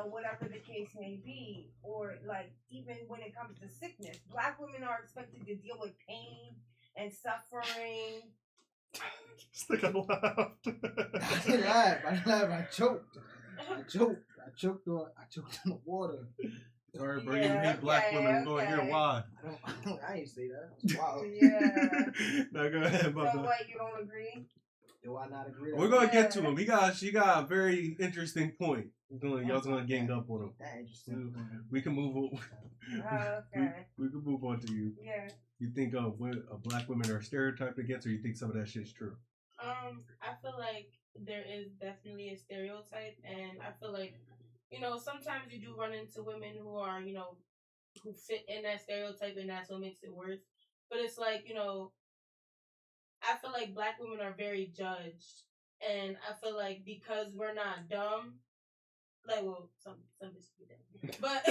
whatever the case may be, or like even when it comes to sickness, black women are expected to deal with pain and suffering. Stick a laughed. I didn't laugh. I choked. I choked on the water. Sorry, bro. You hate black women. We're going to hear why. I ain't say that. Wow. Yeah. No, go ahead, So brother. what? You don't agree? Do I not agree? We're gonna get to him. She got a very interesting point. Y'all's gonna gang up on him. That interesting. We can move on. Okay. We can move on to you. Yeah. You think black women are stereotyped against, or you think some of that shit's true? I feel like there is definitely a stereotype, and I feel like sometimes you do run into women who are who fit in that stereotype, and that's what makes it worse. But it's like I feel like black women are very judged, and I feel like because we're not dumb, like some just be dumb, but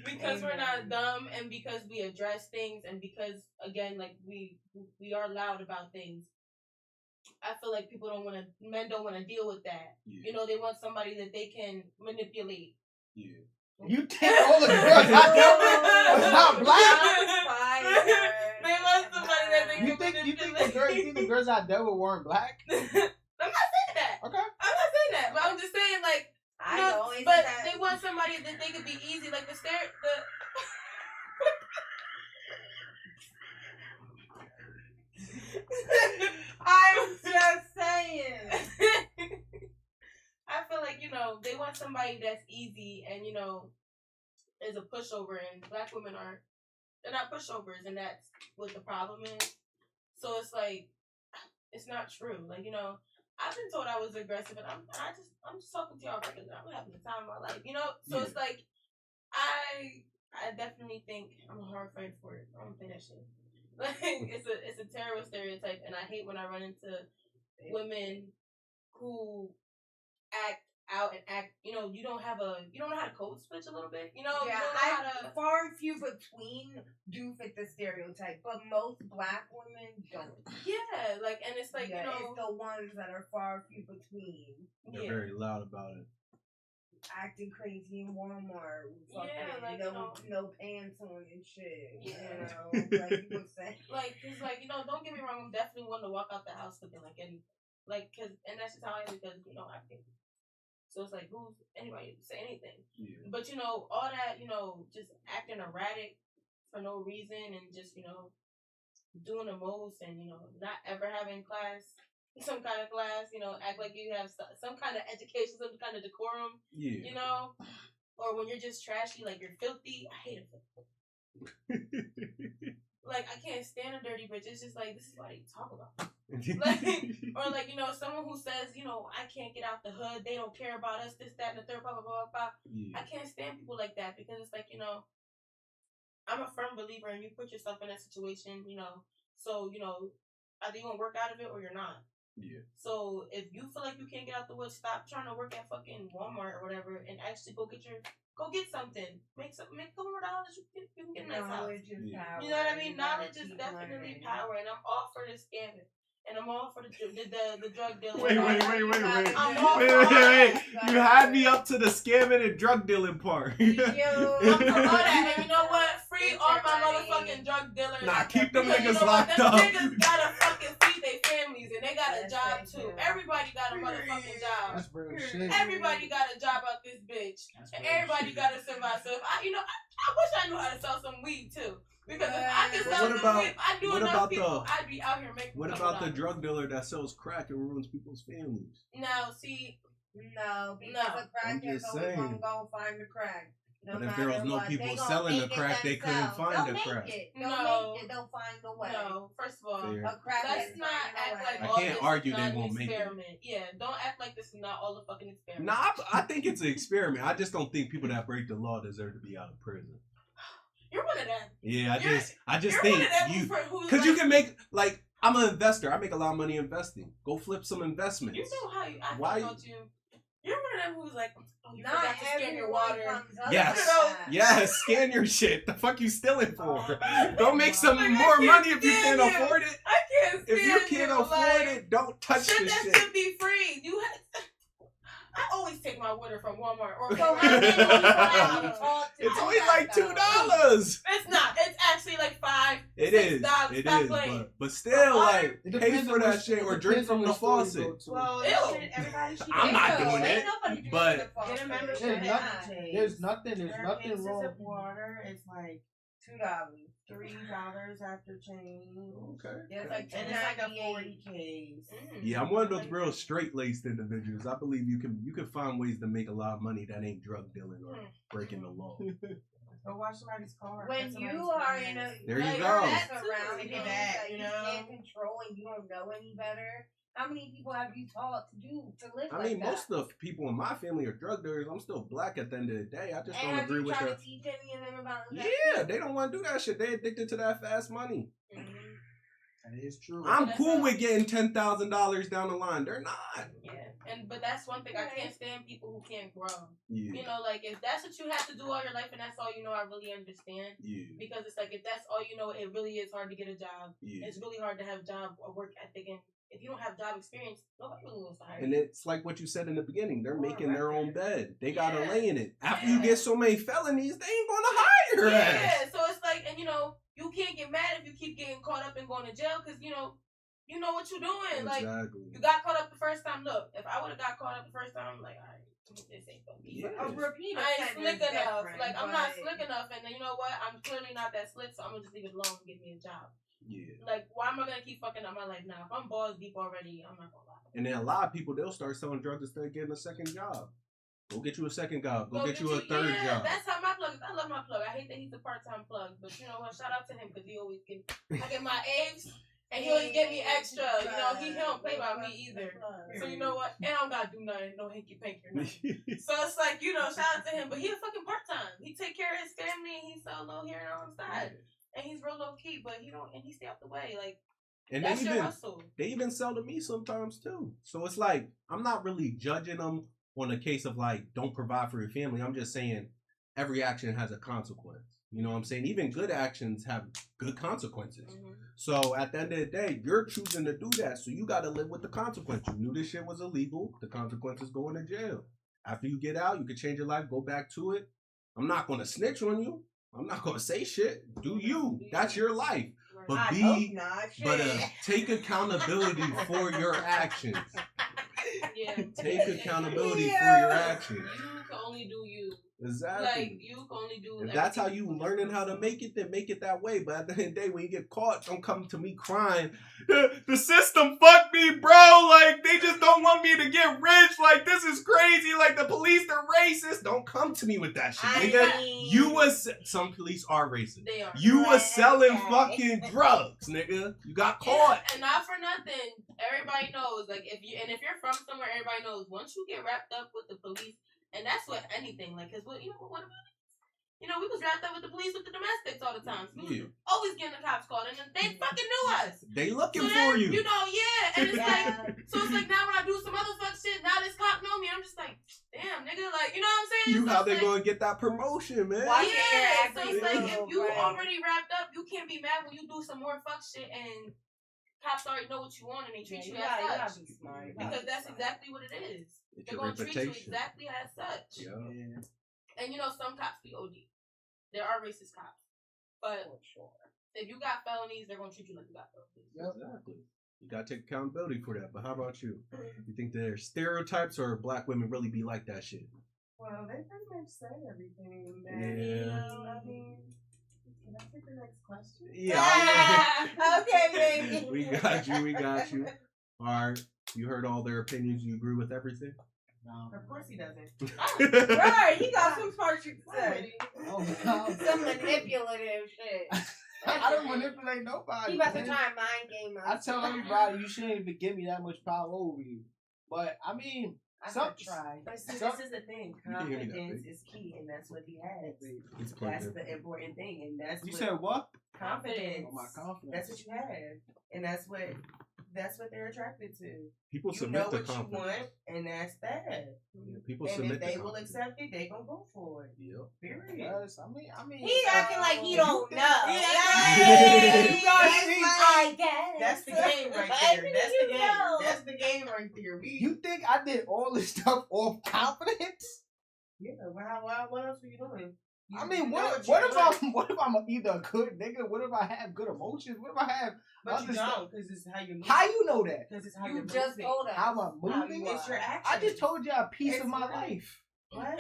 because we're not dumb, and because we address things, and because again, like we are loud about things, I feel like men don't want to deal with that. Yeah. They want somebody that they can manipulate. Yeah. You think all the girls out there are not black? They want somebody that they can manipulate. You think the girls out there weren't black? I'm not saying that. Okay. I'm not saying that, but I'm just saying like but they want somebody that they could be easy, like the I'm just saying. I feel like they want somebody that's easy and is a pushover, and black women they're not pushovers, and that's what the problem is. So it's like it's not true. Like I've been told I was aggressive, and I'm just talking to y'all because I'm having the time of my life, So it's like I definitely think I'm a hard friend for it. I don't think that shit. Like it's a terrible stereotype, and I hate when I run into women who act out and act. You don't know how to code switch a little bit. Far and few between do fit the stereotype, but most black women don't. Yeah, and it's like it's the ones that are far and few between. They're very loud about it. Acting crazy in Walmart. Fucking, no pants on and shit. Yeah. Like you would say. Cause don't get me wrong, I'm definitely one to walk out the house looking and that's just how I am because I think So it's like, who's anybody to say anything? Yeah. But, you know, all that, you know, just acting erratic for no reason and just, you know, doing the most and, you know, not ever having some kind of class, you know, act like you have some kind of education, some kind of decorum, you know, or when you're just trashy, like you're filthy. I hate it. Like, I can't stand a dirty bitch. It's just like, this is why they talk about it. Like, or like, you know, someone who says, you know, I can't get out the hood, they don't care about us, this, that, and the third, blah, blah, blah, blah. Yeah. I can't stand people like that because it's like, you know, I'm a firm believer and you put yourself in that situation, you know, so, you know, either you're going to work out of it or you're not. Yeah. So if you feel like you can't get out the woods, stop trying to work at fucking Walmart or whatever and actually go get something. Make $2 more dollars. You can get a nice house. Power. You know what I mean? Knowledge is definitely power, and I'm all for the scamming. And I'm all for the drug dealing. Wait. I'm all for You had me up to the scamming and drug dealing part. I'm for all that. And you know what? Free all my motherfucking drug dealers. Nah, keep them niggas you know locked them up. Niggas gotta fucking feed their families, and they got a job too. Everybody got a motherfucking job. That's real shit. Everybody got a job out this bitch, and everybody gotta survive. So if I wish I knew how to sell some weed too. Because if I could sell some weed, I knew enough people, I'd be out here making. What about the drug dealer that sells crack and ruins people's families? Now, see, no, because the crackhead's always gonna go find the crack. No, but if there was no people selling the crack, they couldn't find the crack. They'll find a way. No, first of all, let's not act like I can't argue they won't make it. Yeah, don't act like this is not all the fucking experiment. Nah, I think it's an experiment. I just don't think people that break the law deserve to be out of prison. You're one of them. Yeah, I just think because you can make, like, I'm an investor. I make a lot of money investing. Go flip some investments. You know how I feel about you. You're one of them who's like, oh, you forgot to scan your water. Yes, scan your shit. The fuck you stealing for? Go make some more money if you can't afford it. I can't stand If you can't afford it, don't touch the shit. That should be free. I always take my water from Walmart. Or so how many people it's only like $2. It's not. It's actually like $5. It is. It is. But still, like, pay for that shit or drink from the faucet. Well, everybody should. I'm not doing it. But get a membership. There's nothing wrong. Of water. It's like $2. $3 after change. Okay. It's like and it's like a 40 case. Yeah, I'm one of those real straight laced individuals. I believe you can find ways to make a lot of money that ain't drug dealing or breaking the law. Or wash somebody's car. When you are in a there you go. Around things that you can't control and you don't know any better. How many people have you taught to live I mean, most of the people in my family are drug dealers. I'm still black at the end of the day. I just don't agree with to teach any of them about that? Yeah, they don't want to do that shit. They addicted to that fast money. That is true. I'm cool with getting $10,000 down the line. They're not. Yeah, but that's one thing. I can't stand people who can't grow. Yeah. You know, like if that's what you have to do all your life and that's all you know, I really understand. Yeah. Because it's like if that's all you know, it really is hard to get a job. Yeah. It's really hard to have job or work ethic, and if you don't have job experience, nobody really wants to hire you. And it's like what you said in the beginning. They're making their own bed. They gotta lay in it. After you get so many felonies, they ain't gonna hire your ass. Yeah. So it's like, and you know, you can't get mad if you keep getting caught up and going to jail because you know what you're doing. Exactly. Like you got caught up the first time. Look, if I would have got caught up the first time, I'm like, all right, this ain't gonna be. A repeat I ain't slick enough. Like I'm not slick enough, and then you know what? I'm clearly not that slick, so I'm gonna just leave it alone and give me a job. Yeah. Like, why am I gonna keep fucking up my life now? If I'm balls deep already, I'm not gonna lie. And then a lot of people, they'll start selling drugs instead of getting a second job. Go get you a second job. Go get you a third job. That's how my plug is. I love my plug. I hate that he's a part-time plug, but you know what? Shout out to him because he always I get my eggs and he always get me extra. You know, he don't play by me either. So you know what? And I don't gotta do nothing, no hanky panky or nothing. So it's like, you know, shout out to him, but he a fucking part-time. He take care of his family and he sell a little here and on the side. And he's real low key, but he stay out the way. Like, and that's your hustle. They even sell to me sometimes too. So it's like, I'm not really judging them on a case of like, don't provide for your family. I'm just saying every action has a consequence. You know what I'm saying? Even good actions have good consequences. Mm-hmm. So at the end of the day, you're choosing to do that. So you got to live with the consequence. You knew this shit was illegal. The consequence is going to jail. After you get out, you can change your life, go back to it. I'm not going to snitch on you. I'm not gonna say shit. Do you? That's your life. But take accountability for your actions. Yeah. Take accountability for your actions. You can only do you. Exactly. Like, you can only do. If that's how you learning how to make it, then make it that way. But at the end of the day, when you get caught, don't come to me crying. The system fucked me, bro. Like, they just don't want me to get rich. Like, this is crazy. Like, the police, they're racist. Don't come to me with that shit, nigga. Some police are racist. They are. You was selling fucking drugs, nigga. You got caught. And not for nothing, everybody knows. Like, if you're from somewhere, everybody knows. Once you get wrapped up with the police. And that's what anything, like, because, what about it? We was wrapped up with the police with the domestics all the time. So we was always getting the cops called, and they fucking knew us. They looking for you. And it's like, so it's like now when I do some other fuck shit, now this cop know me. I'm just like, damn, nigga, like, you know what I'm saying? You how they gonna get that promotion, man? Yeah, so it's like, if you already wrapped up, you can't be mad when you do some more fuck shit, and cops already know what you want, and they treat you as such. Because that's exactly what it is. They're going to treat you exactly as such. Yeah. And some cops be OD. There are racist cops. But if you got felonies, they're going to treat you like you got felonies. Yep. Exactly. You got to take accountability for that. But how about you? You think there's stereotypes or black women really be like that shit? Well, they pretty much said everything. That, Yeah. Can I take the next question? Yeah. Okay, baby. We got you. All right. You heard all their opinions. You agree with everything? No. Of course he doesn't. Right, he got some smart shit to say. No. Some manipulative shit. I don't manipulate nobody. He about to try and mind game us. I tell everybody you shouldn't even give me that much power over you. But I mean, I could try. But see, this is the thing. Confidence is key, and that's what he has. That's the important thing, and that's you said what? Confidence. Oh, my confidence. That's what you have, and that's what they're attracted to. People you submit know to what confidence. you want, and that's that. Yeah, people and submit if they to will accept it, they gonna go for it. Yep. Period. Yes, I mean, He acting like he don't know. I guess. That's the game right there. That's the game. That's the game right there. You think I did all this stuff off confidence? Yeah. What else were you doing? I mean, what if I'm either a good nigga? What if I have good emotions? What if I have But other you stuff? don't, because it's how you move. How you know that? Because it's how You you're just moving. told us. How I'm moving? It's your actions. I just told y'all a piece It's of my right. life. What?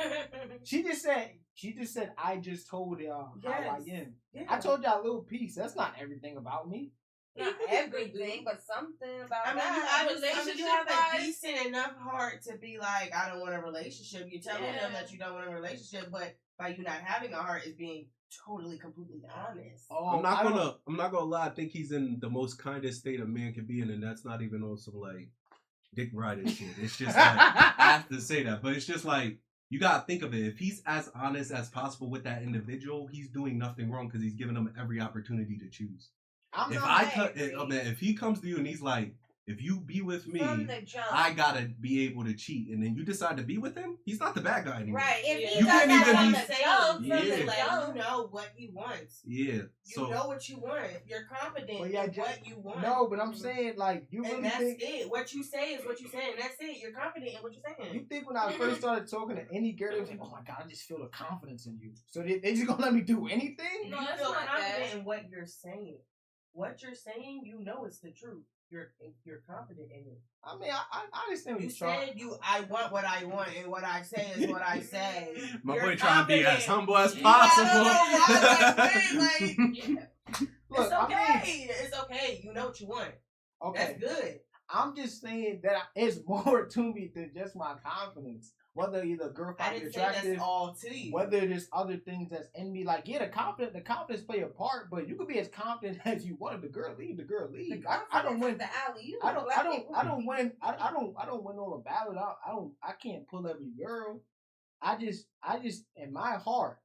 She just said I just told y'all how I am. Yeah. I told y'all a little piece. That's not everything about me. Not everything, but something about I mean, that. you have a decent enough heart to be like, I don't want a relationship. You're telling them that you don't want a relationship, but by you not having a heart is being totally, completely honest. Oh, I'm not gonna lie. I think he's in the most kindest state a man can be in, and that's not even on some like dick riding shit. It's just like I have to say that, but it's just like you gotta think of it. If he's as honest as possible with that individual, he's doing nothing wrong because he's giving them every opportunity to choose. If he comes to you and he's like, if you be with me, I gotta be able to cheat, and then you decide to be with him, he's not the bad guy anymore. Right. If he you does can't that even from be the jump, You know what he wants. Yeah. You know what you want. You're confident in what you want. No, but I'm saying like you really that's think it. What you say is what you say, and that's it. You're confident in what you're saying. You think when I first started talking to any girl, they was like, "Oh my god, I just feel the confidence in you." So they just gonna let me do anything? No, you feel confident in what you're saying. What you're saying, you know it's the truth. You're confident in it. I mean, I understand what you said. I want what I want, and what I say is what I say. My boy trying to be as humble as possible. Look, it's okay. It's okay. You know what you want. Okay, that's good. I'm just saying that it's more to me than just my confidence. Whether either a girl finds me attractive, that's all to you. Whether there's other things that's in me, like the confidence play a part, but you could be as confident as you want. If the girl leave, I don't win the alley. I don't win. I don't win all the ballot. I can't pull every girl. I just in my heart,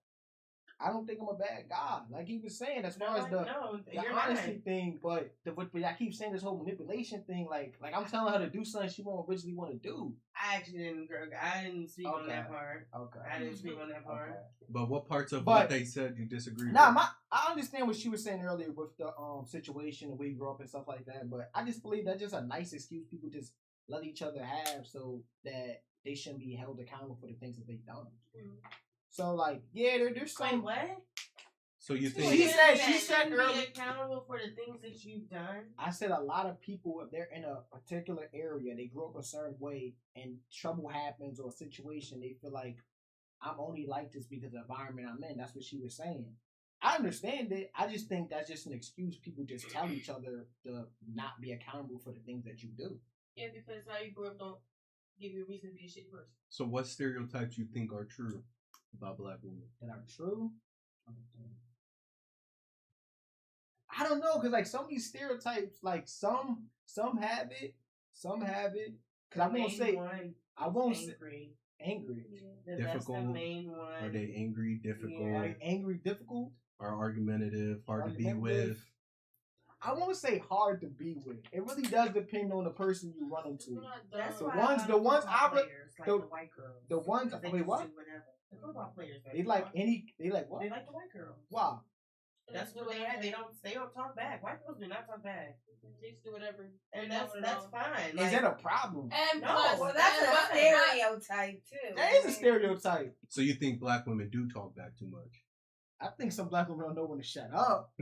I don't think I'm a bad guy. Like he was saying, as far as the honesty thing, but I keep saying this whole manipulation thing. Like I'm telling her to do something she won't originally want to do. I didn't speak on that part. Okay. I didn't speak on that part. Okay. But what parts of what they said you disagree with? I understand what she was saying earlier with the situation, the way you grew up and stuff like that. But I just believe that's just a nice excuse people just let each other have, so that they shouldn't be held accountable for the things that they've done. Mm. So, like, yeah, there's some... Wait, what? So you She think said be earlier accountable for the things that you've done. I said a lot of people, if they're in a particular area, they grew up a certain way, and trouble happens or a situation, they feel like I'm only like this because of the environment I'm in. That's what she was saying. I understand it. I just think that's just an excuse people just tell each other to not be accountable for the things that you do. Yeah, because how you grew up don't give you a reason to be a shitty person. so? What stereotypes you think are true about black women? That are true. I don't know, cause like some of these stereotypes, like some have it. Cause I won't say angry. That's the Difficult. main one. Are they angry, difficult, Yeah. Like angry, difficult. or argumentative, hard to be with? I won't say hard to be with. It really does depend on the person you run into. That's The why ones- I the ones football I re- players, like the- the white girls. the ones- They wait, just what? do whatever. The football players. They like what? They like the white girls. Wow. That's what they had. They don't talk back. White girls do not talk back. They just do whatever. And that's fine. Is that a problem? And No, plus, Well, that's a stereotype too. That is a stereotype. So you think black women do talk back too much? I think some black women don't know when to shut up.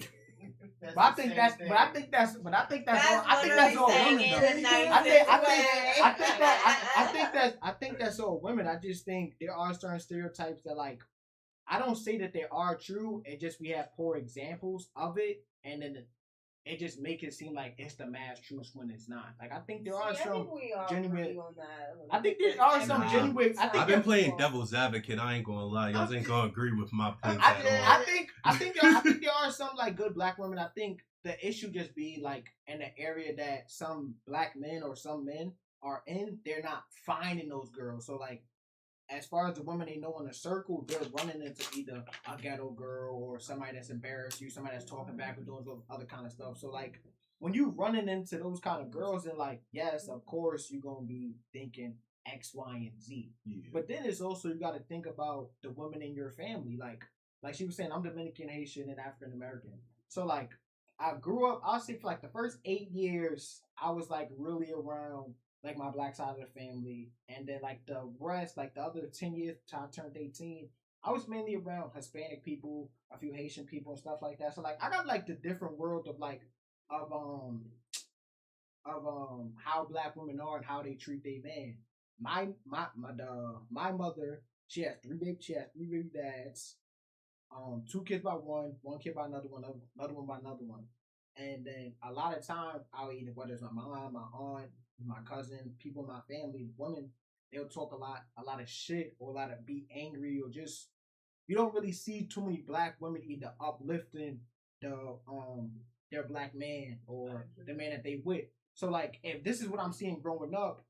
That's But I the think same that's thing. but I think that's all I think that's literally all saying women it though. in the nicest I think that's all women. I just think there are certain stereotypes that like I don't say that they are true. It just we have poor examples of it, and then it just make it seem like it's the mass truth when it's not. Like I think there are I some think we all genuine. agree on that. I think there are some Nah. genuine. I think I've been there- playing devil's advocate. I ain't gonna lie, y'all ain't gonna agree with my points I at all. think there are some like good black women. I think the issue just be like in the area that some black men or some men are in, they're not finding those girls. So like as far as the women they know in the circle, they're running into either a ghetto girl or somebody that's embarrassed you, somebody that's talking back or doing those other kind of stuff. So like when you running into those kind of girls, and like yes, of course you're gonna be thinking X, Y, and Z. Yeah. But then it's also you got to think about the women in your family. Like she was saying, I'm Dominican, Haitian, and African American. So like I grew up. I'll say for like the first 8 years, I was like really around like my black side of the family, and then like the rest, like the other 10 years till I turned 18, I was mainly around Hispanic people, a few Haitian people, and stuff like that. So like I got like the different world of like of how black women are and how they treat their man. My mother, she has three baby dads, 2 kids by one kid by another one by another one. And then a lot of time I'll either, whether it's my mom, my aunt, my cousin, people in my family, women, they'll talk a lot of shit or a lot of be angry or just you don't really see too many black women either uplifting their black man or the man that they with. So like if this is what I'm seeing growing up,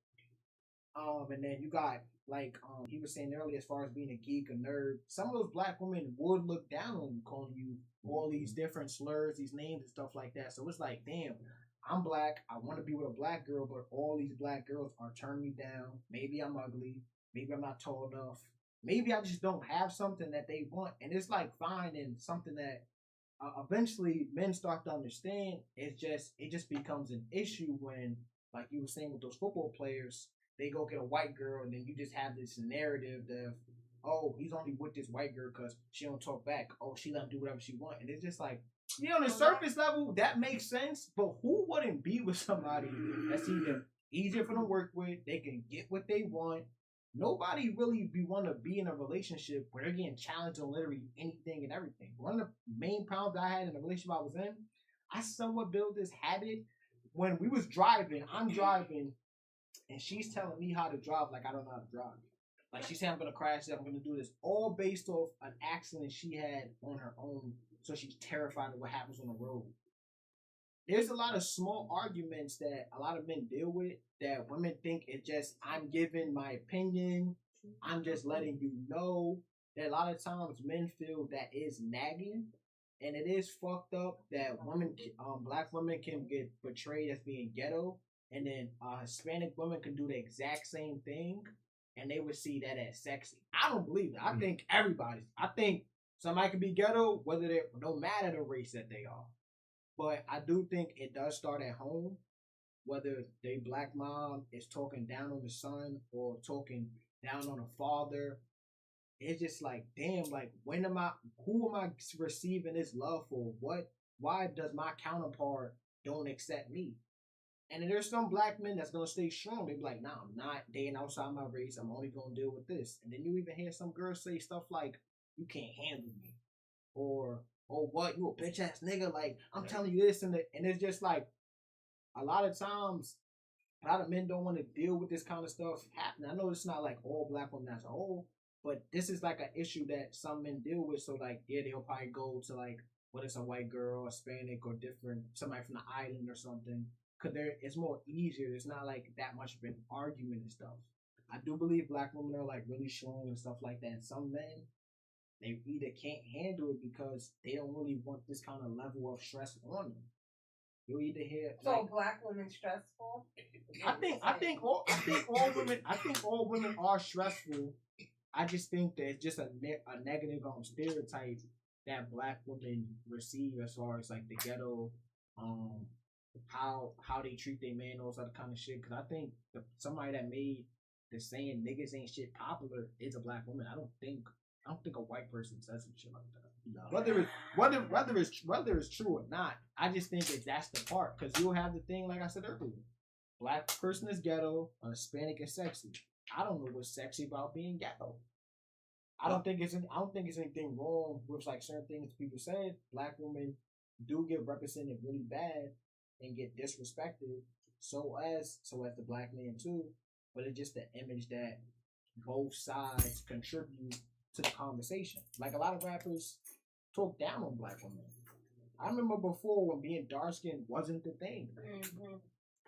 and then you got like he was saying earlier as far as being a geek, a nerd, some of those black women would look down on you, calling you all these different slurs, these names and stuff like that. So it's like, damn, I'm black, I want to be with a black girl, but all these black girls are turning me down. Maybe I'm ugly, maybe I'm not tall enough, maybe I just don't have something that they want. And it's like finding something that eventually men start to understand. It just becomes an issue when, like you were saying with those football players, they go get a white girl, and then you just have this narrative that, oh, he's only with this white girl because she don't talk back. Oh, she let him do whatever she want. And it's just like, on the surface level, that makes sense. But who wouldn't be with somebody that's either easier for them to work with, they can get what they want. Nobody really want to be in a relationship where they're getting challenged on literally anything and everything. One of the main problems I had in the relationship I was in, I somewhat built this habit when we was driving. I'm driving, and she's telling me how to drive like I don't know how to drive. Like she said, I'm going to crash, I'm going to do this, all based off an accident she had on her own. So she's terrified of what happens on the road. There's a lot of small arguments that a lot of men deal with that women think it's just, I'm giving my opinion, I'm just letting you know. That a lot of times men feel that is nagging, and it is fucked up that women, black women can get portrayed as being ghetto, and then Hispanic women can do the exact same thing, and they would see that as sexy. I don't believe that. I think I think somebody can be ghetto, whether they're, no matter the race that they are. But I do think it does start at home, whether the black mom is talking down on the son or talking down on the father. it's just like, damn, like who am I receiving this love for? Why does my counterpart don't accept me? And then there's some black men that's gonna stay strong. They be like, nah, I'm not dating outside my race. I'm only gonna deal with this. And then you even hear some girls say stuff like, you can't handle me. Or, oh, what? You a bitch ass nigga? Like, I'm telling you this. And it's just like, a lot of times, a lot of men don't want to deal with this kind of stuff happening. I know it's not like all black women as a whole, but this is like an issue that some men deal with. So, like, yeah, they'll probably go to, like, whether it's a white girl, Hispanic, or different, somebody from the island or something. Because it's more easier. It's not like that much of an argument and stuff. I do believe black women are like really strong and stuff like that. And some men, they either can't handle it because they don't really want this kind of level of stress on them. You either hear so black women stressful. I think all women are stressful. I just think that it's just a negative stereotype that black women receive as far as like the ghetto, how they treat their man, those other kind of shit. Because I think somebody that made the saying niggas ain't shit popular is a black woman. I don't think a white person says some shit like that. No. Whether it's true or not, I just think that that's the part. Because you'll have the thing like I said earlier, black person is ghetto, Hispanic is sexy. I don't know what's sexy about being ghetto. I don't think it's anything wrong with like certain things people say. Black women do get represented really bad and get disrespected, so as the black man too. But it's just the image that both sides contribute to the conversation. Like a lot of rappers talk down on black women. I remember before when being dark skinned wasn't the thing. Mm-hmm.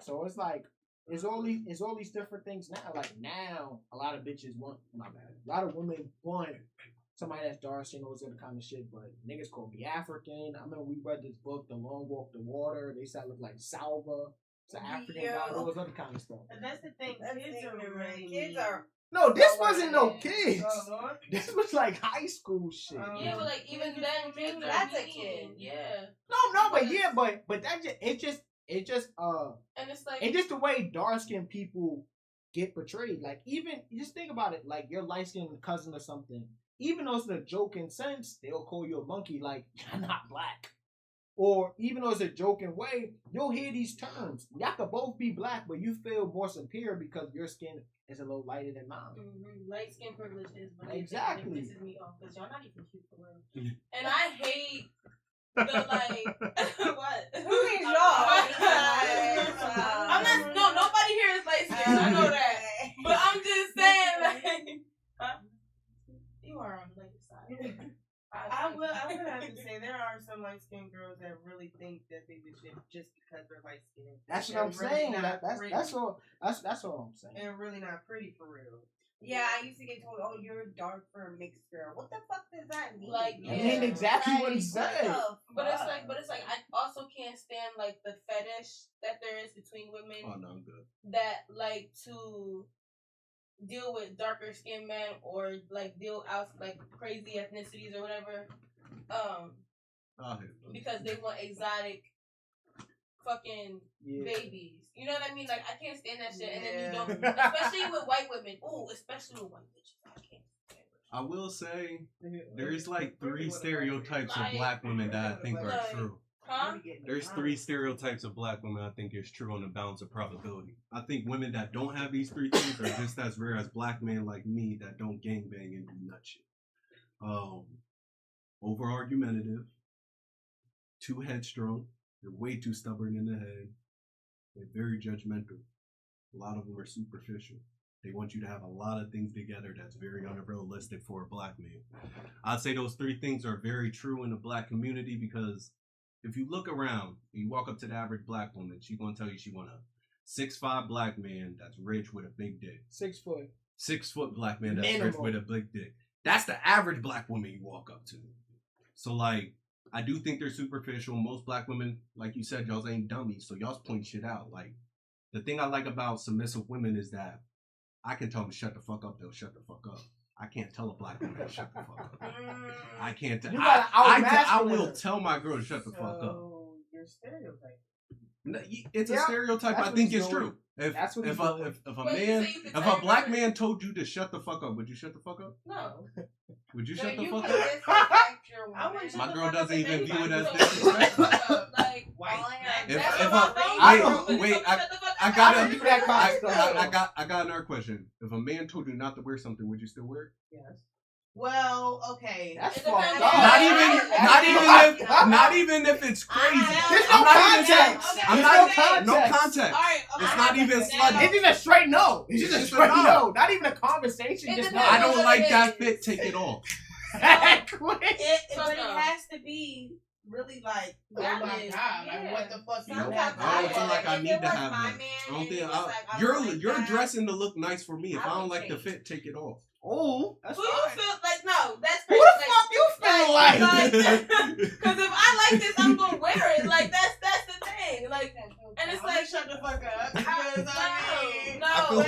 So it's like it's all these different things now. Like now, a lot of bitches want a lot of women want somebody that's dark skinned, all this other kind of shit, but niggas call me African. I remember we read this book, The Long Walk to Water. They said I look like Salva. It's an African guy, all this other kind of stuff. And that's the thing. Kids are. No, this wasn't no kids. This was like high school shit. Yeah, but like even then, kids that's a kid. Yeah. No, but that it's just and it's like it's just the way dark skinned people get portrayed. Like even just think about it, like your light skinned cousin or something. Even though it's a joking sense, they'll call you a monkey like, you're not black. Or even though it's a joking way, you'll hear these terms. Y'all could both be black, but you feel more superior because your skin is a little lighter than mine. Mm-hmm. Light skin privilege is exactly. It pisses me off because y'all not even cute for real. And I hate the like, what? Who is y'all? I'm not, no, nobody here is light skin. I know that. But I'm just saying, like, you are on the lighter side. I will have to say there are some light skinned girls that really think that they be shit just because they're light skinned. That's what I'm saying. That's all I'm saying. And really not pretty for real. Yeah, I used to get told, "Oh, you're dark for a mixed girl." What the fuck does that mean? Like, I mean exactly what he said. But it's like I also can't stand like the fetish that there is between women. Oh no, I'm good. That like to deal with darker skinned men or like deal out like crazy ethnicities or whatever. Because they want exotic fucking babies. You know what I mean? Like I can't stand that shit. And then you don't, especially with white women. Oh, especially with white bitches. I can't stand it. I will say there's like 3 stereotypes of black women that I think are true. Huh? There's 3 stereotypes of black women I think is true on the balance of probability. I think women that don't have these 3 things are just as rare as black men like me that don't gangbang and do nut shit. Over argumentative, too headstrong, they're way too stubborn in the head, they're very judgmental. A lot of them are superficial. They want you to have a lot of things together that's very unrealistic for a black man. I'd say those 3 things are very true in the black community because if you look around, you walk up to the average black woman, she's going to tell you she want a 6'5" black man that's rich with a big dick. 6 foot. 6 foot black man that's rich with a big dick. That's the average black woman you walk up to. So, like, I do think they're superficial. Most black women, like you said, y'all ain't dummies, so y'all point shit out. Like, the thing I like about submissive women is that I can tell them to shut the fuck up, they'll shut the fuck up. I can't tell a black woman to shut the fuck up. I can't tell. I will tell my girl to shut the fuck up. You're stereotyping. No, it's a stereotype. I think it's true. If a black man told you to shut the fuck up, would you shut the fuck up? No. Would you So shut the you fuck can up? disrespect your I wouldn't woman. shut My the girl fuck up doesn't if even view it anybody as told me to shut the disrespect. fuck up. Like, White. All I have- If- that's if what I- my wait, phone told me. wait, Shut the fuck I up. gotta- do that constantly. I got another question. If a man told you not to wear something, would you still wear it? Yes. Well, okay. That's It fucked depends. up. Not even if it's crazy. There's I'm no not even saying. context. I'm There's not no even no context. context. All right, It's not even slutty. It's just a straight no. It's just a It's straight a no. no. Not even a conversation. It Just depends. no. I don't like that fit. Take it off. Quit. But it has to be really like, oh That my is- god, yeah. like what the fuck you Sometimes have? I don't feel would. like I If need it to was have my that. man I don't and think he was like, I you're don't like you're that, dressing to look nice for me. If I I don't would like the change. fit, take it off. Oh, that's Who you fine. feel like? No, that's Who crazy. the fuck you feel like? Because if I like this, I'm gonna wear it. Like that's the thing. Like, and it's like, shut the fuck up. Because no, I feel no.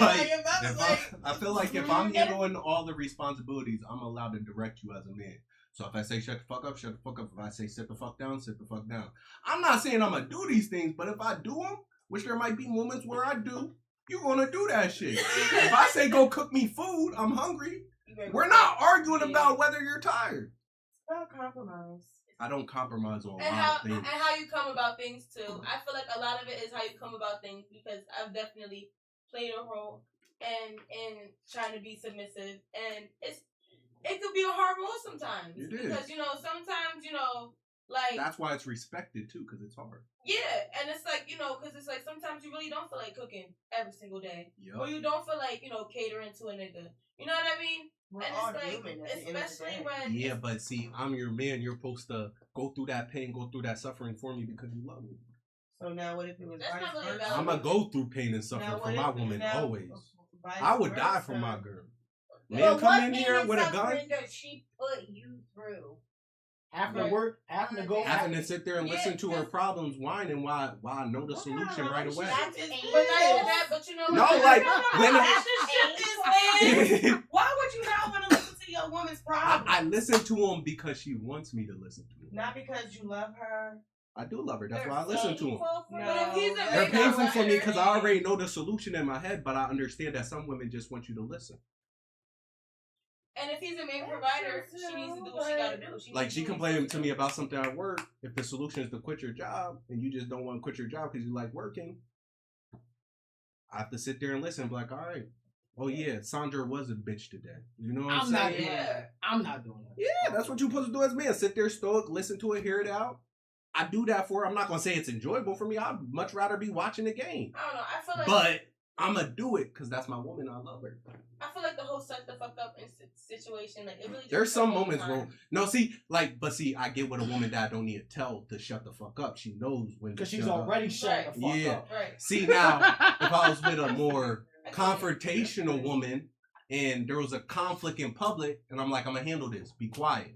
like I feel like if I'm handling all the responsibilities, I'm allowed to direct you as a man. So if I say shut the fuck up, shut the fuck up. If I say sit the fuck down, sit the fuck down. I'm not saying I'm gonna do these things, but if I do them, which there might be moments where I do, you're gonna do that shit. If I say go cook me food, I'm hungry. We're not arguing about whether you're tired. It's about compromise. I don't compromise on a And lot of things. how you come about things too. I feel like a lot of it is how you come about things because I've definitely played a role in trying to be submissive, and it could be a hard role sometimes. It is. Because sometimes like That's why it's respected too, because it's hard. yeah, and it's like because it's like sometimes you really don't feel like cooking every single day, or Yup. you don't feel like catering to a nigga. You know what I mean? We're And all it's like, human at the end of the especially day. when Yeah, but see, I'm your man. You're supposed to go through that pain, go through that suffering for me because you love me. So now what if it was That's vice not really versa? valid. I'm gonna go through pain and Now suffering what for if my it- woman now always. vice I would die for versa? my girl. But Man, what come in pain here and with a gun, suffering does she put you through? Having to work, having to go. having to sit there and Yeah, listen to her because- problems, whining while I know the solution right away. That's It's pain. But not even that, but No, like, when That's just shit is, man. Why would you not want to listen to your woman's problem? I listen to him because she wants me to listen to him. Not because you love her. I do love her. That's They're why I listen to him. painful for No. you. But if he's a They're big painful for me provider, because I already know the solution in my head, but I understand that some women just want you to listen. and if he's a main provider, she needs to do what she gotta do. Like, she complained to me about something at work. If the solution is to quit your job and you just don't want to quit your job because you like working, I have to sit there and listen. Be like, all right. Oh, yeah, Sandra was a bitch today. You know what I'm I'm not saying? doing that. I'm not doing that. Yeah, that's what you're supposed to do as a man. Sit there stoic, listen to it, hear it out. I do that for her. I'm not going to say it's enjoyable for me. I'd much rather be watching the game. I don't know. I feel like But I'm going to do it because that's my woman. I love her. I feel like the whole shut the fuck up situation, like it really. Just There's some all the moments where, time. no, see, I get with a woman that I don't need to tell to shut the fuck up. She knows when to Because she's shut up. already shut the fuck Yeah. up. Right. See, now, if I was with a more confrontational woman and there was a conflict in public and I'm like, I'm going to handle this. Be quiet.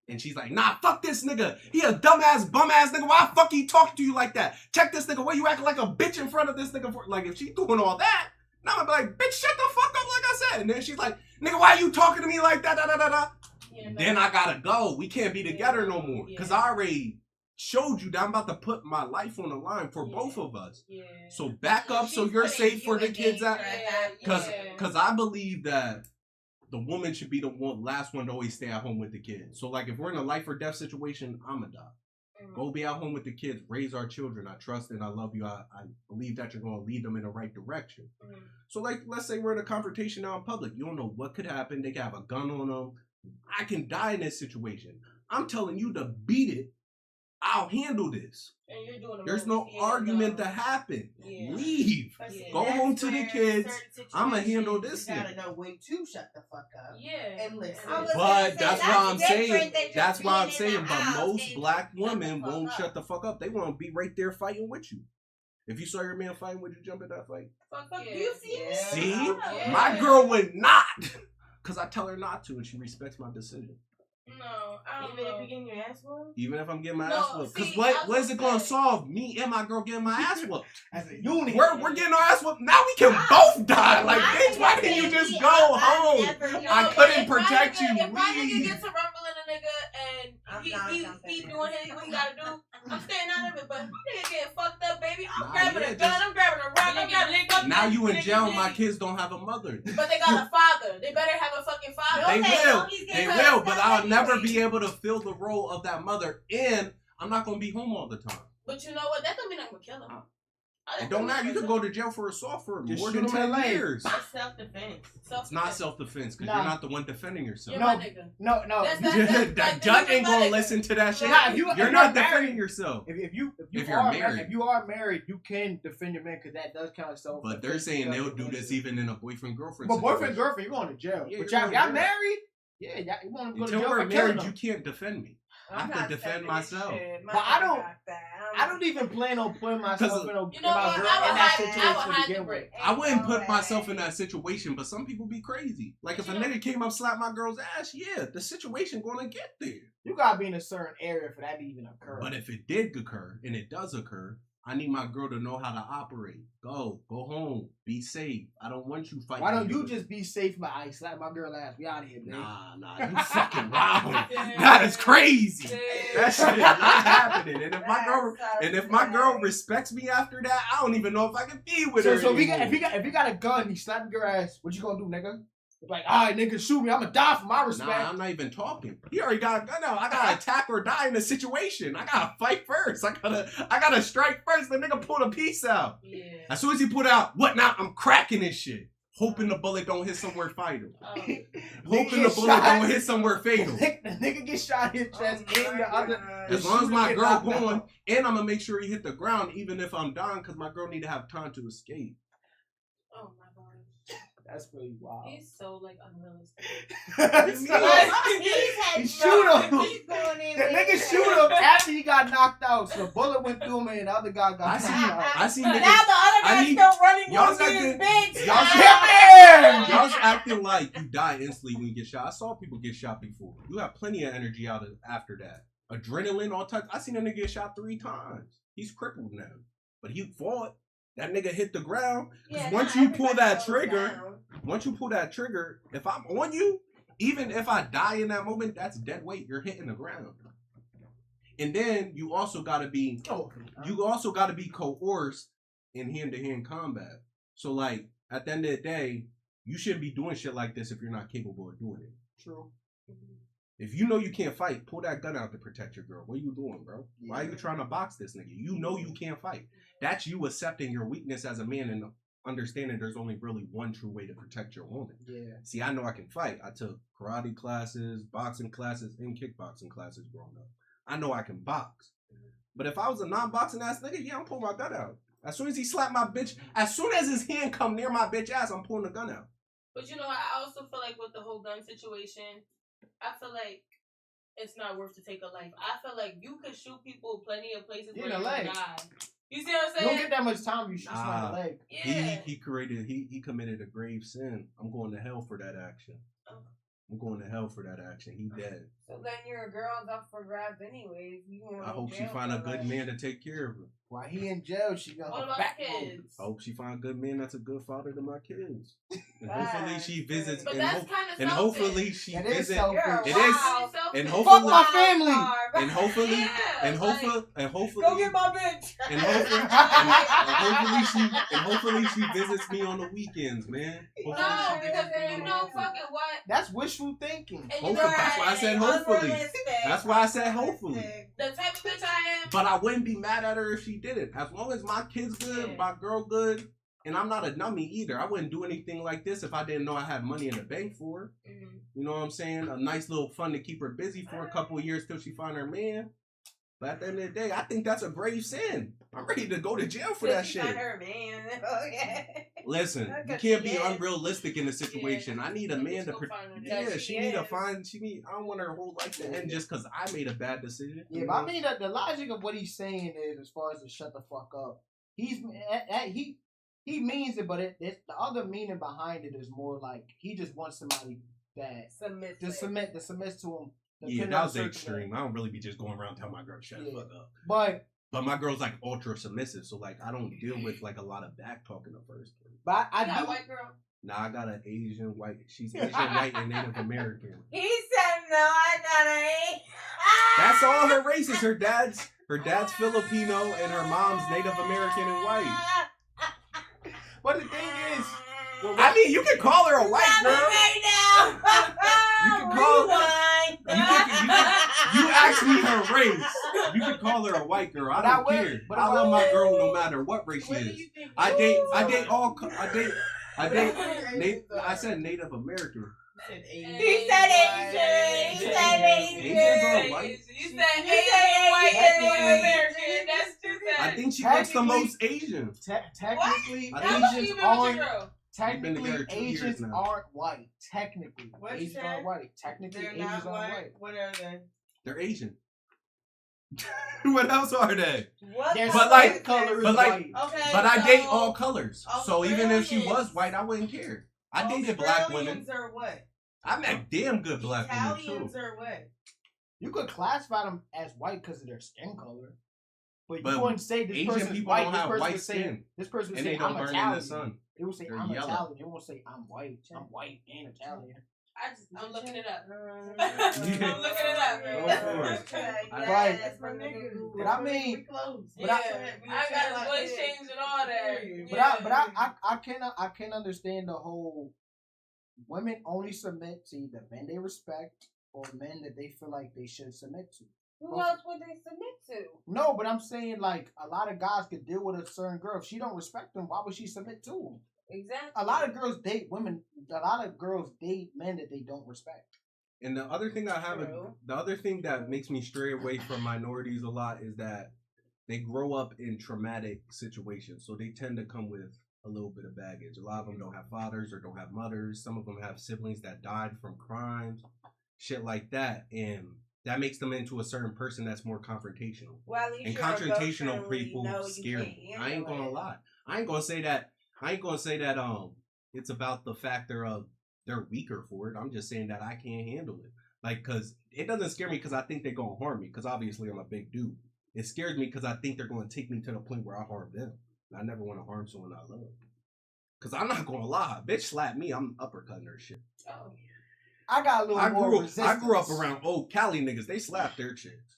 And she's like, nah, fuck this nigga. He a dumbass, bum-ass nigga. Why the fuck he talking to you like that? Check this nigga. Why you acting like a bitch in front of this nigga? For? Like, if she doing all that, now I'm like, bitch, shut the fuck up like I said. And then she's like, nigga, why you talking to me like that? Da, da, da, da. Yeah, no. Then I gotta go. We can't be together no more. Because I already showed you that I'm about to put my life on the line for both of us. Yeah. So back up so She's you're putting safe for you the in kids. danger. Because I believe that the woman should be the last one to always stay at home with the kids. So, like, if we're in a life or death situation, I'm a die. Go be at home with the kids. Raise our children. I trust and I love you. I believe that you're going to lead them in the right direction. So, like, let's say we're in a confrontation now in public. You don't know what could happen. They could have a gun on them. I can die in this situation. I'm telling you to beat it. I'll handle this. And you're doing the There's most. no argument to happen. Yeah. Leave. But see, Go that's home to the where kids. certain I'ma handle situations, this You gotta thing. know when to shut the fuck up. Yeah. And listen. I was But gonna say, that's why I'm saying. different than just That's why I'm being in saying. the But house most and black shut the women fuck won't up. shut the fuck up. They want to be right there fighting with you. If you saw your man fighting, would you jump in that fight? Fuck Fuck, yeah. you see me? Yeah. See, Yeah. my girl would not, cause I tell her not to, and she respects my decision. No, I don't Even know. if you're getting your ass whooped? Even if I'm getting my No, ass whooped. Cause see, what is it gonna say- solve? Me and my girl getting my ass whooped. As a unit. We're getting our ass whooped. Now we can both die. Like, bitch, why didn't you just go home? I couldn't protect you. If my nigga Leave. gets a rumble in a nigga and He doing what he gotta do. I'm staying out of it, but if my nigga getting fucked up, baby, I'm Nah, grabbing yeah, a gun, I'm grabbing a rock, I'm grabbing a Now you in jail, my kids don't have a mother. But they got a father. They better have a fucking father. They will. They will, but I'll anyway. never be able to fill the role of that mother, and I'm not going to be home all the time. But you know what? That don't mean I'm going to kill him. It don't matter. You can go to jail for assault for Just more shoot than him in 10 the leg. years. That's self-defense. It's not self-defense because Nah. you're not the one defending yourself. You're my nigga. No. That judge ain't going to listen to that shit. Nah, if You're not defending yourself. If you If you're are married. if you are married, you can defend your man because that does count as self. But they're saying they'll do this even in a boyfriend-girlfriend But situation. boyfriend, girlfriend, you're going to jail. Yeah, but you're y'all going to jail. married? Yeah, you want to go to Until jail we're for killing married, them. you can't defend me. I I'm have not to defend defending myself. shit. But I don't- got that. I don't even plan on putting myself in, You know my what? girl I in would that hide situation to the begin with. brick. I wouldn't put way. myself in that situation, but some people be crazy. Like if a You know- nigga came up slap my girl's ass, yeah, the situation gonna get there. You gotta be in a certain area for that to even occur. But if it did occur, and it does occur, I need my girl to know how to operate. Go home, be safe. I don't want you fighting. Why don't me you with- just be safe? But I slap my girl ass. We out of here, man. Nah, you fucking wild. That is crazy. That shit is not happening. And if my girl respects me after that, I don't even know if I can be with her. So if anymore. he got a gun, he slapping your ass. What you gonna do, nigga? It's like, all right, nigga, shoot me. I'm gonna die for my respect. Nah, I'm not even talking. He already got a gun out. I gotta attack or die in the situation. I gotta fight first. I gotta strike first. The nigga pull the piece out. Yeah. As soon as he put out, what now? I'm cracking this shit. Hoping the bullet don't hit somewhere fatal. Hoping the get bullet shot. don't hit somewhere fatal. The nigga get shot in his chest and the other. As long as my girl going, and I'm gonna make sure he hit the ground, even if I'm dying, because my girl need to have time to escape. Oh my god. That's pretty wild. He's so like unrealistic. He shoot him. He's going in. The nigga shoot him after he got knocked out. So the bullet went through him and the other guy got knocked out. I see Now the niggas. other guy's need- still running y'all with his acting- bitch. Y'all's acting like you die instantly when you get shot. I saw people get shot before. You have plenty of energy out of after that. Adrenaline, all types. I seen a nigga get shot 3 times. He's crippled now, but he fought. That nigga hit the ground. Yeah, once not you pull everybody that goes trigger, down. once you pull that trigger, if I'm on you, even if I die in that moment, that's dead weight. You're hitting the ground. And then you also gotta be coerced in hand-to-hand combat. So like at the end of the day, you shouldn't be doing shit like this if you're not capable of doing it. True. If you know you can't fight, pull that gun out to protect your girl. What are you doing, bro? Why are you trying to box this nigga? You know you can't fight. That's you accepting your weakness as a man and understanding there's only really one true way to protect your woman. Yeah. See, I know I can fight. I took karate classes, boxing classes, and kickboxing classes growing up. I know I can box. But if I was a non-boxing ass nigga, yeah, I'm pulling my gun out. As soon as he slapped my bitch, as soon as his hand come near my bitch ass, I'm pulling the gun out. But you know, I also feel like with the whole gun situation, I feel like it's not worth to take a life. I feel like you could shoot people plenty of places In where the you leg. can die. You see what I'm You saying? don't get that much time. You shoot somebody in the leg. Yeah. He committed a grave sin. I'm going to hell for that action. I'm going to hell for that action. He dead. So then your girl's up for grabs anyways. You I hope she find a good man to take care of her. While he in jail, she got What her about back the home. kids? I hope she find a good man that's a good father to my kids. And That's hopefully she visits But and, that's kind of and hopefully she That is visits selfish. It is. And Fuck hopefully my family. and hopefully Yeah, and like- hopefully Go get my bitch. and hopefully she visits me on the weekends, man. No, Hopefully she because visits me then on you know the weekends. fucking what? That's wishful thinking. And you Hopefully, know, that's why I said hopefully. That's why I said hopefully. the type of bitch I am. But I wouldn't be mad at her if she did it. As long as my kid's good, Yeah. my girl good, and I'm not a dummy either. I wouldn't do anything like this if I didn't know I had money in the bank for her. Mhm. You know what I'm saying? A nice little fun to keep her busy for a couple of years till she find her man. But at the end of the day, I think that's a grave sin. I'm ready to go to jail for that shit. Her man. Okay. Listen, you Because can't she be is. unrealistic in the situation. I need a man to Go protect. find her Yeah, daddy. she need to find. I don't want her whole life to end just because I made a bad decision. Yeah, but I mean the logic of what he's saying is, as far as to shut the fuck up, he means it, but the other meaning behind it is more like he just wants somebody that Submit. to submit to him. Yeah, depending that on was the certain extreme. things. I don't really be just going around telling my girl to shut the Yeah. fuck up. But But my girl's like ultra submissive, so like I don't deal with like a lot of back talk in the first place. I You got a do. white girl. Nah, I got an Asian white. She's Asian white and Native American. He said I thought I ate. That's all her races. Her dad's Filipino and her mom's Native American and white. But the thing is, I mean, you can call her a white girl. Right now. You can call you asked me her race. You can call her a white girl. I don't care. But I love my girl no matter what race she What do is. you think? I said Native American. He said Asian. He said Asians are Asian. white. You said Asian, white, and American. That's just that. I think she looks the most Asian. technically, How long you Asians been with your aren't. girl? Technically, together 2 years Asians now. aren't white. Technically, What you Asians said? aren't white. Technically, They're Asians not aren't white. white. What are they? They're Asian. What else are they? What Their the But like- skin color is but like- white. Okay. But I so date all colors. So even if she was Australians- white, I wouldn't care. I dated black women. Australians are what? I met damn good black women Italians too. are what? You could classify them as white because of their skin color, but you But wouldn't say this Asian person's people white. don't This have person white would say skin. this person would And say they don't I'm burn in Italian. the sun. They would say They're I'm yellow. Italian. They won't say I'm white. I'm white and Italian. I'm looking it up. I'm looking it up. Go for it. Right. That's my nigga. But I mean, We close. but Yeah, I- I got a voice change and all that. But I can understand the whole women only submit to either men they respect or men that they feel like they should submit to. Who else would they submit to? No, but I'm saying like a lot of guys could deal with a certain girl. If she don't respect them, why would she submit to them? Exactly. A lot of girls date women. A lot of girls date men that they don't respect. And the other thing True. the other thing that makes me stray away from minorities a lot is that they grow up in traumatic situations, so they tend to come with a little bit of baggage. A lot of them don't have fathers or don't have mothers. Some of them have siblings that died from crimes, shit like that, and that makes them into a certain person that's more confrontational. Well, at least And you're confrontational emotionally people know you scare can't me. I handle ain't gonna it. lie. I ain't gonna say that. It's about the factor of they're weaker for it. I'm just saying that I can't handle it. Like, cause it doesn't scare me because I think they're gonna harm me. Cause obviously I'm a big dude. It scares me because I think they're gonna take me to the point where I harm them. I never want to harm someone I love. Cause I'm not gonna lie, bitch slap me, I'm uppercutting her shit. Oh. I got a little more resistance. I grew up around old Cali niggas. They slap their chicks.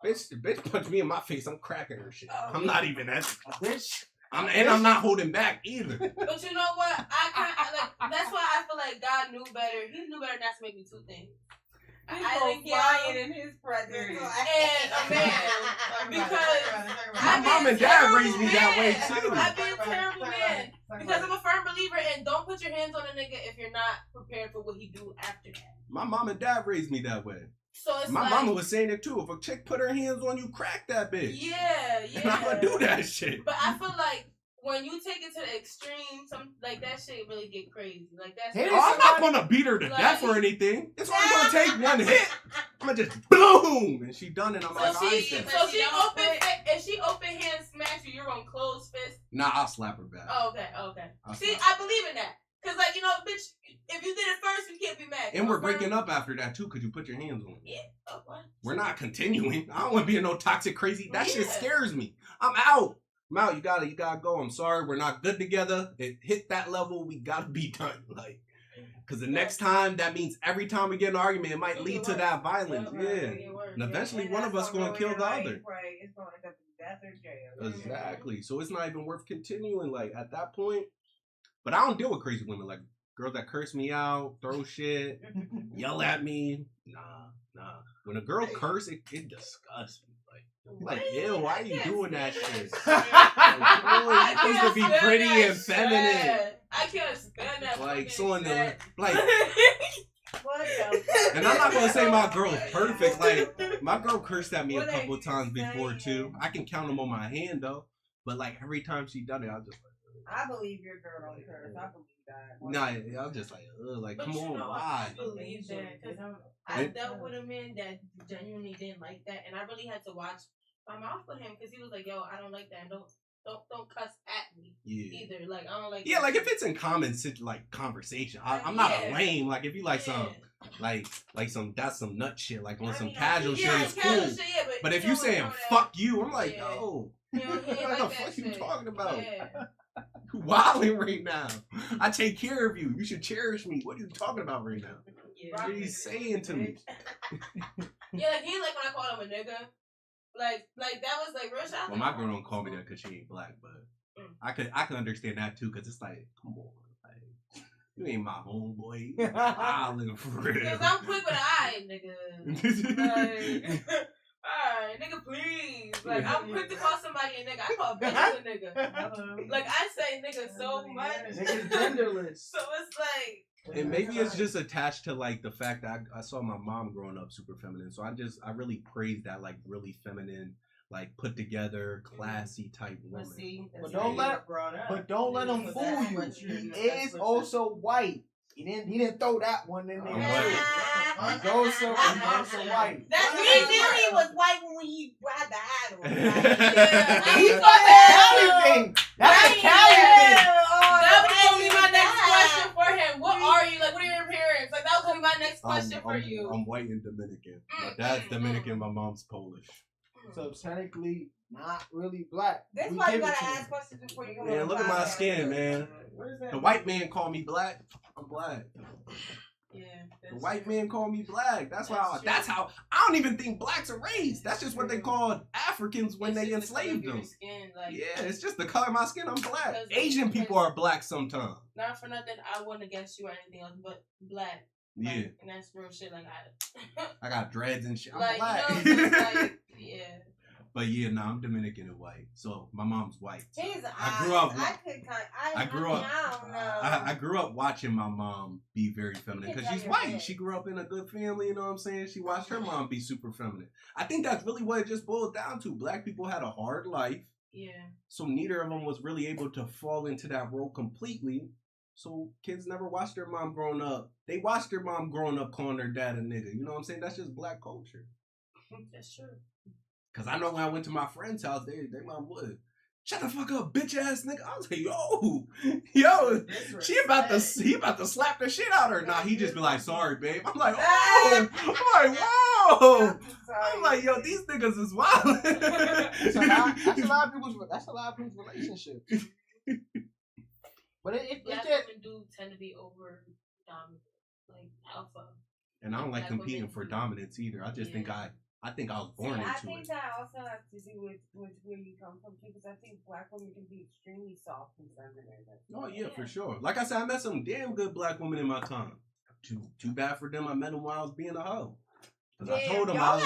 Bitch punch me in my face. I'm cracking her shit. Oh. I'm not even that. A bitch. I'm not holding back either. But you know what? That's why I feel like God knew better. He knew better not to make me two things. I think flying in his presence. and a man. Because My mom and dad raised me that way too. I've been a terrible man. Because I'm a firm believer in don't put your hands on a nigga if you're not prepared for what he do after that. My mom and dad raised me that way. So it's My like, mama was saying it too. If a chick put her hands on you, crack that bitch. Yeah. And I'ma do that shit. But I feel like when you take it to the extreme, like that shit really get crazy. Like that's Hey, Oh, I'm not gonna beat her to death or anything. It's only gonna take one hit. I'm gonna just boom, and she done it. I'm like, So alright she then. if she open hand smacks you, you're gonna close fist. Nah, I'll slap her back. Oh, okay. I'll See, slap her. I believe in that. Cause like, you know, bitch, if you did it first, you can't be mad. And we're breaking up after that too, cause you put your hands on me. Yeah. Oh, what? We're not continuing. I don't want to be in no toxic crazy. That shit Yeah. scares me. I'm out. You gotta go. I'm sorry. We're not good together. It hit that level. We gotta be done. Like, cause the next time, that means every time we get in an argument, it might lead to that violence. Yeah. And eventually one of us gonna kill the other. Right. It's going to end up in death or jail. Exactly. So it's not even worth continuing. Like at that point. But I don't deal with crazy women. Like girls that curse me out, throw shit, yell at me. Nah. When a girl curse, it disgusts me. Like, ew, why are you doing that shit? Like, you're supposed to be pretty and feminine. I can't stand that. Like, fucking someone shit. like, What the? and I'm not gonna say my girl's perfect. Like, my girl cursed at me a What are couple you times before too. saying? I can count them on my hand though. But like every time she done it, I was just like, I believe your girl don't curse. I believe that. nah. I was just like, like, But come you on, know, why? I believe that because I dealt with a man that genuinely didn't like that, and I really had to watch my mouth with him because he was like, "Yo, I don't like that. And don't cuss at me either. Like I don't like." Yeah, like if it's in common like conversation, I'm not a lame. Like if you like some like some that's some nut shit. Like on some casual shit, it's cool. But if you saying fuck you, I'm like, yo, what the fuck you talking about? You wilding right now. I take care of you. You should cherish me. What are you talking about right now? What are you saying to me? Yeah, like he like when I called him a nigga. Like that was like real shit. Well, my girl don't call me that because she ain't black, but I could understand that too because it's like, come on, like you ain't my homeboy. I look for real. Cause I'm quick with an eye, nigga. Like, alright, nigga, please. Like I'm quick to call somebody a nigga. I call bitches a nigga. Like I say nigga so much. Niggas genderless. So it's like. And maybe it's just attached to like the fact that I saw my mom growing up super feminine, so I really praise that like really feminine, like put together, classy type woman. But don't let him fool you. He is also white. He didn't throw that one in there. He's also white. That's we knew he was white when he had the hat on. He's the Cali thing. That's a Cali thing. That was gonna be my next question for him. What are you? Like, what are your parents? Like, that was gonna be my next question for you. I'm white and Dominican. My dad's Dominican, my mom's Polish. So technically, not really black. That's why you gotta ask questions before you go. Man, look at my skin, man. The white man call me black. I'm black. Yeah. The white man call me black. That's how I don't even think blacks are race. That's just what they called Africans when they enslaved them. Yeah, it's just the color of my skin. I'm black. Asian people are black sometimes. Not for nothing, I wouldn't against you or anything else, but black. Yeah. Like, and that's real shit. Like I got dreads and shit. I'm like, black. You know, like, yeah. But yeah, no, I'm Dominican and white. So my mom's white. So I grew up watching my mom be very feminine because she's white. She grew up in a good family, you know what I'm saying? She watched her mom be super feminine. I think that's really what it just boiled down to. Black people had a hard life. Yeah. So neither of them was really able to fall into that role completely. So kids never watched their mom growing up. They watched their mom growing up calling their dad a nigga. You know what I'm saying? That's just black culture. That's true. Cause I know when I went to my friend's house, they mom would shut the fuck up, bitch ass nigga. I was like, yo, he about to slap the shit out of her. Nah, he just be like, sorry, babe. I'm like, oh, I'm like, whoa. I'm like, yo, these niggas is wild. That's a lot of people's relationships. But it black women do tend to be over dominant, like alpha. And I don't like competing for dominance either. I just think I was born into it. I think that also has to do with where you come from too, because I think black women can be extremely soft and feminine. Oh yeah, for sure. Like I said, I met some damn good black women in my time. Too bad for them. I met them while I was being a hoe. Cause I told them I was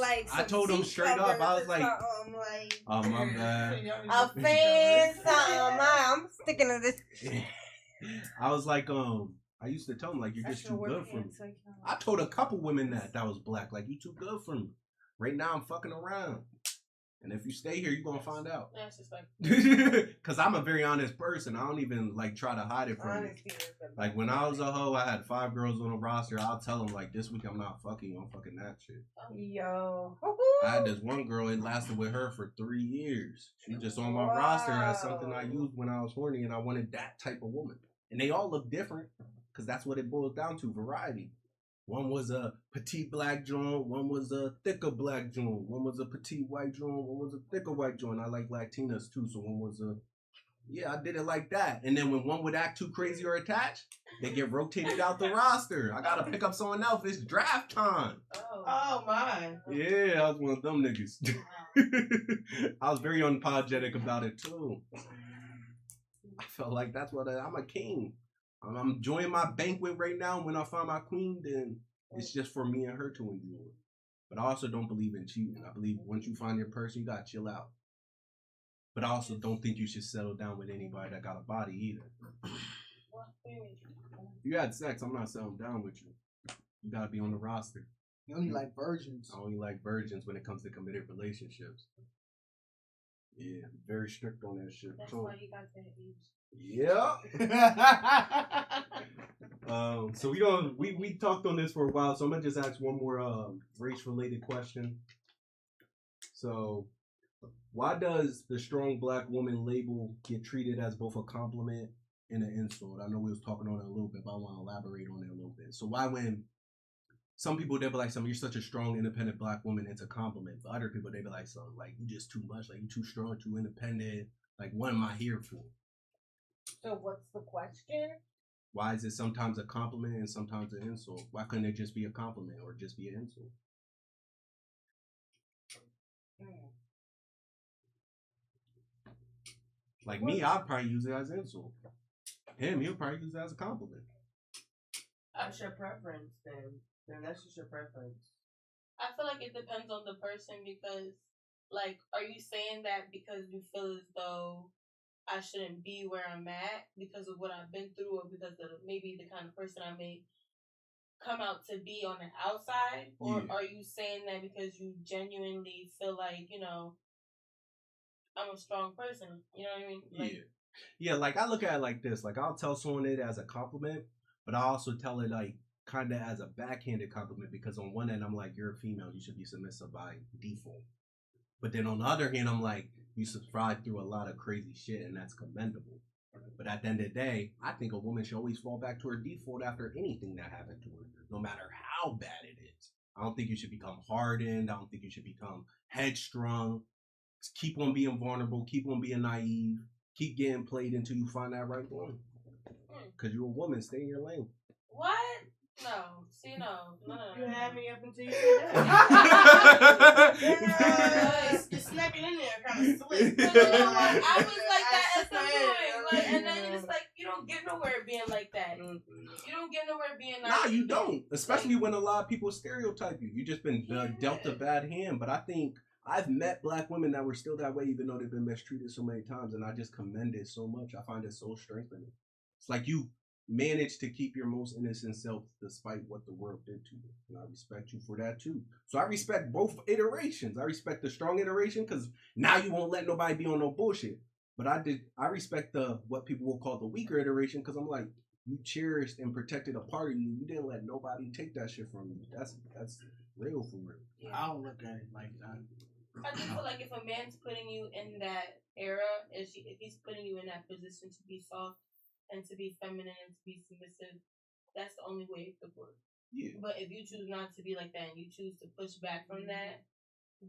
like I told them straight up. I was like, oh my bad. I'm sticking to this. I was like, I used to tell them like you're just too good for me. I told a couple women that was black, like you too good for me. Right now I'm fucking around, and if you stay here, you're gonna find out. That's just like, cause I'm a very honest person. I don't even like try to hide it from you. Like when I was a hoe, I had 5 girls on the roster. I'll tell them like this week I'm not fucking you, I'm fucking that shit. Yo, I had this one girl. It lasted with her for 3 years. She just on my roster as something I used when I was horny, and I wanted that type of woman. And they all look different. Because that's what it boils down to, variety. One was a petite black joint, one was a thicker black joint, one was a petite white joint, one was a thicker white joint. I like Latinas too, so one was I did it like that. And then when one would act too crazy or attached, they get rotated out the roster. I gotta pick up someone else. It's draft time. Oh my. Yeah, I was one of them niggas. I was very unapologetic about it too. I felt like that's what I'm a king. I'm enjoying my banquet right now. When I find my queen, then it's just for me and her to enjoy. But I also don't believe in cheating. I believe once you find your person, you gotta chill out. But I also don't think you should settle down with anybody that got a body either. If you had sex, I'm not settling down with you. You gotta be on the roster. You only like virgins. I only like virgins when it comes to committed relationships. Yeah, very strict on that shit. That's why you got that age. Yeah. So we talked on this for a while, so I'm gonna just ask one more race related question. So why does the strong black woman label get treated as both a compliment and an insult? I know we was talking on it a little bit, but I want to elaborate on it a little bit. So why, when some people they'll be like, you're such a strong, independent black woman, it's a compliment. But other people they be like, like you just too much, like you too strong, too independent. Like what am I here for? So what's the question? Why is it sometimes a compliment and sometimes an insult? Why couldn't it just be a compliment or just be an insult? Like me, I'd probably use it as an insult. Him, he'll probably use it as a compliment. That's your preference, then that's just your preference. I feel like it depends on the person because, like, are you saying that because you feel as though I shouldn't be where I'm at because of what I've been through or because of maybe the kind of person I may come out to be on the outside? Or are you saying that because you genuinely feel like, you know, I'm a strong person? You know what I mean? Like, yeah, like I look at it like this. Like I'll tell someone it as a compliment, but I also tell it like kind of as a backhanded compliment because on one end I'm like, you're a female, you should be submissive by default. But then on the other hand, I'm like, you subscribe through a lot of crazy shit and that's commendable. But at the end of the day, I think a woman should always fall back to her default after anything that happened to her, no matter how bad it is. I don't think you should become hardened. I don't think you should become headstrong. Just keep on being vulnerable. Keep on being naive. Keep getting played until you find that right one. Because you're a woman. Stay in your lane. What? No. See, no. You had me up until you said that. Just snap it in there, kind of slick. You know what? I was like that at some point. Like, and then it's like, you don't get nowhere being like that. You don't get nowhere being like that. Nah, you don't. Especially when a lot of people stereotype you. You just been dealt a bad hand. But I think I've met black women that were still that way even though they've been mistreated so many times. And I just commend it so much. I find it so strengthening. It's like you manage to keep your most innocent self despite what the world did to you. And I respect you for that too. So I respect both iterations. I respect the strong iteration because now you won't let nobody be on no bullshit. But I respect the what people will call the weaker iteration because I'm like, you cherished and protected a part of you. You didn't let nobody take that shit from you. That's real for real. Yeah. I don't look at it like that. I just feel like if a man's putting you in that era, if he's putting you in that position to be soft and to be feminine and to be submissive, that's the only way it could work. Yeah. But if you choose not to be like that and you choose to push back from that,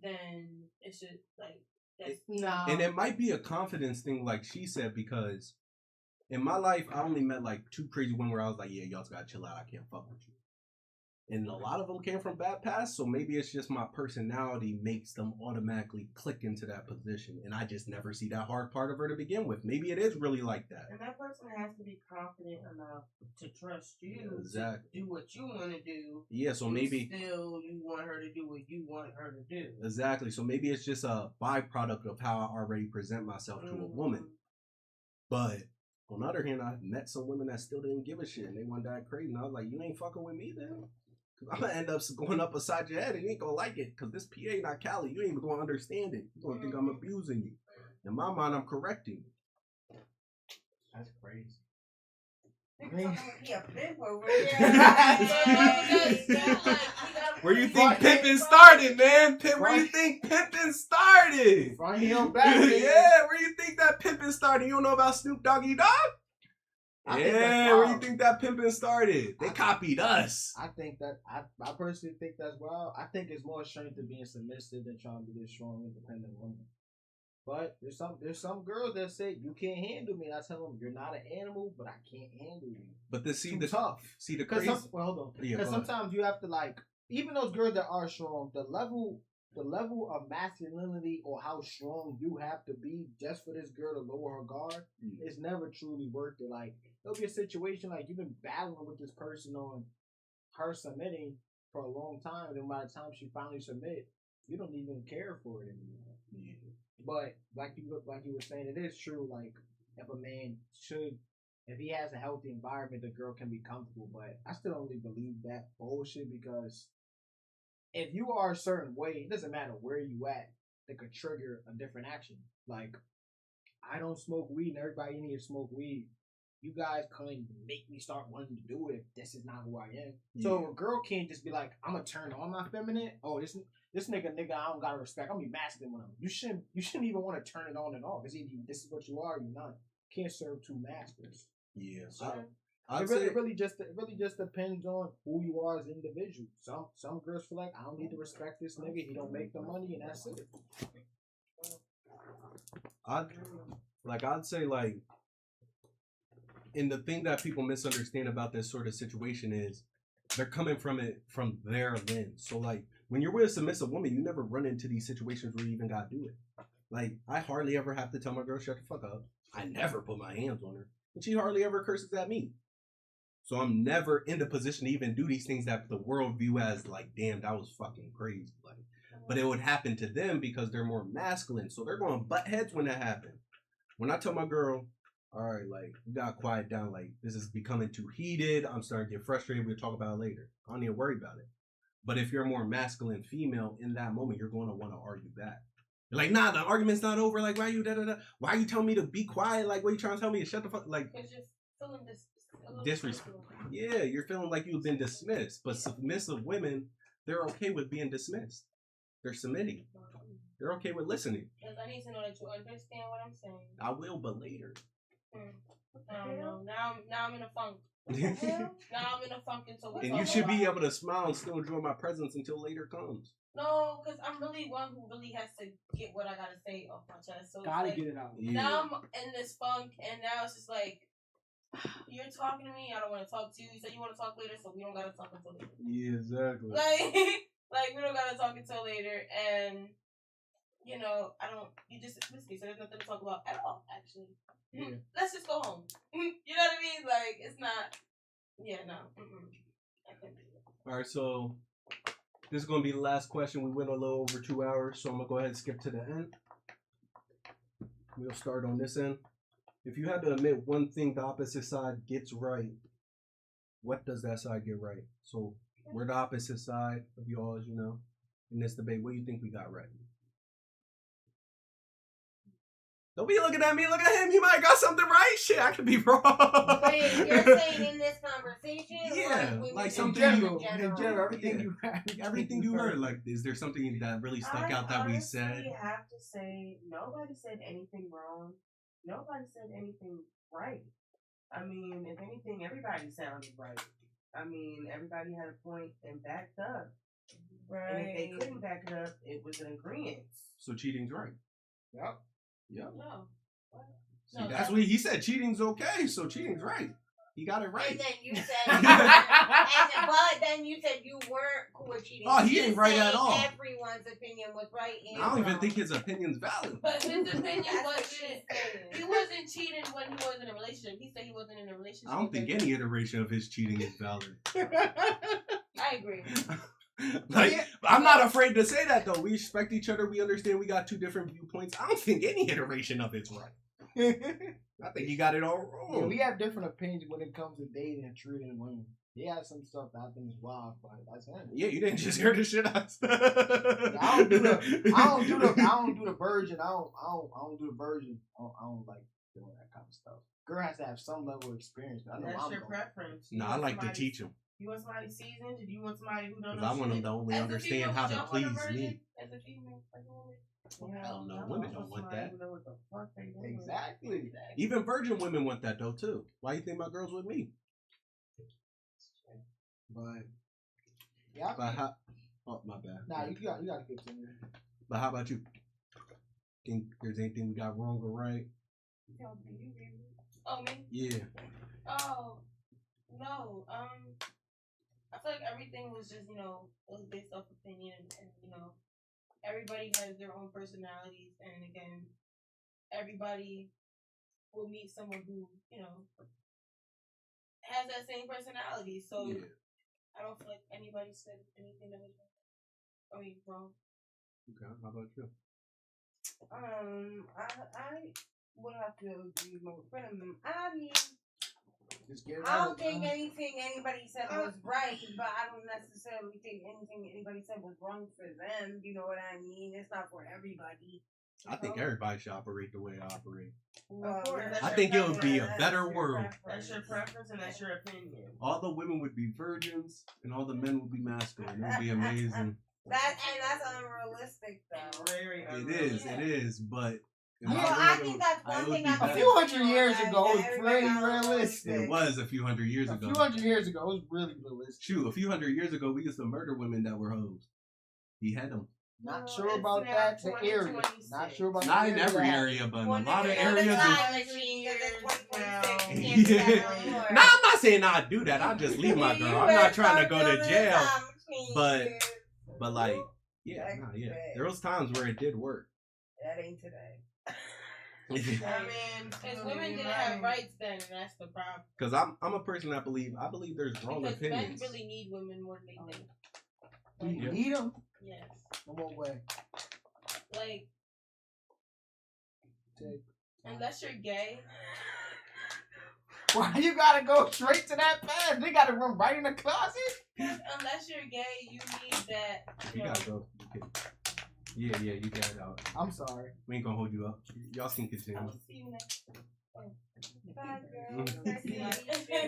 then it should like that's And it might be a confidence thing, like she said, because in my life I only met like 2 crazy women where I was like, yeah, y'all just gotta chill out. I can't fuck with you. And a lot of them came from bad past, so maybe it's just my personality makes them automatically click into that position, and I just never see that hard part of her to begin with. Maybe it is really like that. And that person has to be confident enough to trust you Exactly. to do what you want to do. Yeah, so maybe still you want her to do what you want her to do. Exactly. So maybe it's just a byproduct of how I already present myself to a woman. But on the other hand, I met some women that still didn't give a shit, and they went that crazy. And I was like, you ain't fucking with me then. Cause I'm gonna end up going up beside your head and you ain't gonna like it. Cause this PA not Cali. You ain't even gonna understand it. You're gonna think I'm abusing you. In my mind, I'm correcting you. That's crazy. Where you think pimping started, man? Where you think pimping started? Front heel back. Yeah, where you think that pimping started? You don't know about Snoop Doggy Dogg? Yeah, where you think that pimping started? They copied us. I think that I personally think that's wild. I think it's more strength to being submissive than trying to be a strong, independent woman. But there's some girls that say you can't handle me, and I tell them you're not an animal, but I can't handle you. But the tough. See the crazy. Hold on. Because sometimes you have to like even those girls that are strong, the level of masculinity or how strong you have to be just for this girl to lower her guard is never truly worth it. Like there'll be a situation like you've been battling with this person on her submitting for a long time, and then by the time she finally submit, you don't even care for it anymore. Yeah. But like you were saying, it is true. Like if a man if he has a healthy environment, the girl can be comfortable. But I still don't really believe that bullshit because if you are a certain way, it doesn't matter where you at, that could trigger a different action. Like I don't smoke weed, and everybody need to smoke weed. You guys couldn't make me start wanting to do it if this is not who I am. Yeah. So a girl can't just be like, I'm gonna turn on my feminine. Oh, this nigga, I don't gotta respect. I'm gonna be masculine with him. You shouldn't even want to turn it on and off. It's either this is what you are, or you're not. You can't serve 2 masters. Yeah. It really just depends on who you are as an individual. Some girls feel like I don't need to respect this nigga. He don't make the money, and that's it. I'd say like And the thing that people misunderstand about this sort of situation is they're coming from it from their lens. So like when you're with a submissive woman, you never run into these situations where you even gotta do it. Like I hardly ever have to tell my girl shut the fuck up. I never put my hands on her, and she hardly ever curses at me. So I'm never in the position to even do these things that the world view as like, damn, that was fucking crazy. Like, but it would happen to them because they're more masculine, so they're going to butt heads when that happens. When I tell my girl, all right, like, you got to quiet down. Like, this is becoming too heated. I'm starting to get frustrated. We'll talk about it later. I don't need to worry about it. But if you're a more masculine female in that moment, you're going to want to argue back. You're like, nah, the argument's not over. Like, why are you da-da-da? Why are you telling me to be quiet? Like, what are you trying to tell me to shut the fuck? Like, Because you're feeling disrespect. Yeah, you're feeling like you've been dismissed. But submissive women, they're okay with being dismissed. They're submitting. They're okay with listening. Because I need to know that you understand what I'm saying. I will, but later. I don't know. Now I'm in a funk. Now I'm in a funk until. And you should be able to smile and still enjoy my presence until later comes. No, because I'm really one who really has to get what I gotta say off my chest. So Gotta like, get it out. Yeah. now I'm in this funk, and now it's just like, you're talking to me. I don't want to talk to you. You said you want to talk later, so we don't gotta talk until later. Yeah, exactly. Like we don't gotta talk until later, and you know I don't. You just dismiss me, so there's nothing to talk about at all. Actually, let's just go home. You know what I mean? Like it's not. Yeah, no. I couldn't do it. All right, so this is going to be the last question. We went a little over 2 hours, so I'm going to go ahead and skip to the end. We'll start on this end. If you had to admit one thing the opposite side gets right, what does that side get right? So we're the opposite side of y'all, as you know, in this debate. What do you think we got right? Don't be looking at me. Look at him. He might have got something right. Shit, I could be wrong. Wait, you're saying in this conversation? Yeah, or like in something general, everything you heard. Like, is there something that really stuck out that we said? I have to say, nobody said anything wrong. Nobody said anything right. I mean, if anything, everybody sounded right. I mean, everybody had a point and backed up. Right. And if they couldn't back it up, it was an agreement. So cheating's right. Yep. Yep. No. See, that's what he said. Cheating's okay, so cheating's right. He got it right. And then you said, but then you said you weren't cool with cheating. Oh, he You ain't right said at all. Everyone's opinion was right. And I don't even wrong. think his opinion's valid. But his opinion That's what wasn't. she said. He wasn't cheating when he wasn't in a relationship. He said he wasn't in a relationship. I don't think any iteration of his cheating is valid. I agree. Like, I'm not afraid to say that though. We respect each other. We understand we got two different viewpoints. I don't think any iteration of it's right. I think you got it all wrong. Yeah, we have different opinions when it comes to dating and treating women. He has some stuff that I think is wild, but that's him. Yeah, you didn't just hear the shit I said. I don't do the virgin. I don't do the virgin. I don't like doing that kind of stuff. Girl has to have some level of experience. I know That's I'm your going. preference. No, I like to teach him. You want somebody seasoned? Do you want somebody who don't Because know I want them shit? to only As a understand female, how would to y'all want a please virgin? me. As a female, as a woman? Hell no, women don't want that. Who know what the fuck they doing. Exactly. Even virgin women want that though too. Why you think my girls with me? But Yeah. but how? Oh my bad. Nah, you got to continue. But how about you? Think there's anything we got wrong or right? Oh, me? Yeah. Oh, no. I feel like everything was just, was based off opinion, and everybody has their own personalities, and again, everybody will meet someone who, has that same personality. So Yeah. I don't feel like anybody said anything that was wrong. Okay. How about you? I would have to agree more with them. I mean, Just get it I out. don't think anything anybody said was right, but I don't necessarily think anything anybody said was wrong for them. You know what I mean? It's not for everybody. I think everybody should operate the way I operate. Well, that's I your think it would be a preference. better That's your world. That's your preference and that's your opinion. All the women would be virgins and all the men would be masculine. It would be amazing. That's unrealistic though. Very It is, but in my Well, I world, think that's it one would thing be I'm A better. few hundred years that ago, it was everybody pretty got realistic. It was a few hundred years A ago. few hundred years ago, it was really realistic. Shoot, a few hundred years ago, we used to murder women that were hoes. Behead them. Not sure about that. The area. Not sure about Not the in area. every area, but in a Well, lot of nigga, areas. that's It's, not like she years is now. 2026. Yeah. Yeah. Nah, I'm not saying I'd do that. I'll just leave my girl. I'm not trying to go to jail. But like, yeah, nah, yeah. There was times where it did work. That ain't today. I mean, Because women didn't have rights then, and that's the problem. Because I'm a person that I believe there's wrong Because opinions. men really need women more than they think. Do you Yeah. need them? Yes. In what way? Like, unless you're gay. Why you gotta go straight to that path? They gotta run right in the closet? Unless you're gay, you need that. You gotta go. Yeah, you got it out. I'm sorry. We ain't gonna hold you up. Y'all can continue. I'll see you next. Bye, girl. You know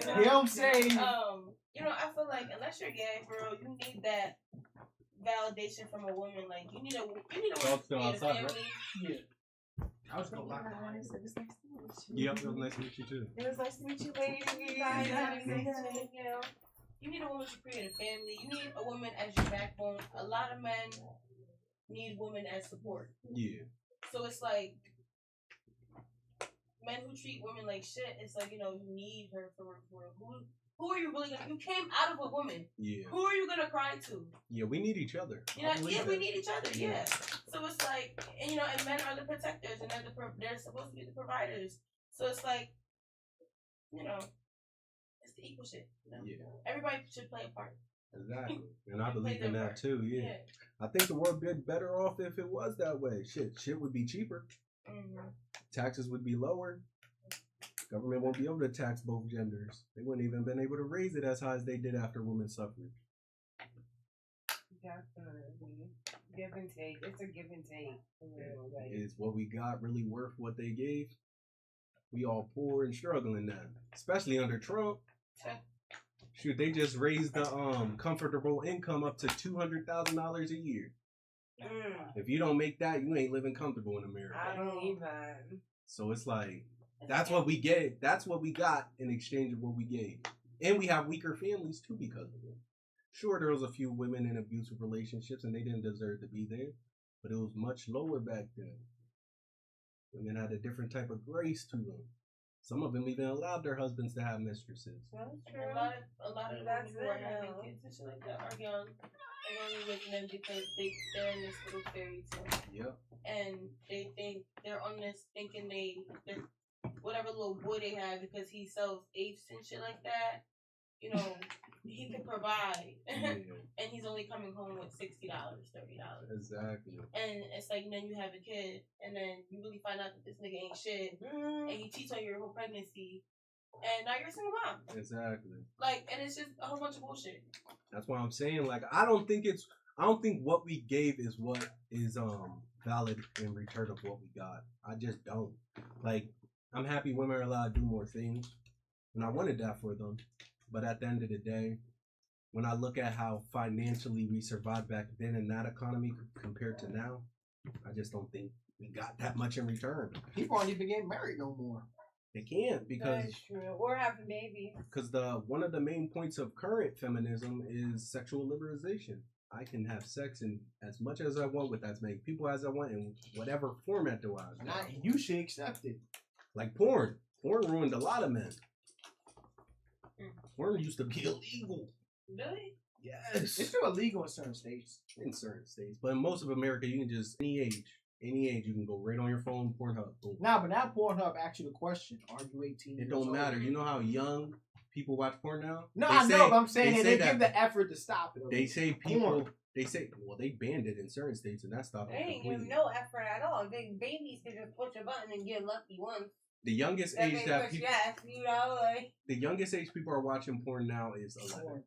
what I'm saying? You know, I feel like unless you're gay, bro, you need that validation from a woman. Like you need a woman to create a family. Right? Yeah. I was gonna lie. Yep, it was nice to meet you too. It was nice to meet you, ladies. You know, you need a woman to create a family. You need a woman as your backbone. A lot of men need women as support. Yeah. So it's like men who treat women like shit. It's like, you know, you need her for who are you really gonna? You came out of a woman. Yeah. Who are you gonna cry to? Yeah, we need each other. You know, yeah, we need each other. Yeah. So it's like, and you know, and men are the protectors, and they're supposed to be the providers. So it's like, you know, it's the equal shit. You know? Yeah. Everybody should play a part. Exactly. And I believe in that too. Yeah. I think the world would be better off if it was that way. Shit would be cheaper. Mm-hmm. Taxes would be lower. Government won't be able to tax both genders. They wouldn't even been able to raise it as high as they did after women's suffrage. Definitely. Give and take. It's a give and take. Is what we got really worth what they gave? We all poor and struggling now, especially under Trump. Shoot, they just raised the comfortable income up to $200,000 a year. If you don't make that, you ain't living comfortable in America. I don't even. So it's like, that's what we get. That's what we got in exchange of what we gave. And we have weaker families too because of it. Sure, there was a few women in abusive relationships and they didn't deserve to be there. But it was much lower back then. Women had a different type of grace to them. Some of them even allowed their husbands to have mistresses. That's true. A lot of the women who are having kids and shit like that are young. They're only with them because they're in this little fairy tale. Yep. And they think they're on this thinking they're whatever little boy they have because he sells apes and shit like that. You know, he can provide. Yeah. And he's only coming home with $60, $30. Exactly. And it's like, then you have a kid, and then you really find out that this nigga ain't shit, and he cheats on your whole pregnancy, and now you're a single mom. Exactly. Like, and it's just a whole bunch of bullshit. That's why I'm saying, like, I don't think what we gave is what is valid in return of what we got. I just don't. Like, I'm happy women are allowed to do more things, and I wanted that for them. But at the end of the day, when I look at how financially we survived back then in that economy compared to now, I just don't think we got that much in return. People aren't even getting married no more. They can't because That's true. Or having babies. Because one of the main points of current feminism is sexual liberalization. I can have sex in as much as I want with as many people as I want in whatever format do I want. You should accept it. Like porn. Porn ruined a lot of men. Porn used to be illegal. Really? Yes. It's still illegal in certain states. In certain states. But in most of America, you can just, any age, you can go right on your phone, Pornhub. Boom. Nah, but now Pornhub asks you the question, are you 18 It don't matter. You know how young people watch porn now? No, I know, but I'm saying they give the effort to stop it. They say they banned it in certain states and that stopped They it ain't completely. give no effort at all. They babies could just push a button and get lucky once. The youngest That age they that push people, yes, you know, like the youngest age people are watching porn now is 11.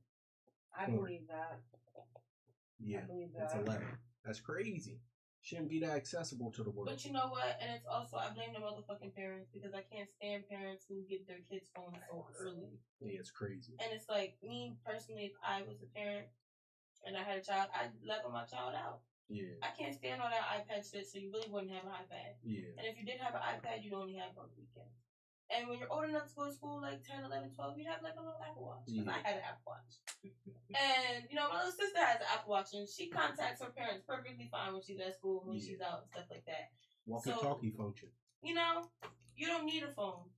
I believe that. Yeah, I believe it's that. 11. That's crazy. Shouldn't be that accessible to the world. But you know what? And it's also, I blame the motherfucking parents because I can't stand parents who get their kids' phones so early. Yeah, it's crazy. And it's like, me personally, if I was a parent and I had a child, I'd level my child out. Yeah. I can't stand all that iPad shit, so you really wouldn't have an iPad. Yeah. And if you did have an iPad, you'd only have it on the weekends. And when you're old enough to go to school, like 10, 11, 12, you have like a little Apple Watch. Because I had an Apple Watch. And, you know, my little sister has an Apple Watch, and she contacts her parents perfectly fine when she's at school, when she's out, and stuff like that. Walkie-talkie function. You know, you don't need a phone.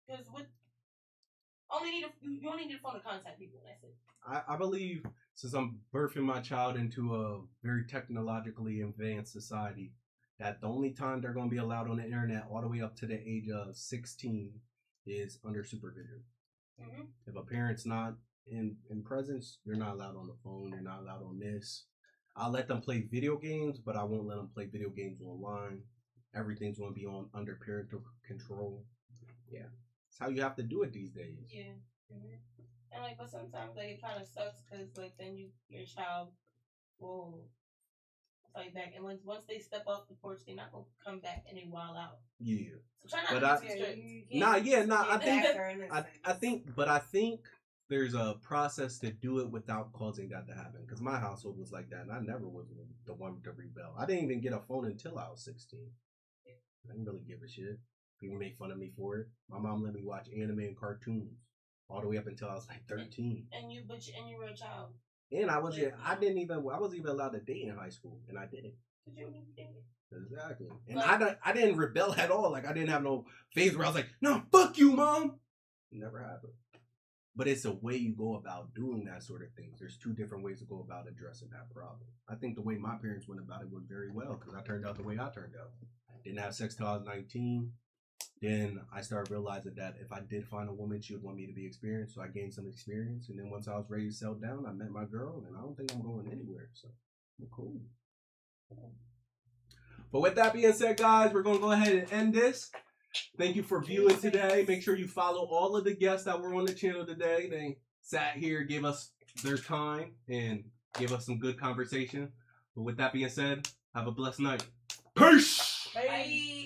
Because you only need a phone to contact people, and that's it. I believe, since I'm birthing my child into a very technologically advanced society, that the only time they're going to be allowed on the internet all the way up to the age of 16 is under supervision. Mm-hmm. If a parent's not in presence, you're not allowed on the phone, you're not allowed on this. I'll let them play video games, but I won't let them play video games online. Everything's going to be under parental control. Yeah. It's how you have to do it these days. Yeah. Mm-hmm. And like, but sometimes like it kind of sucks because like then your child will fight back, and once they step off the porch, they're not gonna come back and they wild out. Yeah. So try not to be strict. I think there's a process to do it without causing that to happen. Because my household was like that, and I never was the one to rebel. I didn't even get a phone until I was 16. I didn't really give a shit. People made fun of me for it. My mom let me watch anime and cartoons all the way up until I was like 13. And you were a child. And I wasn't even allowed to date in high school, and I didn't. Exactly. And I didn't rebel at all. Like I didn't have no phase where I was like, no, fuck you, mom. It never happened. But it's a way you go about doing that sort of things. There's two different ways to go about addressing that problem. I think the way my parents went about it was very well because I turned out the way I turned out. Didn't have sex till I was 19. Then I started realizing that if I did find a woman, she would want me to be experienced. So I gained some experience. And then once I was ready to settle down, I met my girl. And I don't think I'm going anywhere. So I'm cool. But with that being said, guys, we're going to go ahead and end this. Thank you for viewing today. Make sure you follow all of the guests that were on the channel today. They sat here, gave us their time, and gave us some good conversation. But with that being said, have a blessed night. Peace! Bye.